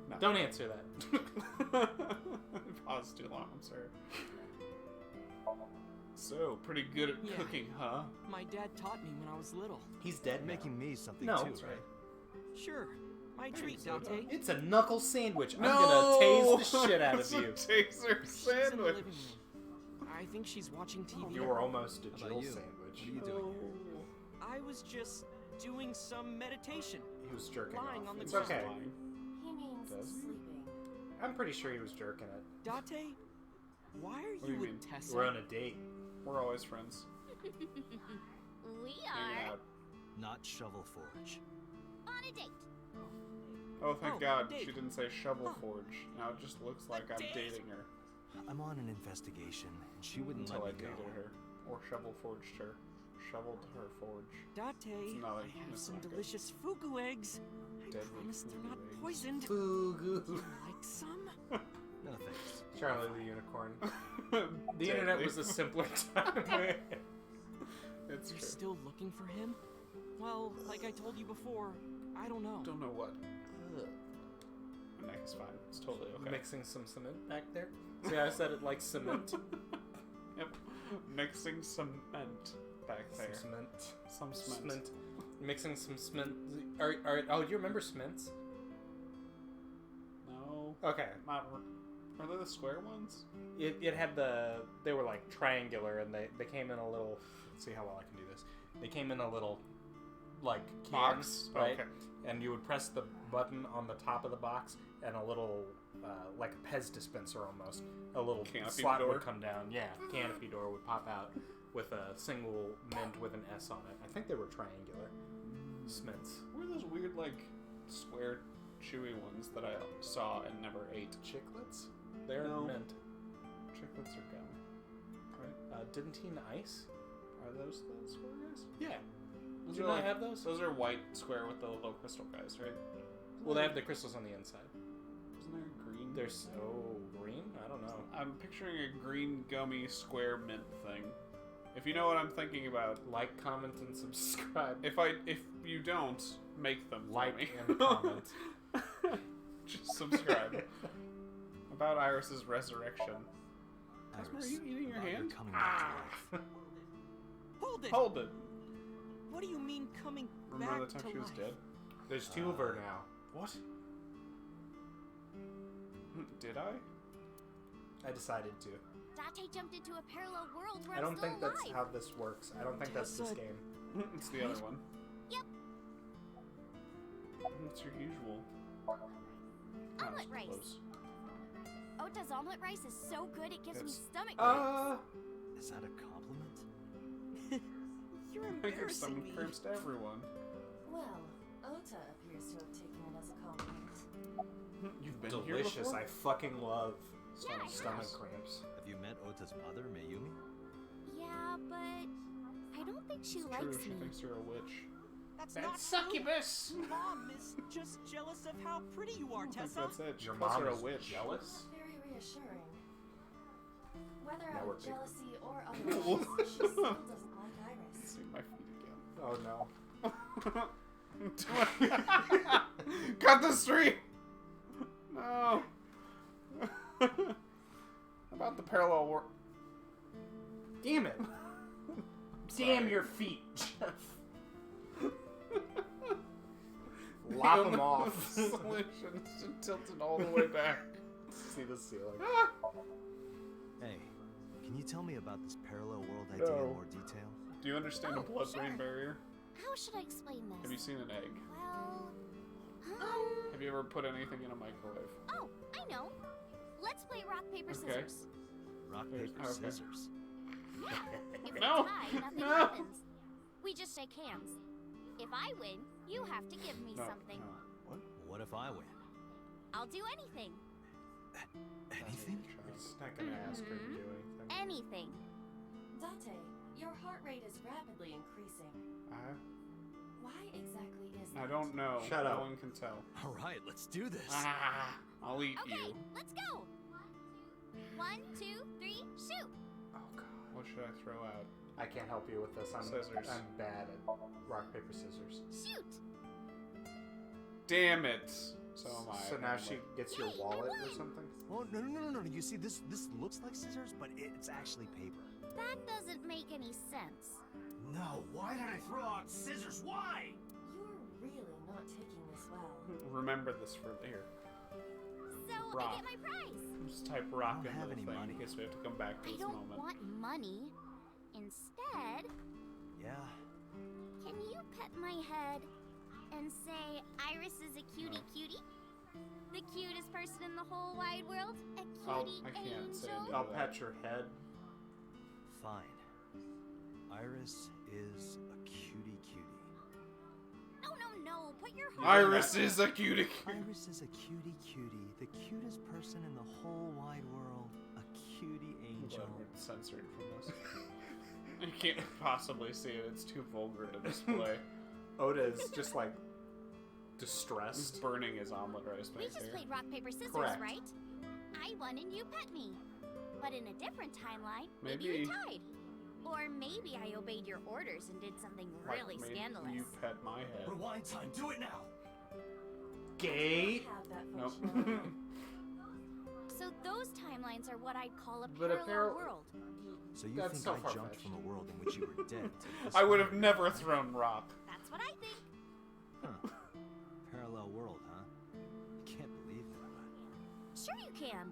No. Don't answer that. Paused too long, I'm sorry. So, pretty good at Yeah. cooking, huh? My dad taught me when I was little. He's dead You're now. making me something No, too, that's right? Sure. My treat, Thanks, Dante. It's a knuckle sandwich. I'm No! gonna tase the shit out It's of a you. taser She's in the sandwich. living room. I think she's watching TV. You were almost a How about Jill you? sandwich. What are you doing here? I was just doing some meditation. He was jerking Lying off. on the It's ground. okay. He means Does he? sleeping. I'm pretty sure he was jerking it. Dante, why are What do you you with mean? Tessa? We're on a date. We're always friends. We Hanging are out. Not Shovel Forge. on a date. Oh, thank Oh, God, date. she didn't say Shovel Oh. Forge. Now it just looks like I'm date. dating her. I'm on an investigation, and she wouldn't Until I let me dated go. her. Or Shovel Forged her. Shoveled her forge. Dante, not- I have it's some not good. delicious fugu eggs. I Deadly promise they're not fugu eggs. poisoned. Fugu. Like some? No thanks. Charlie the Unicorn. The internet was a simpler time. It's You're true. still looking for him? Well, like I told you before, I don't know. Don't know what. My neck is fine. It's totally okay. Mixing some cement back there. See, I said it like cement. Yep. Mixing cement back there. Some cement. Some cement. Mixing some cement. Oh, do you remember cements? No. Okay. Not. Are they the square ones? It had they were like triangular, and they came in a little. Let's see how well I can do this. They came in a little like Box? can, right? Okay. And you would press the button on the top of the box, and a little like a Pez dispenser almost. A little Canopy slot door? would come down. Yeah, canopy door would pop out with a single mint with an S on it. I think they were triangular. Smints. What are those weird, like, square, chewy ones that I saw and never ate? Chiclets? They're No. mint. Chiclets are gum. Right? Dentine ice? Are those the square guys? Yeah. Those Do are not like, have those? Those are white square with the little crystal guys, right? Well, they have the crystals on the inside. Isn't there green? They're so green? I don't know. I'm picturing a green gummy square mint thing. If you know what I'm thinking about, Like, comment, and subscribe. if you don't, make them for Like me. and comment. Just subscribe. About Iris's resurrection. Iris, Cosmo, are you eating your about hand? coming back to life. Hold it! Hold it. What do you mean coming Remember back the time to she was life? dead? There's two of her now. What? Did I? I decided to. Date jumped into a parallel world where I I'm don't still think alive. that's how this works. I don't think that's this Tessa- game. It's the other one. Yep. It's your usual. Omelet rice. Close. Ota's omelet rice is so good it gives me It's- stomach cramps. Is that a compliment? You're I give embarrassing stomach me. cramps to everyone. Well, Ota appears to have taken it as a compliment. You've been Delicious. here before? I fucking love Yeah, I stomach have. cramps. Have you met Ota's mother, Mayumi? Yeah, but I don't think she It's likes true, she me. thinks you're a witch. That's That not succubus! true. Mom is just jealous of how pretty you are, I think Tessa. that's it. She Your calls mom her a is witch. jealous? Very reassuring. Whether Now out we're of bigger. jealousy or otherwise, she still doesn't like Iris. See my feet again. Oh no. Cut the stream! No. About the parallel world. Damn it! Damn your feet, Jeff. Lop them off. Solution is to tilt it all the way back. See the ceiling. Hey, can you tell me about this parallel world idea No. in more detail? Do you understand a Oh, blood-brain sure. barrier? How should I explain this? Have you seen an egg? Well, Have you ever put anything in a microwave? oh, I know. Let's play rock, paper, Okay. scissors. Rock, There's- paper, okay. scissors. If we No, tie, nothing no. happens. We We just shake hands. If I win, you have to give me something. What? What if I win? I'll do anything. Anything? He's not gonna ask her to do anything. Anything. Date, your heart rate is rapidly increasing. Why exactly is that? I don't know. Shut up. No one can tell. All right, let's do this. I'll eat Okay, you. let's go. 1, 2, 3, shoot. Oh god. What should I throw out? I can't help you with this. Scissors. I'm bad at rock, paper, scissors. Shoot. Damn it. So am I. So now she gets your Yay, I wallet or won. something? Oh, no. You see, this looks like scissors, but it's actually paper. That doesn't make any sense. No, why did I throw out scissors? Why? You're really not taking this well. Remember this for later. So Rock. I get my prize. Just type rock I don't into have the any thing money. in case we have to come back to I this don't moment. want money. Instead, Yeah. can you pet my head and say Iris is a cutie? The cutest person in the whole wide world? A cutie I can't say angel? no. I'll pat your head. Fine. Iris is a cutie. No. Put your heart. Iris is a cutie. Iris is a cutie. The cutest person in the whole wide world. A cutie angel. We're censored from this. You can't possibly see it. It's too vulgar to display. Oda is just like He's distressed. burning his omelet rice We back just there. played rock, paper, scissors, Correct. right? I won and you pet me. But in a different timeline, maybe Maybe- we tied. Or maybe I obeyed your orders and did something really Maybe scandalous. You pet my head. Rewind time. Do it now. Gay? Have that Nope. functionality. So those timelines are what I'd call a But a parallel world. So you That's think so I jumped far-fetched. from a world in which you were dead? to this I would have one? never thrown rock. That's what I think. Huh. Parallel world, huh? I can't believe that. Sure you can.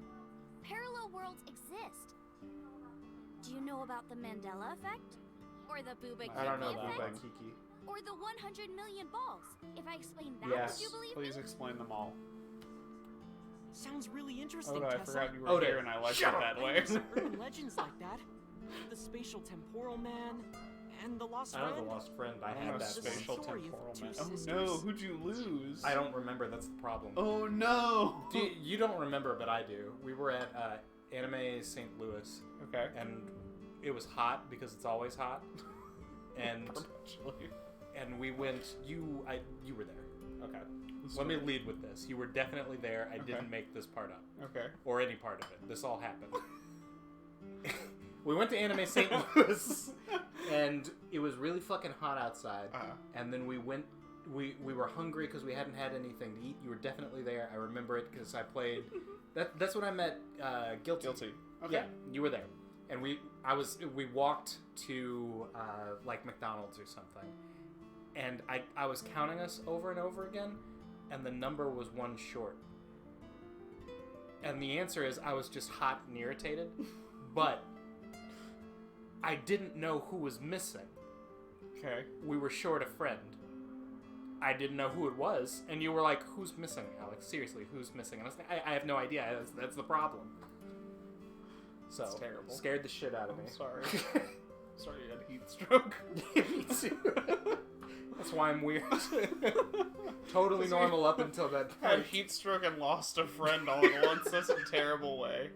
Parallel worlds exist. Do you know about the Mandela effect? Or the Booba I don't know Kiki that effect? about Kiki. Or the 100 million balls? If I explain that, Yes. would you believe Please me? explain them all. Sounds really interesting, Oda, I Tessa. forgot you were Oda, here and I liked it shut up. that way. There's urban legends like that. The spatial temporal man and the lost I know friend. the lost friend. I I don't had know that. The spatial story of temporal two man. Oh sisters. no, who'd you lose? I don't remember. That's the problem. Oh no! You don't remember, but I do. We were at Anime St. Louis, Okay. and it was hot because it's always hot. And Perpetually. we went. You were there. Okay. Let me lead with this. You were definitely there. I Okay. didn't make this part up. Okay. Or any part of it. This all happened. We went to Anime St. Louis, and it was really fucking hot outside. And then we went. We were hungry because we hadn't had anything to eat. You were definitely there. I remember it because I played. That's when I met Guilty. Guilty. Okay. Yeah, you were there, and we walked to like McDonald's or something, and I was counting us over and over again, and the number was one short. And the answer is I was just hot and irritated, but I didn't know who was missing. Okay. We were short a friend. I didn't know who it was, and you were like, "Who's missing, Alex? Seriously, who's missing?" And I was like, "I have no idea. That's the problem." So That's terrible. Scared the shit out of me. I'm sorry. Sorry you had heat stroke. Me too. That's why I'm weird. Totally normal up until that Had point. heat stroke and lost a friend all at once. That's a terrible way.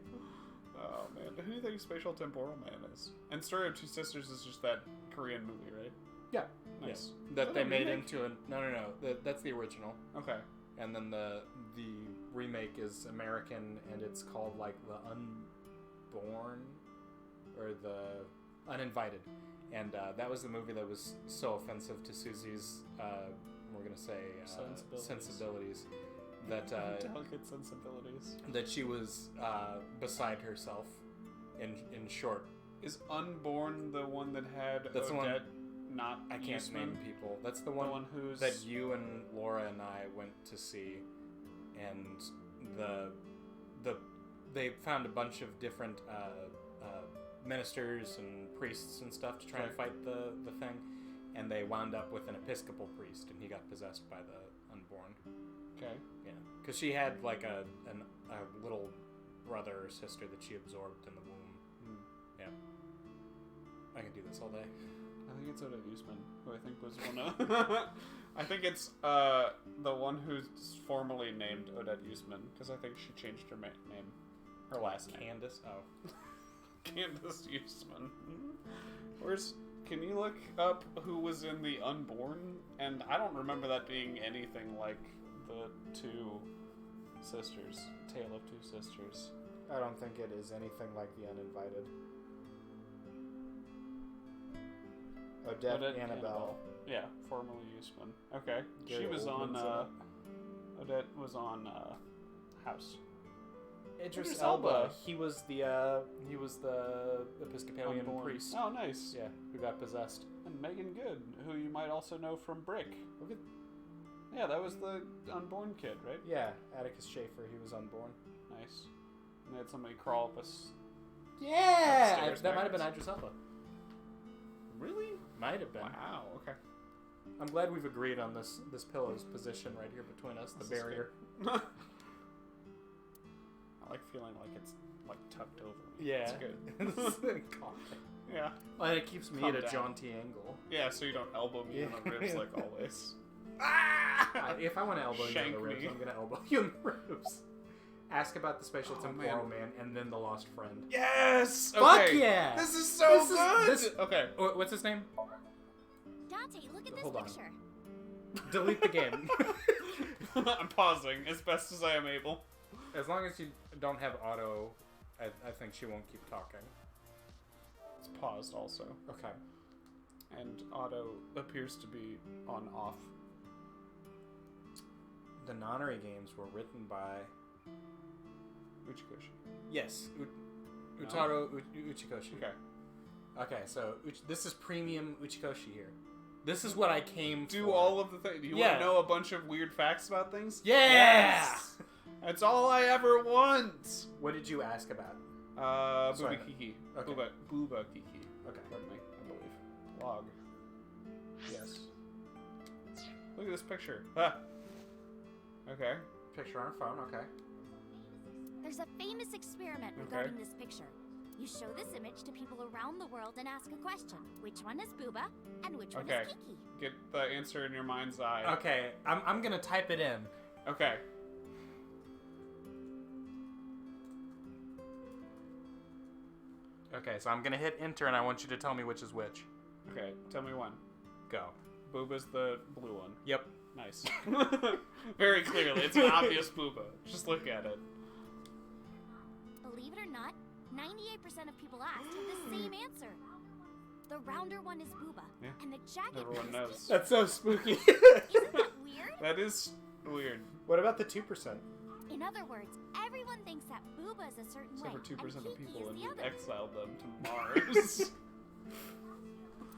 Oh man, who do you think Spatial Temporal Man is? And Story of Two Sisters is just that Korean movie, right? Yeah. Nice. Yes. That Oh, they the made remake? into a that's the original. Okay. And then the remake is American, and it's called like The Unborn or The Uninvited. And that was the movie that was so offensive to Susie's we're gonna say sensibilities that Delicate sensibilities. that she was beside herself in short. Is Unborn the one that had That's the one- Odette not I can't Eastman? name people. That's the one, who's that you and Laura and I went to see, and they found a bunch of different ministers and priests and stuff to try and fight the thing, and they wound up with an Episcopal priest, and he got possessed by the Unborn. Okay. Yeah, because she had like a little brother or sister that she absorbed in the womb. Yeah. I can do this all day. I think it's Odette Eastman, who I was one of... I think it's the one who's formerly named Odette Usman, because I think she changed her name. Her last name. Candace? Oh. Candace Usman. Can you look up who was in The Unborn? And I don't remember that being anything like the two sisters. Tale of Two Sisters. I don't think it is anything like The Uninvited. Odette Annabelle. Yeah, formerly Usman. Okay. Gary She was Oldman's on, Odette was on, House. Idris Elba. He was the Episcopalian Unborn. priest. Oh, nice. Yeah, who got possessed. And Megan Good, who you might also know from Brick. Look at... Yeah, that was the unborn kid, right? Yeah, Atticus Schaefer. He was unborn. Nice. And they had somebody crawl up us. Yeah, Upstairs that might have been backwards. Idris Elba. Really? Might have been. Wow. Okay. I'm glad we've agreed on this pillow's position right here between us, the barrier. I like feeling like it's like tucked over me. Yeah. It's good. Yeah. Well, and it keeps me Calm at a down. jaunty angle. Yeah, so you don't elbow me in the ribs like always. If I want to elbow you in Shank the ribs, me. I'm going to elbow you in the ribs. Ask about the spatial Oh, temporal man, and then the lost friend. Yes! Fuck Okay. yeah! This is so good! Okay. What's his name? Dante, look at this Hold on. picture. Delete the game. I'm pausing as best as I am able. As long as you don't have auto, I think she won't keep talking. It's paused also. Okay. And auto appears to be on off. The Nonary games were written by... Uchikoshi. Yes. Utaro Uchikoshi. Okay. Okay, so this is premium Uchikoshi here. This is what I came Do for. all of the things. Do you want to know a bunch of weird facts about things? Yeah! Yes! That's all I ever want! What did you ask about? Booba Kiki. Okay. Booba Kiki. Okay. Pardon me, I believe. Log. Yes. Look at this picture. Ah! Okay. Picture on a phone, okay. There's a famous experiment regarding this picture. You show this image to people around the world and ask a question. Which one is Booba and which one is Kiki? Get the answer in your mind's eye. Okay, I'm gonna type it in. Okay. Okay, so I'm gonna hit enter and I want you to tell me which is which. Okay, tell me one. Go. Booba's the blue one. Yep. Nice. Very clearly, it's an obvious Booba. Just look at it. Believe it or not, 98% of people asked have the same answer. The rounder one is Booba, and the jagged Everyone one is knows. That's so spooky. Isn't that weird? That is weird. What about the 2%? In other words, everyone thinks that Booba is a certain way, Except for 2% and of Kiki people, is and the you other. exiled them to Mars.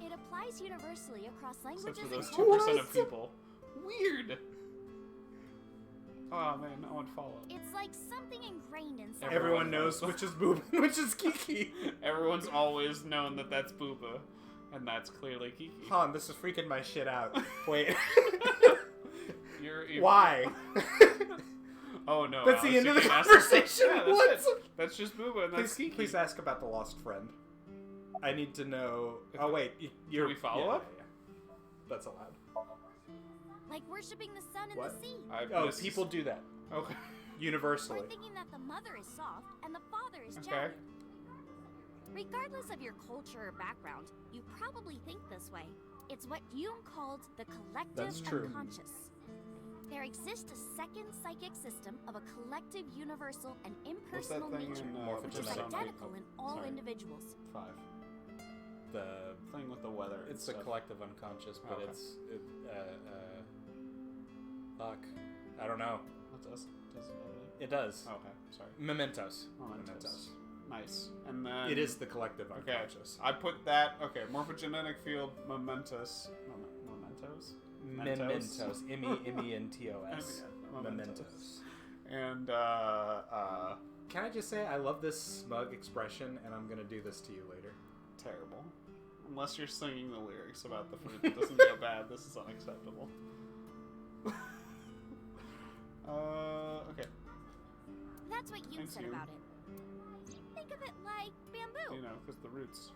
It applies universally across Except languages for those and 2% cultures. of people. Weird. Oh man, no one followed. It's like something ingrained inside. Everyone knows which is Booba and which is Kiki. Everyone's always known that that's Booba, and that's clearly Kiki. Han, this is freaking my shit out. Wait. You're Why? Oh no. That's the Alex, end you of the can ask conversation. Yeah, that's What? it. That's just Booba, and that's Kiki. Please ask about the lost friend. I need to know. Oh wait, you're. we follow up? Yeah. That's allowed. Like worshipping the sun and What? the sea. Oh, people do that. Okay. Universally. Or thinking that the mother is soft and the father is Okay. jagged. Regardless of your culture or background, you probably think this way. It's what Jung called the collective That's true. unconscious. There exists a second psychic system of a collective, universal, and What's that impersonal thing nature, in, which is Persona? identical in all Sorry. individuals. 5. The Thing with the weather. and It's the stuff. collective unconscious, but Okay. fuck. I don't know. What does it have it? It does. Okay, sorry. Mementos. Mementos. Nice. And then It is the collective Okay, unconscious. I put that. Okay, morphogenetic field mementos. Mementos. Mementos. M-E-M-E-N-T-O-S. Mementos. And Can I just say I love this smug expression, and I'm gonna do this to you later. terrible. Unless you're singing the lyrics about the fruit that doesn't go bad, this is unacceptable. Okay. That's what you Thanks, said Yoon. about it. Think of it like bamboo. You know, because the roots.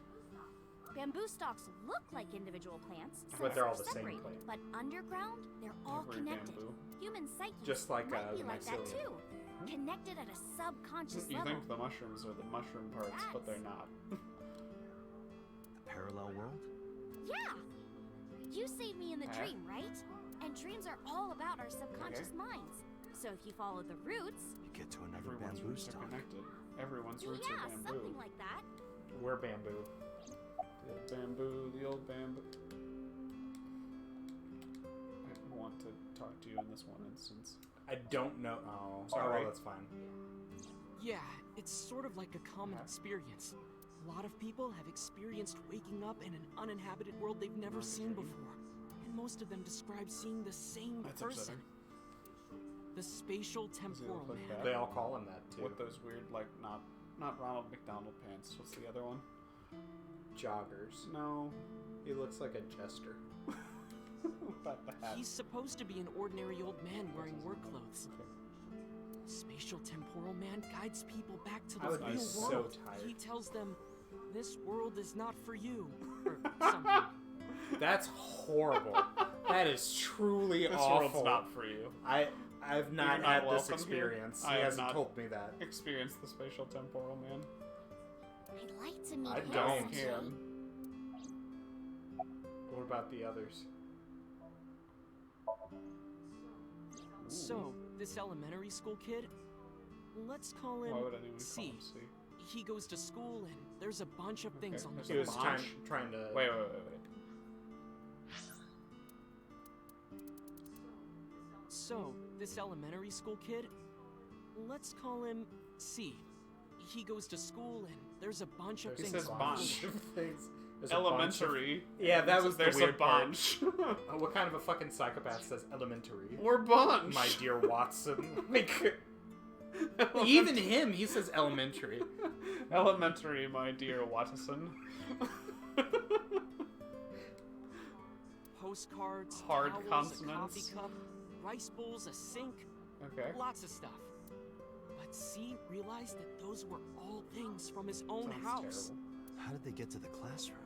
Bamboo stalks look like individual plants, But since they're all the same separated, plant. but underground, they're all Every connected. bamboo. Human psyche Just like, might be the like that mycelium. too. Connected at a subconscious You level. think the mushrooms are the mushroom parts, but they're not. The parallel world? Yeah! You saved me in the Huh? dream, right? And dreams are all about our subconscious minds. So if you follow the roots... You get to another Everyone's bamboo roots are stalk. connected. Everyone's roots yeah, are bamboo. something like that. We're bamboo. The old bamboo, the old bamboo. I want to talk to you in this one instance. I don't know. Oh, Sorry. well, that's fine. Yeah, it's sort of like a common experience. A lot of people have experienced waking up in an uninhabited world they've never seen before. And most of them describe seeing the same That's person. upsetting. The spatial Does he look temporal like man. that? They all call him that too. With those weird, like, not Ronald McDonald pants. What's the other one? Joggers. No. He looks like a jester. Without the hat. He's supposed to be an ordinary old man wearing work clothes. Spatial temporal man guides people back to the I would be real so world. tired. He tells them, "This world is not for you," or something. That's horrible. That is truly This awful. world's not for you. I've not You're had not this welcome here. experience. I He have hasn't not told me that. Experienced the spatial temporal man. I'd like to meet I him don't. someday. Him. What about the others? So, this elementary school kid, let's call him Why would anyone call C. him C? He goes to school and there's a bunch of things on there's the He was bunch. trying to. Wait. So, this elementary school kid, let's call him C. He goes to school and there's a bunch of He things. says on bunch. of things. There's a Elementary. bunch of- Yeah, that was the There's weird a bunch. part. What kind of a fucking psychopath says elementary? Or bunch. My dear Watson. Like, even him, he says elementary. Elementary, my dear Watson. Postcards, Hard towels, consonants. a coffee cup, rice bowls, a sink, Okay. lots of stuff. But C realized that those were all things from his own Sounds house. terrible. How did they get to the classroom?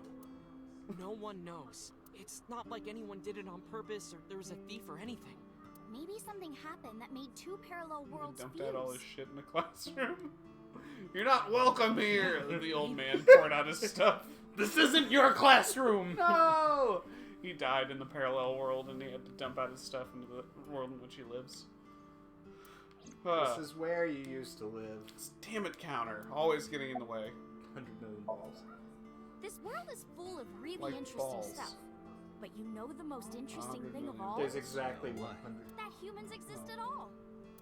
No one knows. It's not like anyone did it on purpose or there was a thief or anything. Maybe something happened that made two parallel worlds Dumped fuse. out all his shit in the classroom. You're not welcome here. The old man poured out his stuff. This isn't your classroom! No! He died in the parallel world and he had to dump out his stuff into the world in which he lives. This is where you used to live. Damn it, counter. Always getting in the way. 100 million balls. This world is full of really Like interesting balls. stuff. But you know the most interesting 100 thing of million. all? There's exactly What? 100. That humans exist at all.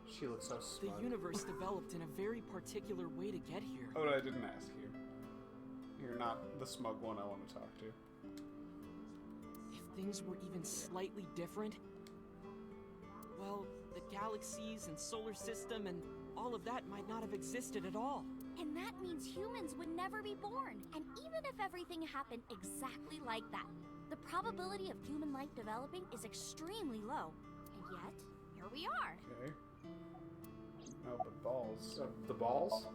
She looks so The smart. universe developed in a very particular way to get here. Oh, I didn't ask you. You're not the smug one I want to talk to. If things were even slightly different, well, the galaxies and solar system and all of that might not have existed at all. And that means humans would never be born. And even if everything happened exactly like that, the probability of human life developing is extremely low. And yet, here we are. Okay. Oh, but balls. So, the balls?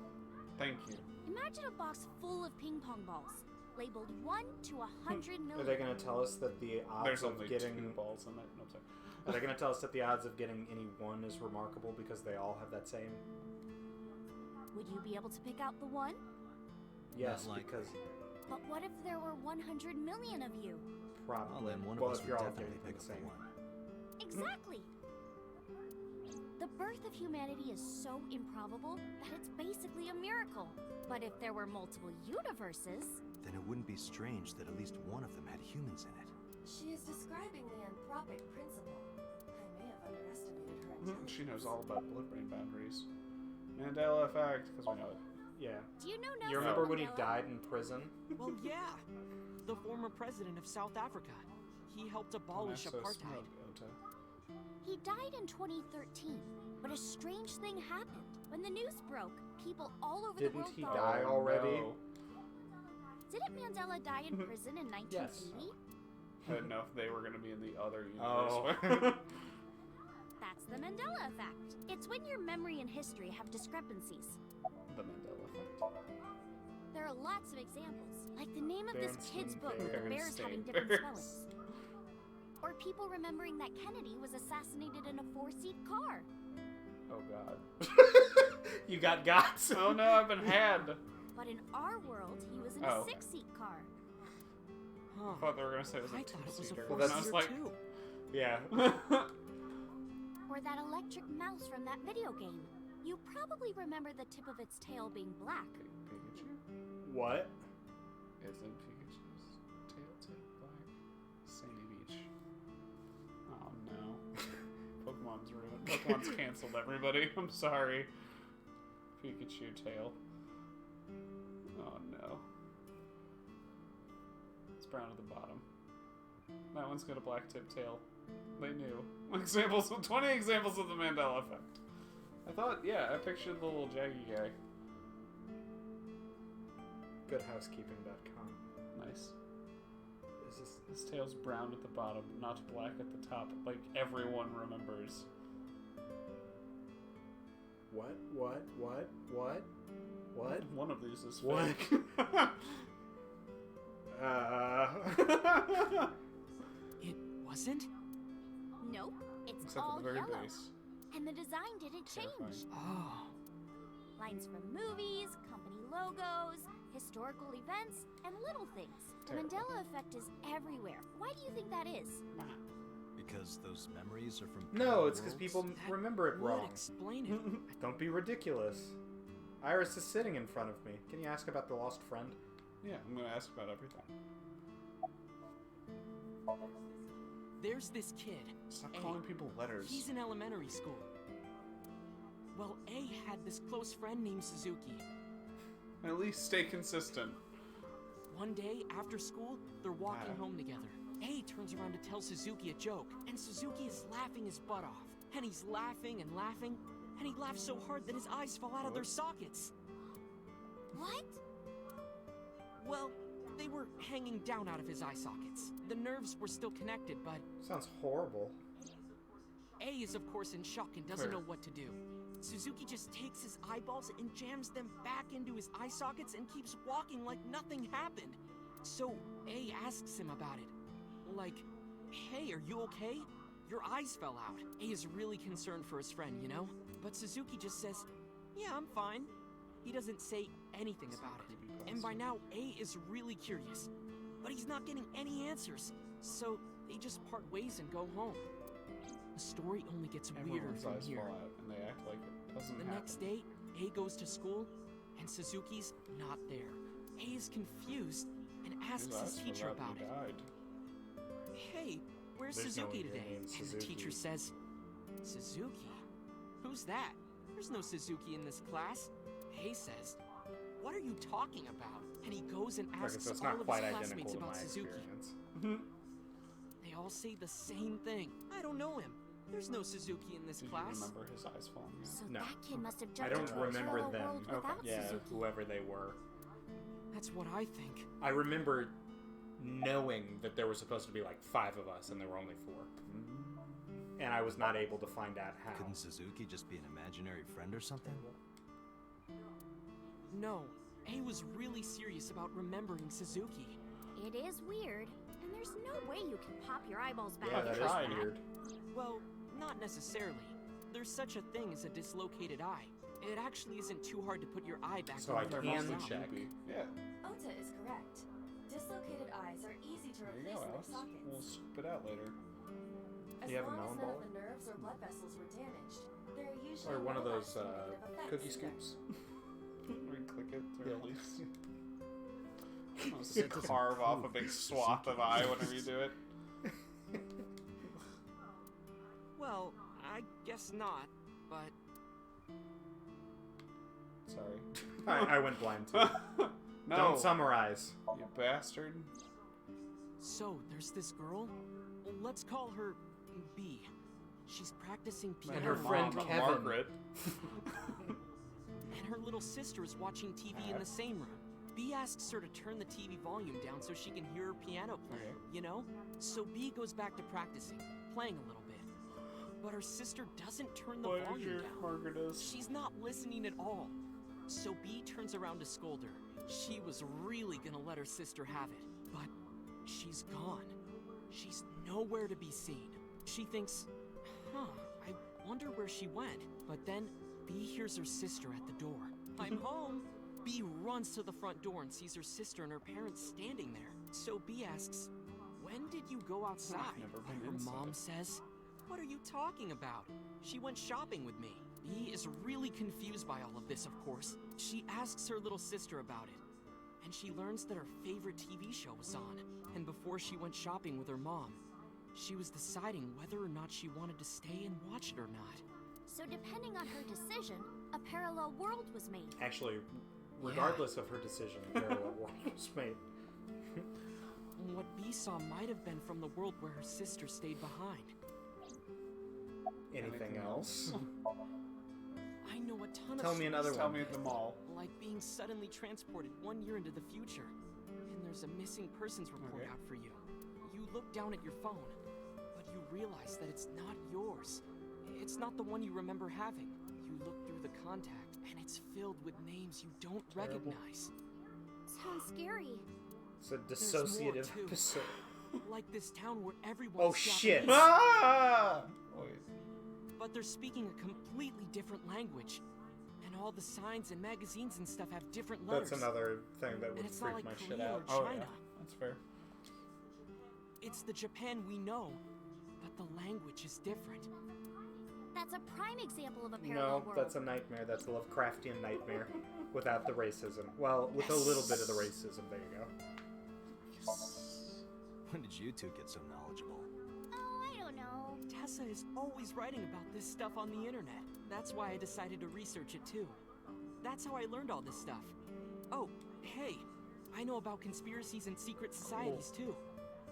Thank you. Imagine a box full of ping pong balls, labeled 1 to 100 Are million. they going to tell us that the odds There's of only getting... 2 balls in it. No, I'm sorry. Are they going to tell us that the odds of getting any one is remarkable because they all have that same? Would you be able to pick out the one? Yes, Not likely. because But what if there were 100 million of you? probably. Well, then one well, of us if would you're all definitely getting pick the up the same. one. Exactly. The birth of humanity is so improbable that it's basically a miracle. But if there were multiple universes, Then it wouldn't be strange that at least one of them had humans in it. She is describing the anthropic principle. I may have underestimated her intelligence. She knows all about blood-brain boundaries. Mandela effect, because we know it. Yeah. do you know You Nelson remember when he Mandela? died in prison? Well, yeah. The former president of South Africa. He helped abolish Don't act so apartheid. smug, Ota. He died in 2013, but a strange thing happened. When the news broke, people all over the Didn't world he thought, die already? No. Didn't Mandela die in prison in 1980? I didn't know if they were going to be in the other Oh. universe. That's the Mandela effect. It's when your memory and history have discrepancies. The Mandela effect. There are lots of examples, like the name of this kid's book with the bears Berenstain having different Bears. spellings. Or people remembering that Kennedy was assassinated in a 4-seat car. Oh god. You got guts. Oh no, I've been had. But in our world, he was in Oh, a okay. 6-seat car. I thought they were gonna say it was a I thought it was a two-seater. Well, And I that's was like, too. Yeah. Or that electric mouse from that video game. You probably remember the tip of its tail being black. Pikachu? What? Isn't Pikachu's tail tip black? Sandy Beach. Oh no. Pokemon's ruined. Pokemon's canceled, everybody. I'm sorry. Pikachu tail. Oh no. It's brown at the bottom. That one's got a black tip tail. They knew. 20 examples of the Mandela effect. I thought, yeah, I pictured the little jaggy guy. Goodhousekeeping.com. Nice. His tail's brown at the bottom, not black at the top, like everyone remembers. What? What? One of these is What? fake. It wasn't? Nope, it's Except all for the very yellow. base. And the design didn't change. Oh. Lines from movies, company logos, historical events, and little things. The Terrible. Mandela effect is everywhere. Why do you think that is? Because those memories are from. No, it's because worlds? people remember it Would wrong. explain it. Don't be ridiculous. Iris is sitting in front of me. Can you ask about the lost friend? Yeah, I'm gonna ask about everything. There's this kid. Stop A. calling people letters. He's in elementary school. Well, A had this close friend named Suzuki. At least stay consistent. One day, after school, they're walking Ah. home together. A turns around to tell Suzuki a joke, and Suzuki is laughing his butt off. And he's laughing and laughing, and he laughs so hard that his eyes fall out of their sockets. What? Well, they were hanging down out of his eye sockets. The nerves were still connected, but Sounds horrible. A is of course in shock and doesn't know what to do. Suzuki just takes his eyeballs and jams them back into his eye sockets and keeps walking like nothing happened. So A asks him about it. Like, hey, are you okay? Your eyes fell out. A is really concerned for his friend, you know? But Suzuki just says, yeah, I'm fine. He doesn't say anything about it. And by now, A is really curious. But he's not getting any answers. So they just part ways and go home. The story only gets weirder Everyone's from eyes here. fall out, and they act like it doesn't The happen. next day, A goes to school, and Suzuki's not there. A is confused and asks his eyes teacher fell out about and it. died. Hey, where's There's no Suzuki one here today? named And the Suzuki. teacher says, Suzuki? Who's that? There's no Suzuki in this class. A says, what are you talking about? And he goes and Okay, asks so it's all not of quite his identical classmates to about my Suzuki. experience. They all say the same thing. I don't know him. There's no Suzuki in this Did class. you remember his eyes falling out? So No. that kid must have I jumped don't into a remember parallel them. world without Yeah, Suzuki. whoever they were. That's what I think. I remember knowing that there were supposed to be like 5 of us, and there were only 4. And I was not able to find out how. Couldn't Suzuki just be an imaginary friend or something? No, A was really serious about remembering Suzuki. It is weird, and there's no way you can pop your eyeballs back Yeah, in that like is weird. Well, not necessarily. There's such a thing as a dislocated eye. It actually isn't too hard to put your eye back So where I it can belongs. check. Yeah. Ota is correct. Dislocated eyes are easy to There you replace go, in their Alice. sockets. We'll spit out later. As you have a long as melon none baller? of the nerves or blood vessels were damaged, there are usually Or one no of those lasting negative effects cookie either. scoops. We click it to Yeah. release. Just carve off a big swath of eye whenever you do it. Well, I guess not, but Sorry. I went blind too. No. Don't summarize. You bastard. so there's this girl. Well, let's call her B. She's practicing piano. And her friend Mom, Kevin. Margaret. And her little sister is watching TV in the same room. B asks her to turn the TV volume down so she can hear her piano play, Okay. you know? So B goes back to practicing, playing a little bit. But her sister doesn't turn the volume down. Margaret is? She's not listening at all. So B turns around to scold her. She was really gonna let her sister have it, but she's gone. She's nowhere to be seen. She thinks, I wonder where she went. But then, Bee hears her sister at the door. I'm home! Bee runs to the front door and sees her sister and her parents standing there. So Bee asks, when did you go outside? And her mom says, what are you talking about? She went shopping with me. Bee is really confused by all of this, of course. She asks her little sister about it. And she learns that her favorite TV show was on. And before she went shopping with her mom, she was deciding whether or not she wanted to stay and watch it or not. So depending on her decision, a parallel world was made. Actually, regardless of her decision, a parallel world was made. What Bee saw might have been from the world where her sister stayed behind. Anything else? I know a ton of Tell me another one. Tell me at the mall. Like being suddenly transported 1 year into the future. And there's a missing persons report out for you. You look down at your phone, but you realize that it's not yours. It's not the one you remember having. You look through the contact, and it's filled with names you don't recognize. Sounds scary. It's a dissociative episode. Like this town where everyone's shit. Japanese. Ah! Wait. But they're speaking a completely different language. And all the signs and magazines and stuff have different letters. That's another thing that would and it's not freak like my Korea shit out. or China. That's fair. It's the Japan we know, but the language is different. That's a prime example of a parallel No, world. that's a nightmare. That's a Lovecraftian nightmare. Without the racism. Well, with a little bit of the racism. There you go. When did you two get so knowledgeable? Oh, I don't know. Tessa is always writing about this stuff on the internet. That's why I decided to research it too. That's how I learned all this stuff. Oh, hey, I know about conspiracies and secret societies too.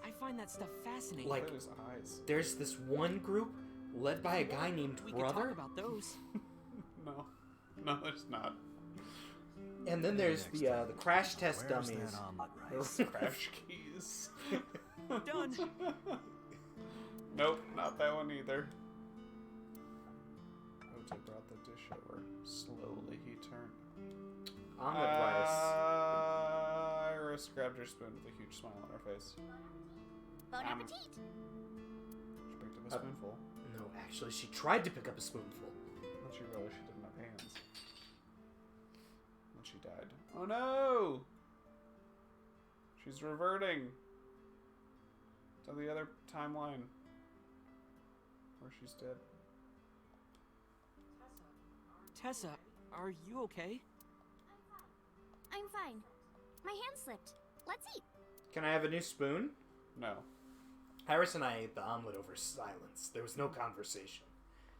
I find that stuff fascinating. Like, there's this one group led by a guy named we Brother. could talk about those. No, there's not. And then there's the crash test Where's dummies. that omelet rice? Crash keys. Done. Nope, not that one either. OJ brought the dish over. Slowly he turned. Omelet rice. Iris grabbed her spoon with a huge smile on her face. Bon appetit! She picked up a spoonful. No, actually, she tried to pick up a spoonful. Then she realized she didn't have hands. Then she died. Oh no! She's reverting to the other timeline where she's dead. Tessa, are you okay? I'm fine. My hand slipped. Let's eat. Can I have a new spoon? No. Iris and I ate the omelet over silence. There was no conversation.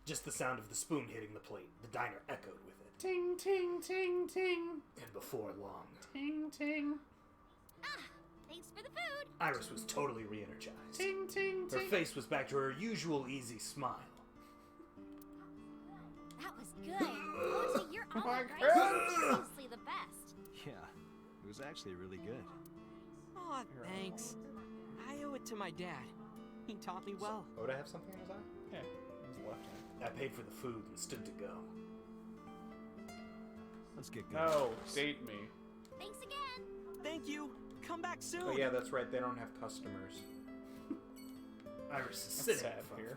Just the sound of the spoon hitting the plate. The diner echoed with it. Ting, ting, ting, ting. And before long, Ting, ting. Ah, thanks for the food. Iris was totally re-energized. Ting, ting, Her ting. face was back to her usual easy smile. That was good. OJ, your my omelet rice God. is seriously the best. Yeah, it was actually really good. Aw, thanks. I owe it to my dad. He taught me well. Would I have something in his eye? Yeah, it was left hand. I paid for the food and stood to go. Let's get going. No, date me. Thanks again. Thank you. Come back soon. Oh yeah, that's right. They don't have customers. Iris is That's sitting sad in front here.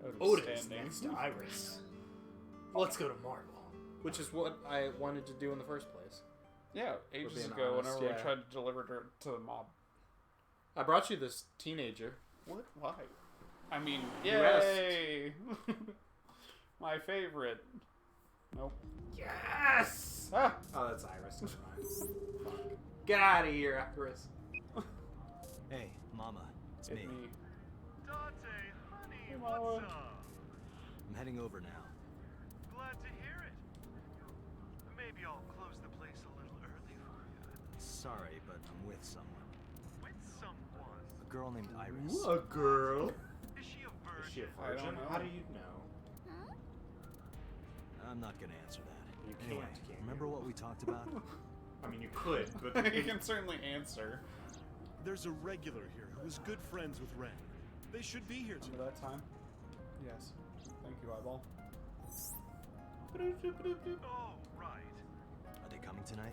of me. Oda is standing. next to Iris. Let's go to Marble. Which is what I wanted to do in the first place. Yeah, ages being ago, honest, whenever yeah. we tried to deliver her to the mob. I brought you this teenager. What? Why? I mean, You yay! My favorite. Nope. Yes! Ah! Oh, that's Iris. It's fine. Fuck. Get out of here, Iris. Hey, Mama, it's It's me. me. Dante, honey, Hey, what's Mama. up? I'm heading over now. Glad to hear it. Maybe I'll close the place a little early for you. Sorry, but I'm with someone. With someone. A girl named Iris. A girl. Is she a virgin? Is she a I don't virgin? know. How do you know? Huh? I'm not gonna answer that. You Anyway, can't, can you? remember what we talked about? I mean, you could, but You can certainly answer. There's a regular here who is good friends with Ren. They should be here Remember tonight. that time? Yes. Thank you, Eyeball. Oh, right. Are they coming tonight?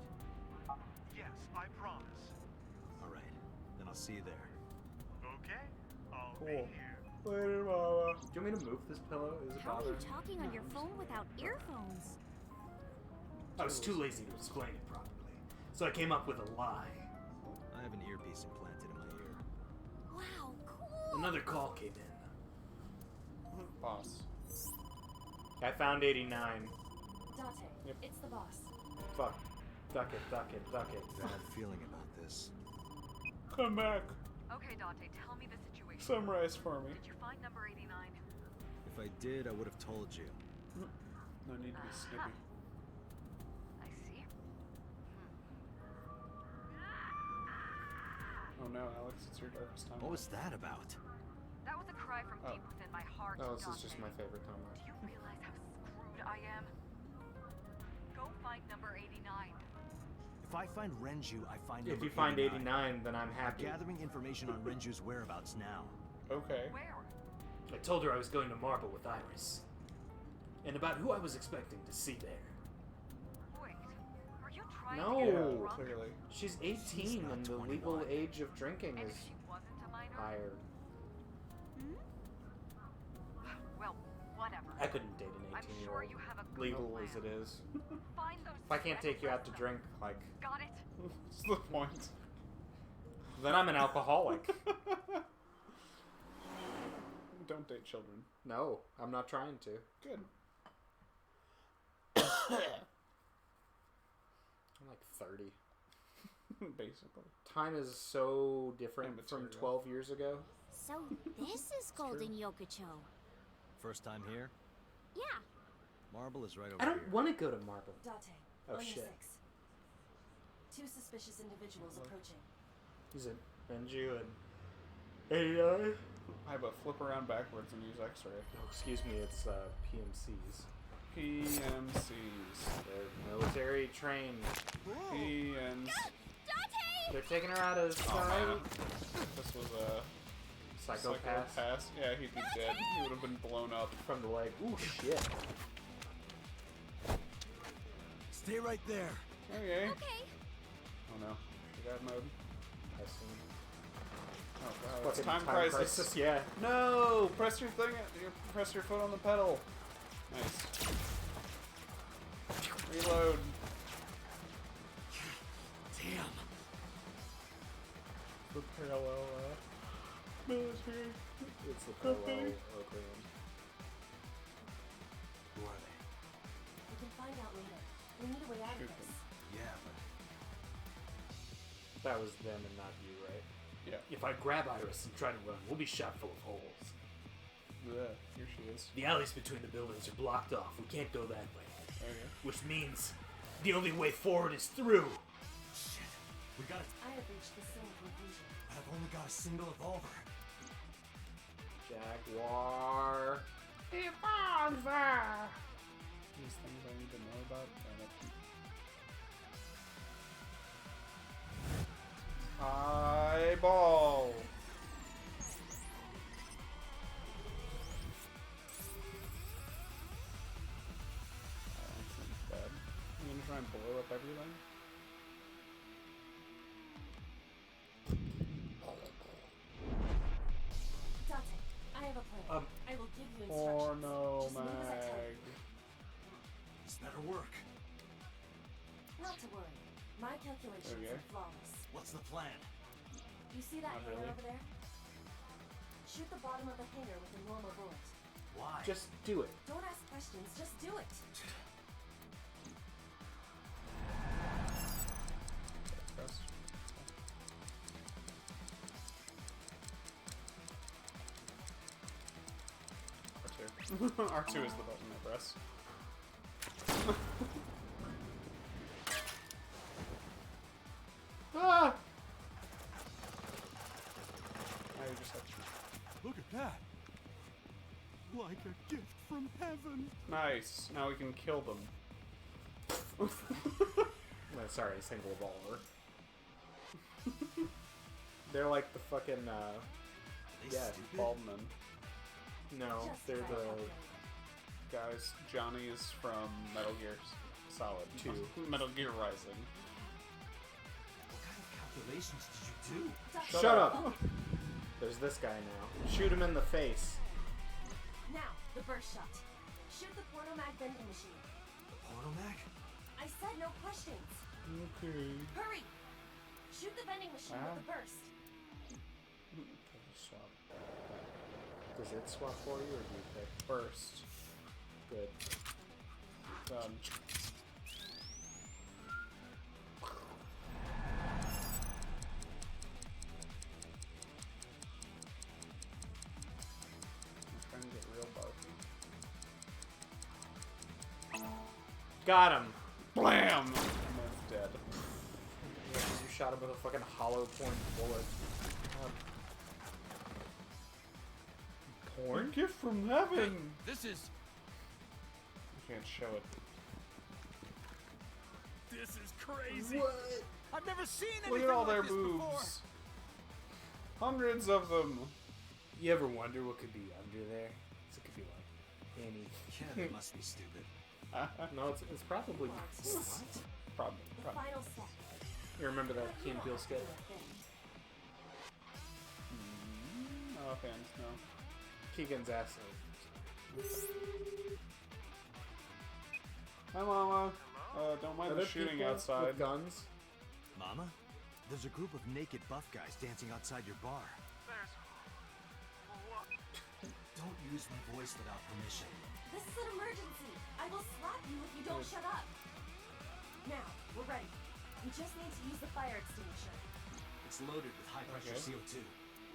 Yes, I promise. All right, then I'll see you there. Okay, I'll be Cool. here. Later, Mama. Do you want me to move this pillow? Is it How are you bothering you? talking on your phone without earphones? I was too lazy to explain it properly, so I came up with a lie. I have an earpiece implanted in my ear. Wow, cool. Another call came in. Boss. I found 89. Dante, Yep. it's the boss. Fuck. Duck it, duck it, duck it. Bad feeling about this. Come back. Okay, Dante, tell me the situation. Summarize for me. Did you find number 89? If I did, I would have told you. No need to be snippy. I see. Oh no, Alex, it's your darkest time. What was that about? That was a cry from deep within my heart. Oh, this Dante. is just my favorite time. Do you realize how screwed I am? Go find number 89. If I find Renju, I find If number you find 89, then I'm happy. Gathering information on Renju's whereabouts now. Okay. Where? I told her I was going to Marble with Iris. And about who I was expecting to see there. Wait, are you trying No. to get her Yeah, drunk? clearly. She's 18 and the legal age of drinking And is if she wasn't a minor? higher. Well, whatever. I couldn't date an I'm 18-year-old. sure you have a good Legal plan. as it is. Find those If I can't take you out to drink, like, Got it? What's the point? then I'm an alcoholic. Don't date children. No, I'm not trying to. Good. I'm like 30. Basically. Time is so different from Immaterial. 12 years ago. So this is Golden Yokocho. First time here? Yeah. Marble is right over I don't here. want to go to Marble. Dante, Oh, on your shit. 6. 2 suspicious individuals approaching. Is it Benju and 89? I but flip around backwards and use X-ray. Oh, excuse me, it's PMCs. PMCs. They're military trained. PMs. They're taking her out as Oh man. This was a psychopath. Yeah, he'd be dead. He would have been blown up from the leg. Ooh, shit. Stay right there. Okay. Okay. Oh no. God mode. I see. Oh god. Fucking It's time crisis. Yeah. No! Press your thing. Press your foot on the pedal. Nice. Reload. Damn. The parallel military. It's the parallel Oakland. Who are they? We can find out later. We need a way out of this. Yeah, but That was them and not you, right? Yeah. If I grab Iris and try to run, we'll be shot full of holes. Yeah, here she is. The alleys between the buildings are blocked off. We can't go that way. Okay. Which means the only way forward is through. shit. We gotta. I have reached the same conclusion. I've only got a single revolver. Jaguar. These things I need to know about. Eyeball. That seems bad. You gonna try and blow up everything? Dante, I have a plan. I will give you instructions. Porno Just move as I tell mag. you. This better work. Not to worry. My calculations Okay. are flawless. What's the plan? You see that Not hangar really. over there? Shoot the bottom of the hangar with a normal bullet. Why? Just do it. Don't ask questions, just do it. Press. R2. R2 is the button I press. Ah! Now you just have to... Look at that. Like a gift from heaven. Nice. Now we can kill them. No, sorry, single revolver. They're like the fucking, yeah, Bald men. No, they're the guys. Johnny is from Metal Gear Solid 2. Metal Gear Rising. calculations did you do? Shut up! There's this guy now. Shoot him in the face. Now, the burst shot. Shoot the portal mag vending machine. Portal mag? I said no questions. Okay. Hurry! Shoot the vending machine with the burst. Swap. Does it swap for you, or do you pick burst? Good. Done. I'm trying to get real barky. Got him! Blam! Almost dead. Yeah, you shot him with a fucking hollow point bullet. Porn? A gift from heaven! This is... I can't show it. This is crazy. What? I've never seen Look anything at all like their this boobs. before. Hundreds of them. You ever wonder what could be under there? It could be like any. Yeah, that must be stupid. No, it's probably. What? Probably. The final step. You remember that Key and Peele skit? No offense, no. Keegan's ass. Hi, Mama. Don't mind the shooting outside. With guns. Mama? There's a group of naked buff guys dancing outside your bar. Don't use my voice without permission. This is an emergency. I will slap you if you don't shut up. Now, we're ready. We just need to use the fire extinguisher. It's loaded with high-pressure CO2.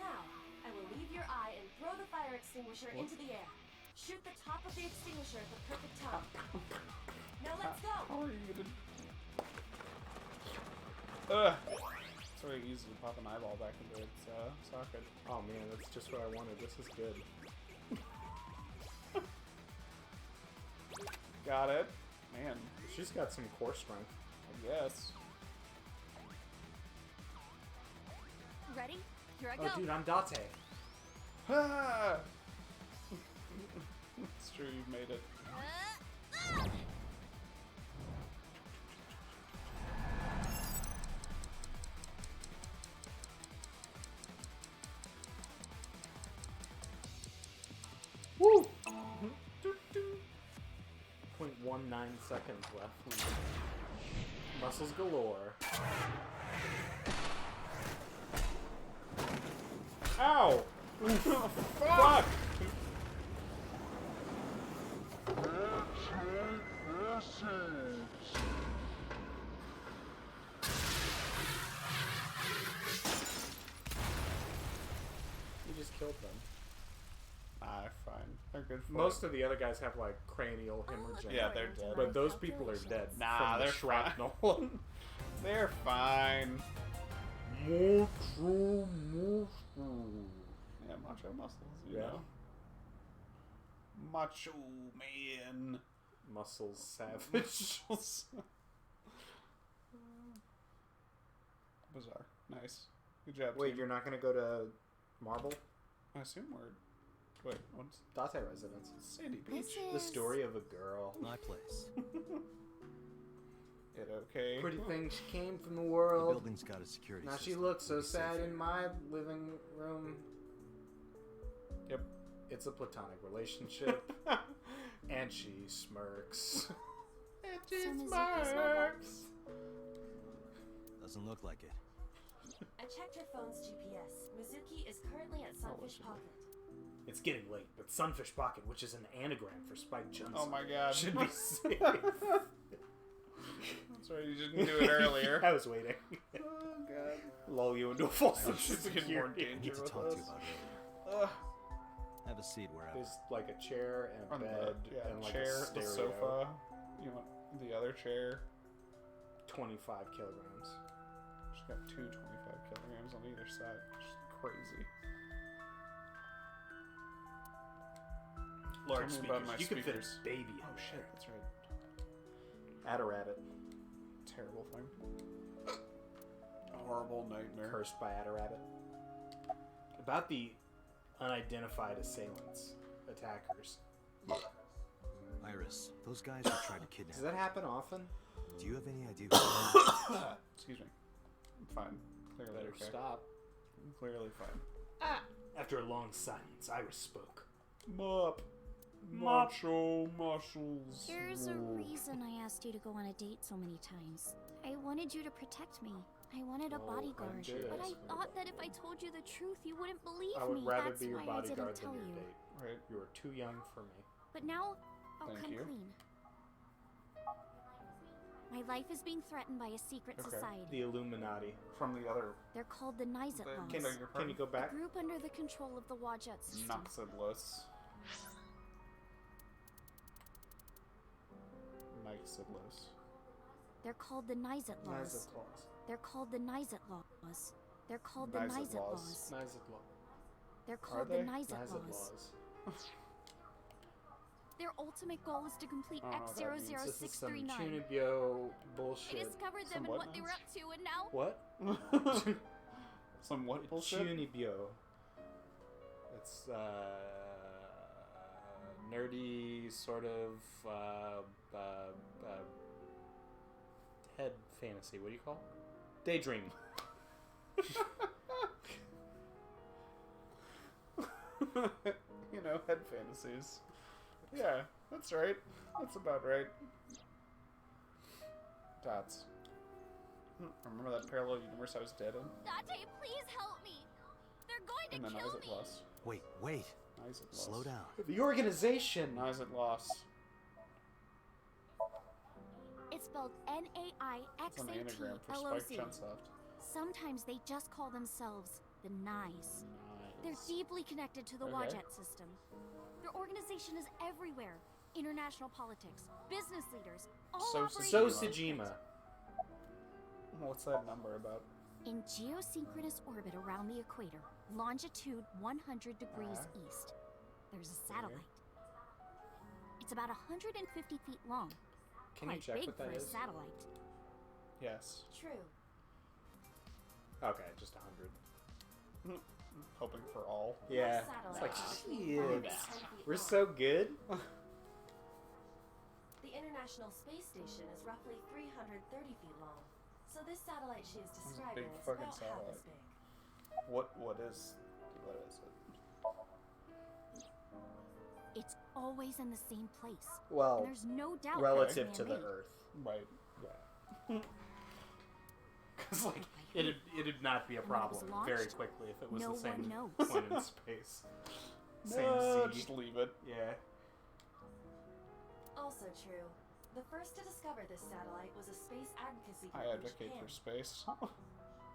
Now, I will leave your eye and throw the fire extinguisher into the air. Shoot the top of the extinguisher at the perfect time. Now let's go! How are you gonna... Ugh! It's very easy to pop an eyeball back into its socket. Oh man, that's just what I wanted. This is good. Got it. Man. She's got some core strength. I guess. Ready? Here I go. Oh dude, I'm Date. Ah! It's true, you've made it. Woo! 0.19 seconds left. Muscles galore. Ow! Fuck! You just killed them. Ah, fine. They're good for Most of the other guys have like cranial hemorrhaging. Yeah, they're dead. But those people are dead. Nah, from the they're shrapnel. fine. They're fine. Macho muscle. Yeah, macho muscles, you Yeah. know. Macho man. Muscles savage. Bizarre. Nice. Good job, Wait, team. you're not gonna go to Marble? I assume we're... Wait, what's... Date residence. Sandy Beach. The story of a girl. My place. It okay? Pretty thing, she came from the The world. building's got a security Now system. she looks so Be safe sad here. in my living room. Yep. It's a platonic relationship. And she smirks. And she So Mizuki's smirks. Doesn't look like it. I checked her phone's GPS. Mizuki is currently at Sunfish Pocket. It's getting late, but Sunfish Pocket, which is an anagram for Spike Johnson, Oh my god. should be safe. Sorry, you didn't do it earlier. I was waiting. Oh god. Lull you into a false I was just getting more security. I need danger to with talk to you us. about it later. Ugh. Have a seat wherever. There's like a chair and a On bed the and like chair, a the stereo. sofa. You want the other chair? 25 kilograms. She's got 25 kilograms on either side. She's crazy. Large Tell me about speakers. my You can fit speakers. a baby in Oh shit, there. that's right. Add a rabbit. Terrible thing. A horrible nightmare. Cursed by Add a rabbit. About the unidentified assailants, attackers. Iris, those guys who tried to kidnap Does that happen often? Do you have any idea? Excuse me. I'm fine. Clearly Better okay. stop. Clearly fine. After a long silence, Iris spoke. Mop. Macho muscles. There's a reason I asked you to go on a date so many times. I wanted you to protect me. I wanted a bodyguard. But I thought that if I told you the truth, you wouldn't believe I would me. rather That's be your why I bodyguard didn't than tell your you. date. Right. You were too young for me. But now, I'll Thank come you. clean. My life is being threatened by a secret society. The Illuminati. From the other... They're called the Nizet Laws. Can you go back? A group under the control of the Wadjet system. Noxidless. Noxidless. They're called the Nizet Laws. They're called the Nizet Laws. They're called the Nizet Laws. They're called the Nizet Laws. Their ultimate goal is to complete This is some X00639. Chunibyo bullshit. I discovered them and what they were up to, and now What? Some what bullshit? Chunibyo. It's nerdy sort of head fantasy. What do you call it? Daydream. You know, head fantasies. Yeah, that's right. That's about right. Dots. Remember that parallel universe I was dead in? Dante, please help me. They're going to And then kill Isaac me. lost. Wait. Isaac Slow lost. down. The organization. Isaac lost. It's spelled It's an anagram for Spike N-A-I-X-A-T-L-O-Z. Chunsoft. Sometimes they just call themselves the Nice. They're deeply connected to the Okay. Wadjet system. Their organization is everywhere. International politics, business leaders, all operating So in Sejima. What's that number about? in geosynchronous orbit around the equator, longitude 100 degrees east. There's a satellite. It's about 150 feet long. Can you Quite check big what for that a is? satellite. Yes. True. Okay, just 100. Hoping for all. Yeah. It's like, shit. We're so good. The International Space Station is roughly 330 feet long. So this satellite she is describing big is fucking about half as satellite. big. What is it? It's always in the same place. Well, and there's no doubt relative that's to the man-made. Earth. Right. Yeah. Because, like, it'd not be a When it was problem launched, very quickly if it was no the same one knows. point in space. No, Same just Z. leave it. Yeah. Also true. The first to discover this satellite was a space advocacy group I in advocate Japan. for space.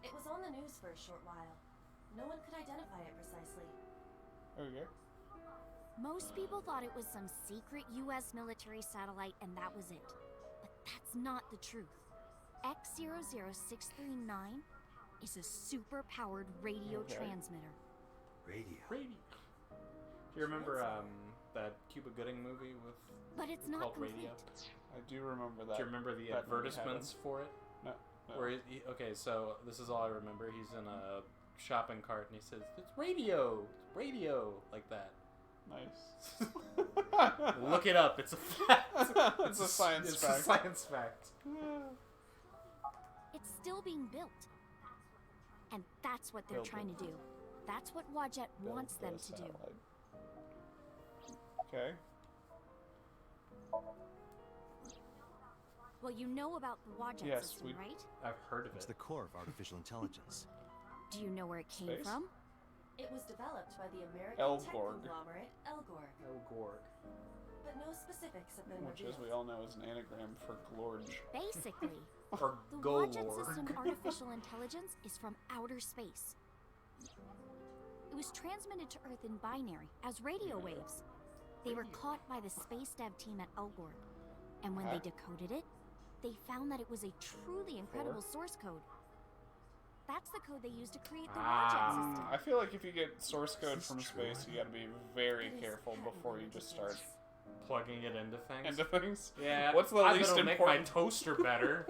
It was on the news for a short while. No one could identify it precisely. Okay. Most people thought it was some secret US military satellite and that was it. But that's not the truth. X00639 is a super-powered radio transmitter. Radio. Do you remember that Cuba Gooding movie with But it's not called complete. Radio? I do remember that. Do you remember the that movie advertisements for it? No. Where okay, so this is all I remember. He's in a shopping cart and he says, "It's radio, it's radio," like that. Nice. Look it up. It's a fact. It's a science it's fact. a science fact. It's still being built. And that's what they're Build trying to do. That's what Wadjet wants them to do. Okay. Well, you know about the Wadjet Yes, system, right? I've heard of It's it. the core of artificial intelligence. Do you know where it came Space? from? It was developed by the American tech Elgorg. conglomerate Elgorg, Elgorg. but no specifics have been Which, as revealed. we all know, is an anagram for Glorge. Basically, Or the Golorg. Wadjet system artificial intelligence is from outer space. It was transmitted to Earth in binary, as radio waves. They were caught by the space dev team at Elgorg, and when they decoded it, they found that it was a truly incredible source code. That's the code they used to create the Wadjet system. I feel like if you get source code from space, you gotta be very careful before you just start Plugging it into things. into things. Yeah. What's the I least bet it'll important? make my toaster better.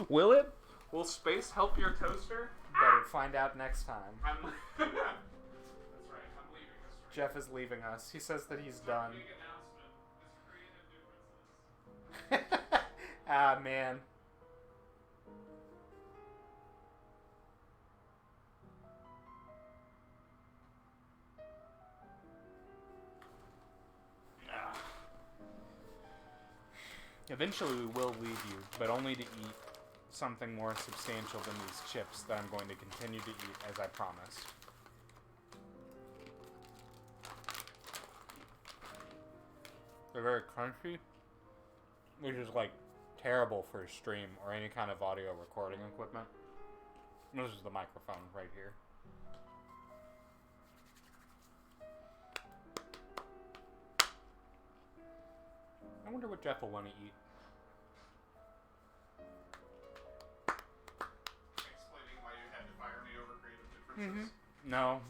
Will it? Will space help your toaster? Better find out next time. That's right. I'm leaving this. Jeff is leaving us. He says that he's done. Big announcement. It's creative differences. Ah, man. Eventually we will leave you, but only to eat something more substantial than these chips that I'm going to continue to eat as I promised. They're very crunchy, which is like terrible for a stream or any kind of audio recording equipment. This is the microphone right here. I wonder what Jeff will want to eat. Explaining why you had to fire me over creative differences. No.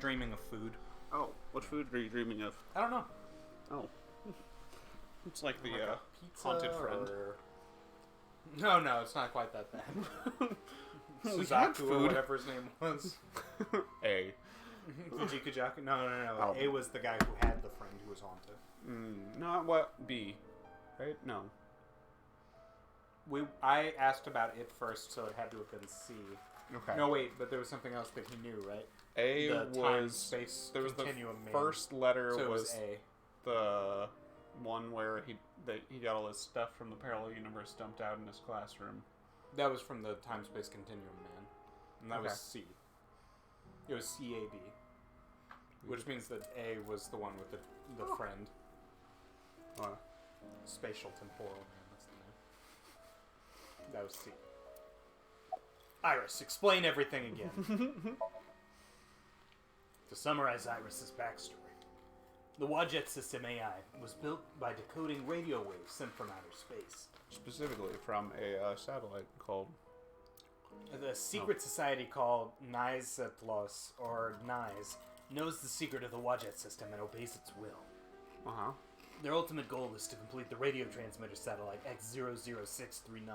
Dreaming of food. Oh, what food are you dreaming of? I don't know. Oh. It's like the Like a pizza haunted friend. or- No, it's not quite that bad. We had Suzaku or food. whatever his name was. A. Fujikajaku? No. Oh. A was the guy who had the friend who was haunted. Not what? B. Right? No. I asked about it first, so it had to have been C. Okay. No, wait, but there was something else that he knew, right? A the was time-space there was the continuum man. first letter So it was A. the one where he got all his stuff from the parallel universe dumped out in his classroom. That was from the time-space continuum man, and that was Okay. C. It was CAB, which means that A was the one with the friend. Spatial temporal man. That's the name. That was C. Iris, explain everything again. To summarize Iris's backstory, the Wadjet system AI was built by decoding radio waves sent from outer space. Specifically from a satellite called... The secret society called Nizetlos, or NIZE, knows the secret of the Wadjet system and obeys its will. Uh-huh. Their ultimate goal is to complete the radio transmitter satellite X00639.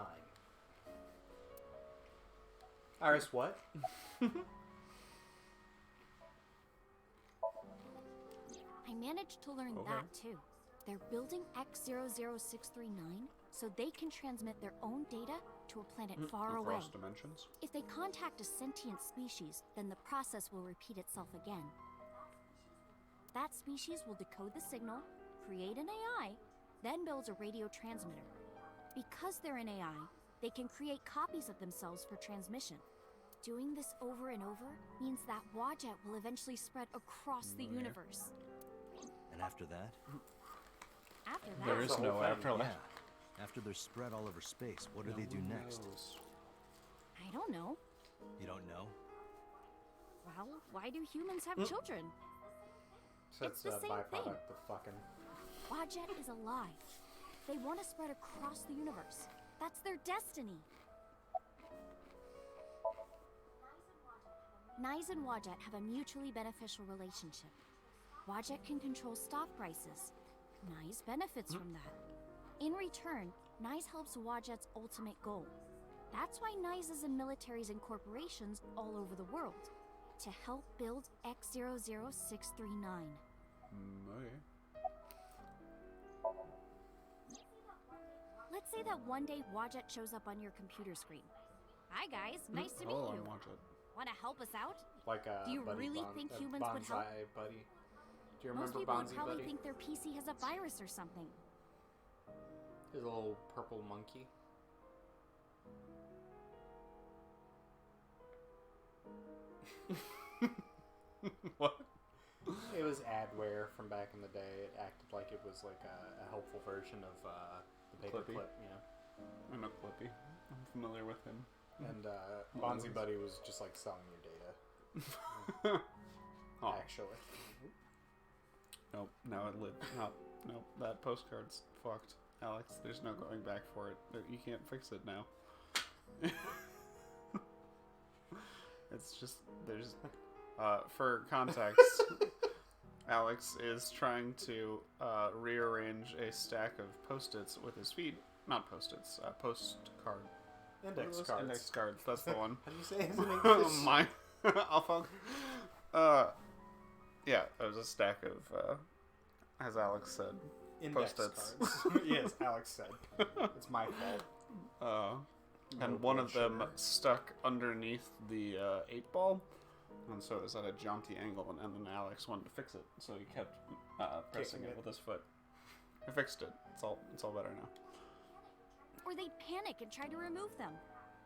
Iris, what? I managed to learn that too. They're building X00639 so they can transmit their own data to a planet far away. Across dimensions. If they contact a sentient species, then the process will repeat itself again. That species will decode the signal, create an AI, then builds a radio transmitter. Because they're an AI, they can create copies of themselves for transmission. Doing this over and over means that Wadjet will eventually spread across the universe. And after that? After that, There is no afterlife. Yeah. After they're spread all over space, what do they do next? I don't know. You don't know? Well, why do humans have children? So It's the same byproduct thing. of fucking. Wadjet is alive. They want to spread across the universe. That's their destiny. Nyes and Wadjet have a mutually beneficial relationship. Wadjet can control stock prices. Nyes benefits from that. In return, Nyes helps Wadjet's ultimate goal. That's why Nyes is in militaries and corporations all over the world. To help build X00639. Okay. Let's say that one day Wadjet shows up on your computer screen. Hi guys, nice to meet Oh, you. I want it. Want to help us out? Like a Do you buddy really bon- think a humans would help? Bonsai buddy. Do you Most remember people would Bonzi probably Buddy? think their PC has a virus or something. His little purple monkey. What? It was adware from back in the day. It acted like it was like a helpful version of the Clippy? paperclip, yeah. I know Clippy. I'm familiar with him. And Bonzi Buddy was just like selling your data. Oh. Actually. Nope. Now it lit. Nope. That postcard's fucked, Alex. There's no going back for it. You can't fix it now. It's just there's. For context, Alex is trying to rearrange a stack of post-its with his feet. Not post-its. Postcard. Index What are those? cards. Index cards. That's the one. How do you say his name? Mine. I'll fuck. Yeah, it was a stack of, as Alex said, Index post-its. cards. Yes, Alex said. It's my fault. And No one blood of them sugar. stuck underneath the 8-ball, and so it was at a jaunty angle, and then Alex wanted to fix it, so he kept pressing Kicking it it. with his foot. I fixed it. It's all better now. Or they'd panic and try to remove them.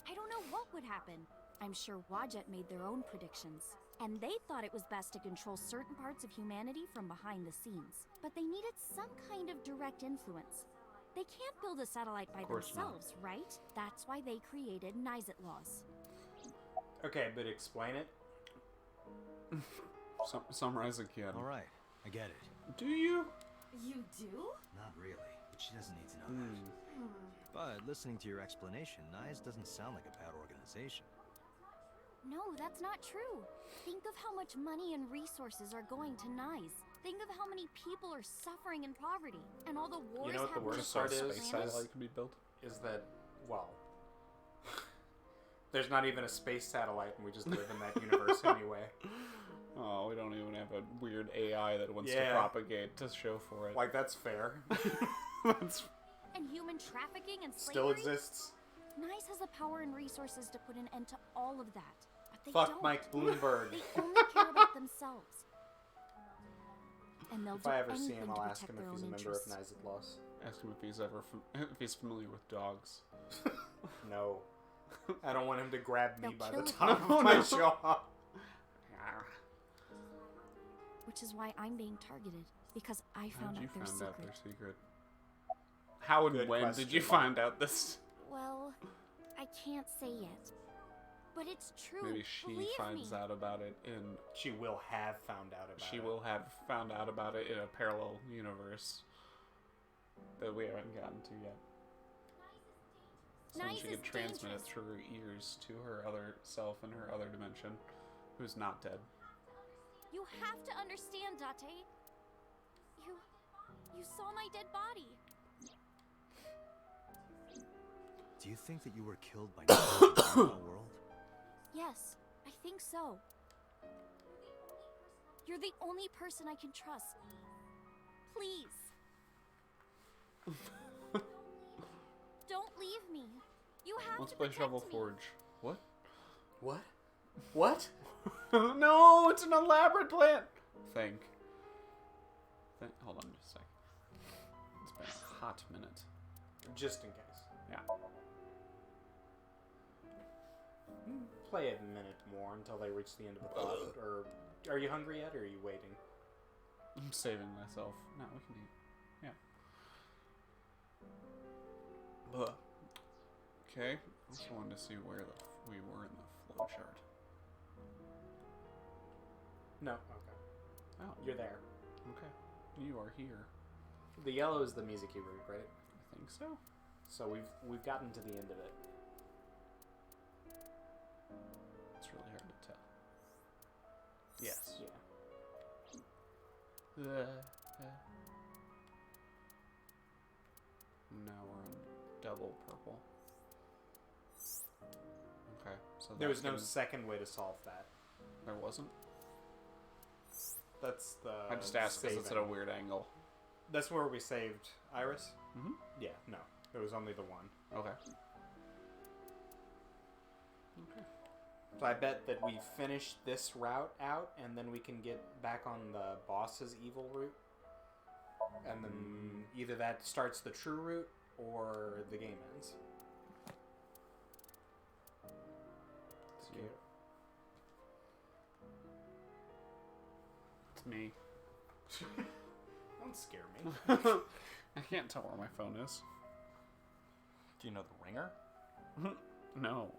I don't know what would happen. I'm sure Wadjet made their own predictions. And they thought it was best to control certain parts of humanity from behind the scenes. But they needed some kind of direct influence. They can't build a satellite by themselves, right? That's why they created Nizet laws. Okay, but explain it. Summarize again. All right, I get it. Do you? You do? Not really, but she doesn't need to know that. But listening to your explanation, Nyes doesn't sound like a bad organization. No, that's not true. Think of how much money and resources are going to Nyes. Think of how many people are suffering in poverty, and all the wars. You know what the worst part is? Can be built. Is that, well, there's not even a space satellite, and we just live in that universe anyway. Oh, we don't even have a weird AI that wants to propagate to show for it. Like, that's fair. And human trafficking and still slavery exists. Nyes has the power and resources to put an end to all of that, but they Fuck don't. Mike Bloomberg. They only care about themselves. And they'll If do I ever see anything him, to I'll ask protect him their if he's a own member of interests. Nizet Loss. Ask him if he's familiar with dogs. No. I don't want him to grab me They'll by the kill top you. of my jaw. Which is why I'm being targeted, because I found out their secret. secret? How and Good when question, did you Mom. find out this? Well, I can't say yet. But it's true. Maybe she Believe finds me. out about it in. She will have found out about it. She will have found out about it in a parallel universe that we haven't gotten to yet. So then Nyes she is could transmit dangerous. it through her ears to her other self in her other dimension, who's not dead. You have to understand, Date. You saw my dead body. Do you think that you were killed by Nyes in the real world? Yes, I think so. You're the only person I can trust. Please. Don't leave me. You have Let's to play protect Shovel me. Forge. What? What? What? No, it's an elaborate plan. Think. Hold on just a sec. It's been a hot minute. Just in case. Yeah. Play a minute more until they reach the end of the plot. Or are you hungry yet, or are you waiting? I'm saving myself. No, we can eat. Yeah. Ugh. Okay. I just wanted to see where we were in the flowchart. No. Okay. Oh. You're there. Okay. You are here. The yellow is the music route, right? I think so. So we've gotten to the end of it. It's really hard to tell. Yes. Yeah. Now we're on double purple. Okay, so There was no can- second way to solve that. There wasn't? That's the. I just asked because it's at a saving. weird angle. That's where we saved Iris? Mm-hmm. Yeah, no. There was only the one. Okay. So I bet that we finish this route out, and then we can get back on the boss's evil route. And then either that starts the true route, or the game ends. It's you. It's me. Don't scare me. I can't tell where my phone is. Do you know the ringer? No.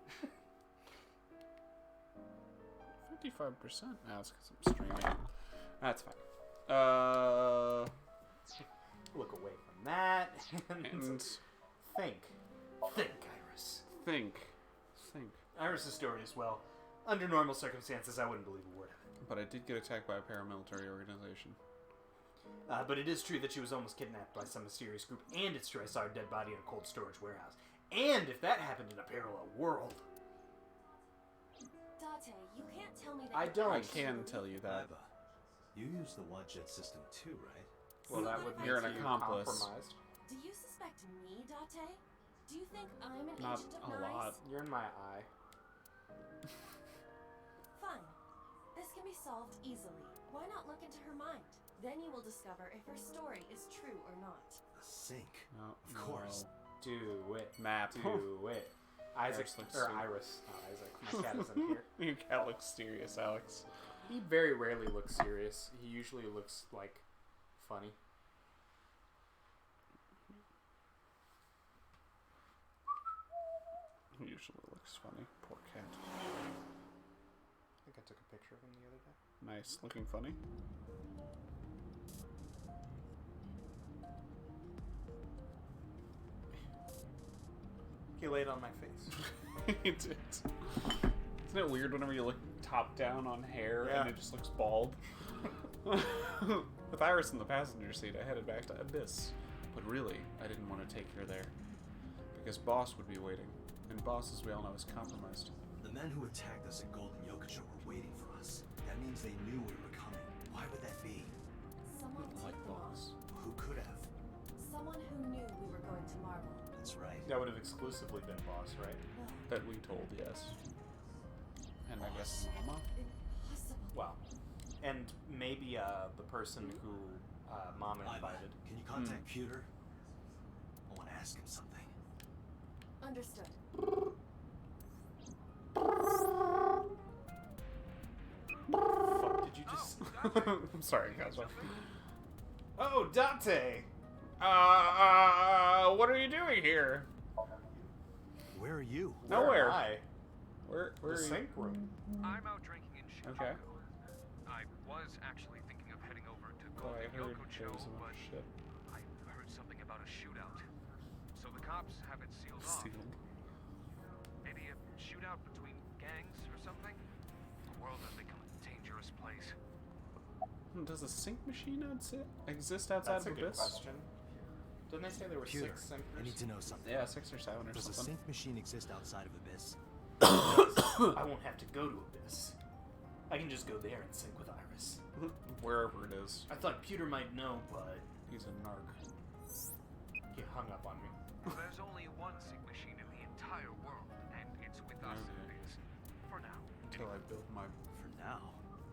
55%. That's because I'm streaming. That's fine. Look away from that. And think. Think, Iris. Think. Iris' story is, well, under normal circumstances, I wouldn't believe a word of it. But I did get attacked by a paramilitary organization. But it is true that she was almost kidnapped by some mysterious group, and it's true I saw her dead body in a cold storage warehouse. And if that happened in a parallel world... Date, you can't tell me that. I don't. I can tell you that. Iva, you use the Wadjet system too, right? Well, that would You're make an you accomplice. compromised. Do you suspect me, Date? Do you think I'm an Not agent of a Nyes? lot. You're in my eye. Fine. This can be solved easily. Why not look into her mind? Then you will discover if her story is true or not. A sink. No, Of course. Do it. Map. Do it. Isaac, Iris looks or so- Iris, not Isaac. My cat isn't here. Your cat looks serious, Alex. He very rarely looks serious. He usually looks, like, funny. He usually looks funny. Poor cat. I think I took a picture of him the other day. Nice. Looking funny. He laid on my face. He did. Isn't it weird whenever you look top down on hair Yeah. and it just looks bald? With Iris in the passenger seat, I headed back to Abyss. But really, I didn't want to take her there. Because Boss would be waiting. And Boss, as we all know, is compromised. The men who attacked us at Golden Yokocho were waiting for us. That means they knew we were coming. Why would that be? Someone Like tipped them off. Boss. Who could have? Someone who knew we were going to Marble. That's right. That would have exclusively been Boss, right? That we told, yes. And I guess Mama? Impossible. Well, and maybe the person who Mama invited. Can you contact Pewter? I want to ask him something. Understood. Fuck, did you just... I'm sorry, guys. Oh, Dante! What are you doing here? Where are you? Nowhere. Where am I? Where The are you? sink room. I'm out drinking in Chicago. Okay. I was actually thinking of heading over to Oh, I Golden heard there Yokocho, was a bunch but of shit. I heard something about a shootout. So the cops have it sealed off. Sealed. Maybe a shootout between gangs or something? The world has become a dangerous place. Does a sink machine exist outside That's a of good Abyss? question. Didn't they say there were Pewter, 6 sinkers? I need to know something. Yeah, 6 or 7 or Does a something. sink machine exist outside of Abyss? I won't have to go to Abyss. I can just go there and sync with Iris. Wherever it is. I thought Pewter might know, but He's a narc. he hung up on me. There's only one sink machine in the entire world, and it's with us in this. For now. Until I build my For now.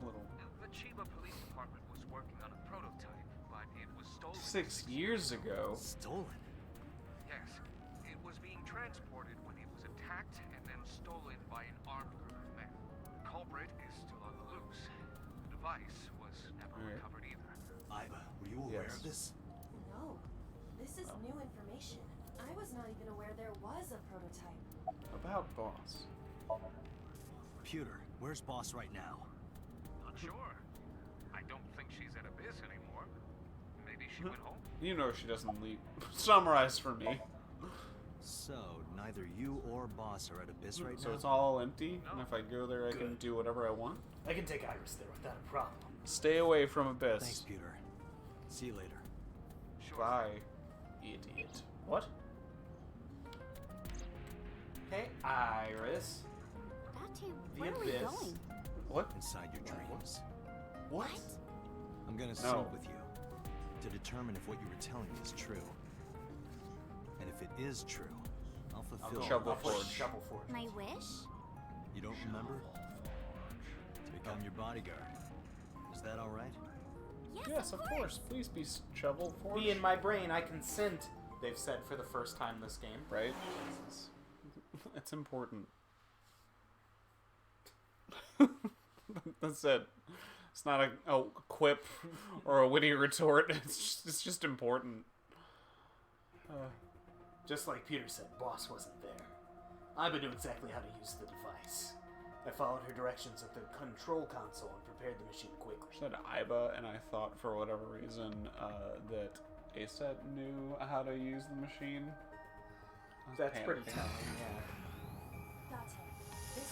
little... The Chiba Police Department was working on a prototype, but it was stolen. 6 years ago. Stolen? Yes. It was being transported when it was attacked and then stolen by an armed group of men. The culprit is still on the loose. The device was never recovered either. Iva, were you aware Yes. of this? No. This is new information. I was not even aware there was a prototype. About Boss. Pewter, where's Boss right now? Not sure. I don't think she's at Abyss anymore. Maybe she went home? You know she doesn't leave. Summarize for me. So, neither you or Boss are at Abyss right So now? it's all empty, and if I go there, I can do whatever I want? I can take Iris there without a problem. Stay away from Abyss. Thanks, Pewter. See you later. Bye, idiot. What? Hey, Iris. Dante, The where are we Abyss. going? What? Inside your dreams. What? I'm gonna No. sync with you to determine if what you were telling me is true. And if it is true, I'll fulfill Shovel your wish. Forge. Shovel Forge. My wish? You don't remember? To become your bodyguard. Is that alright? Yes, of course. Please be Shovel Forge. Me and my brain, I consent, they've said for the first time this game. Right? It's important. That's it. It's not a quip or a witty retort. It's just important. Just like Peter said, Boss wasn't there. Iba knew exactly how to use the device. I followed her directions at the control console and prepared the machine quickly. I said Iba, and I thought for whatever reason that Aset knew how to use the machine. I was That's pretty panicking. telling, yeah. Dante, this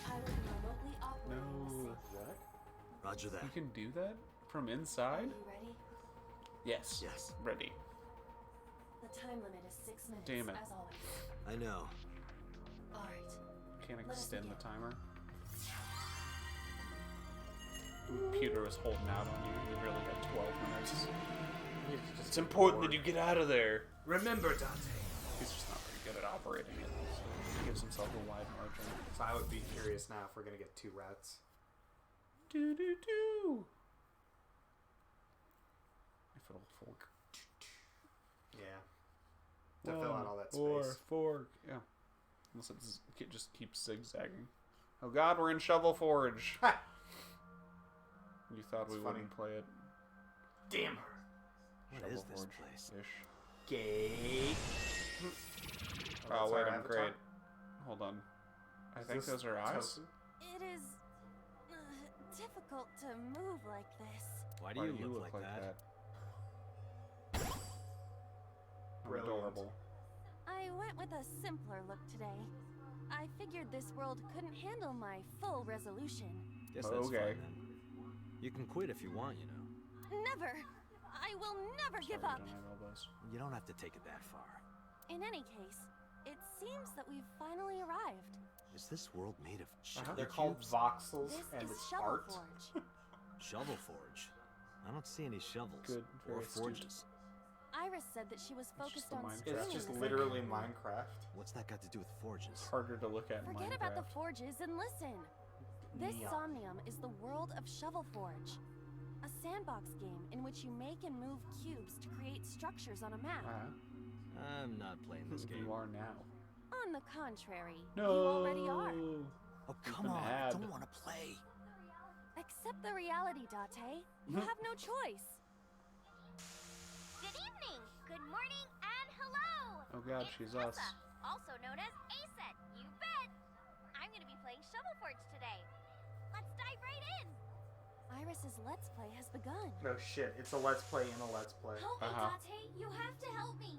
time I will be remotely operating the No. sink. What? Roger that. You can do that from Are inside? you ready? Yes. Yes. Ready. The time limit is 6 minutes, Damn it. as always. I know. Alright. Can't Let us extend the begin. timer. Pewter was holding out on you. You really had 12 minutes. It's important that you get out of there. Remember, Dante. He's just not very good at operating it. So he gives himself a wide margin. So I would be curious now if we're gonna get 2 routes. Do do do. fiddle fork. Yeah. To fill out all that space. Or fork. Yeah. Unless it just keeps zigzagging. Oh god, we're in Shovel Forge. You thought we wouldn't play it. Damn her. What is this place? Gate. Oh, wait, I'm great. Hold on. I think those are eyes. It is difficult to move like this. Why do you look like that? Adorable. I went with a simpler look today. I figured this world couldn't handle my full resolution. Guess that's fine then. You can quit if you want, you know. Never! I will never give up! You don't have to take it that far. In any case, it seems that we've finally arrived. Is this world made of shovel They're called cubes? voxels, This and is it's Shovel art. Forge. Shovel Forge? I don't see any shovels. Good, or very astute. forges. Iris said that she was focused on It's just literally Minecraft. What's that got to do with forges? It's harder to look at in Forget Minecraft. about the forges and listen. This Neon. Somnium is the world of Shovel Forge, a sandbox game in which you make and move cubes to create structures on a map. I'm not playing this game. You are now. On the contrary, No. you already are. Oh, come on. I don't want to play. Accept the reality, Date. You have no choice. Good evening, good morning, and hello! Oh god, It's she's Tessa, us. also known as Aset, you bet! I'm gonna be playing Shovel Forge today. Let's dive right in! Iris's Let's Play has begun. No shit, it's a Let's Play in a Let's Play. Help me, Date! You have to help me!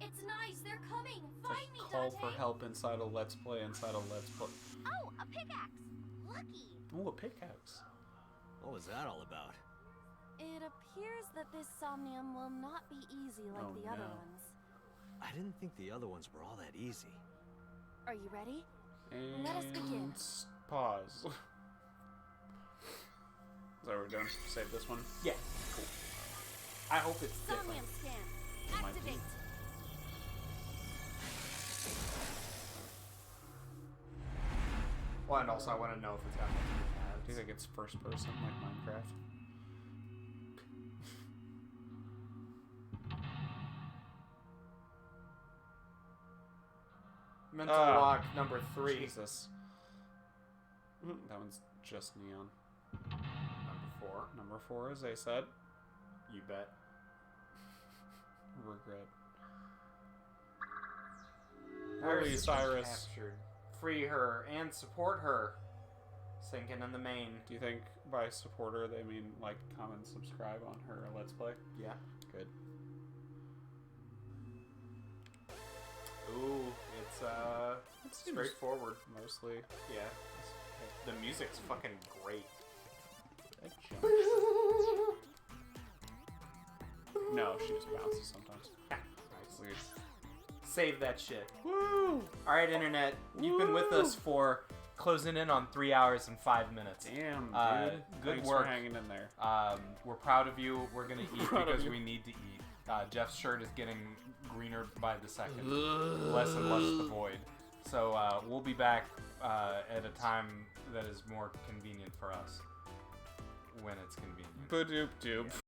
It's nice, they're coming! Find me, Call Date! for help inside a Let's Play inside a Let's Play. Oh, a pickaxe! Lucky! Ooh, a pickaxe. What was that all about? It appears that this Somnium will not be easy like Oh, the other no. ones. I didn't think the other ones were all that easy. Are you ready? And Let us begin. Pause. Is that what we're doing? Save this one? Yeah. Cool. I hope it's different. Somnium scan. might be. Activate. Well, and also I want to know if it's got multiple tabs. Do you think it's first person like Minecraft? Mental lock number 3. Jesus. That one's just neon. Number 4. Number 4, as they said. You bet. Regret. Iris Release has been Iris. captured. Free her and support her. Sinking in the main. Do you think by supporter they mean like, comment, subscribe on her Let's Play? Yeah. Good. Ooh, it's straightforward. Mostly. Yeah. The music's fucking great. No, she just bounces sometimes. Nice. Weird. Save that shit. Woo! Alright, Internet. You've been with us for closing in on 3 hours and 5 minutes. Damn, dude. Good Thanks work. for hanging in there. We're proud of you. We're gonna eat Proud of because you. we need to eat. Jeff's shirt is getting greener by the second. Less and less the void. So we'll be back at a time that is more convenient for us. When it's convenient. Ba-doop-doop.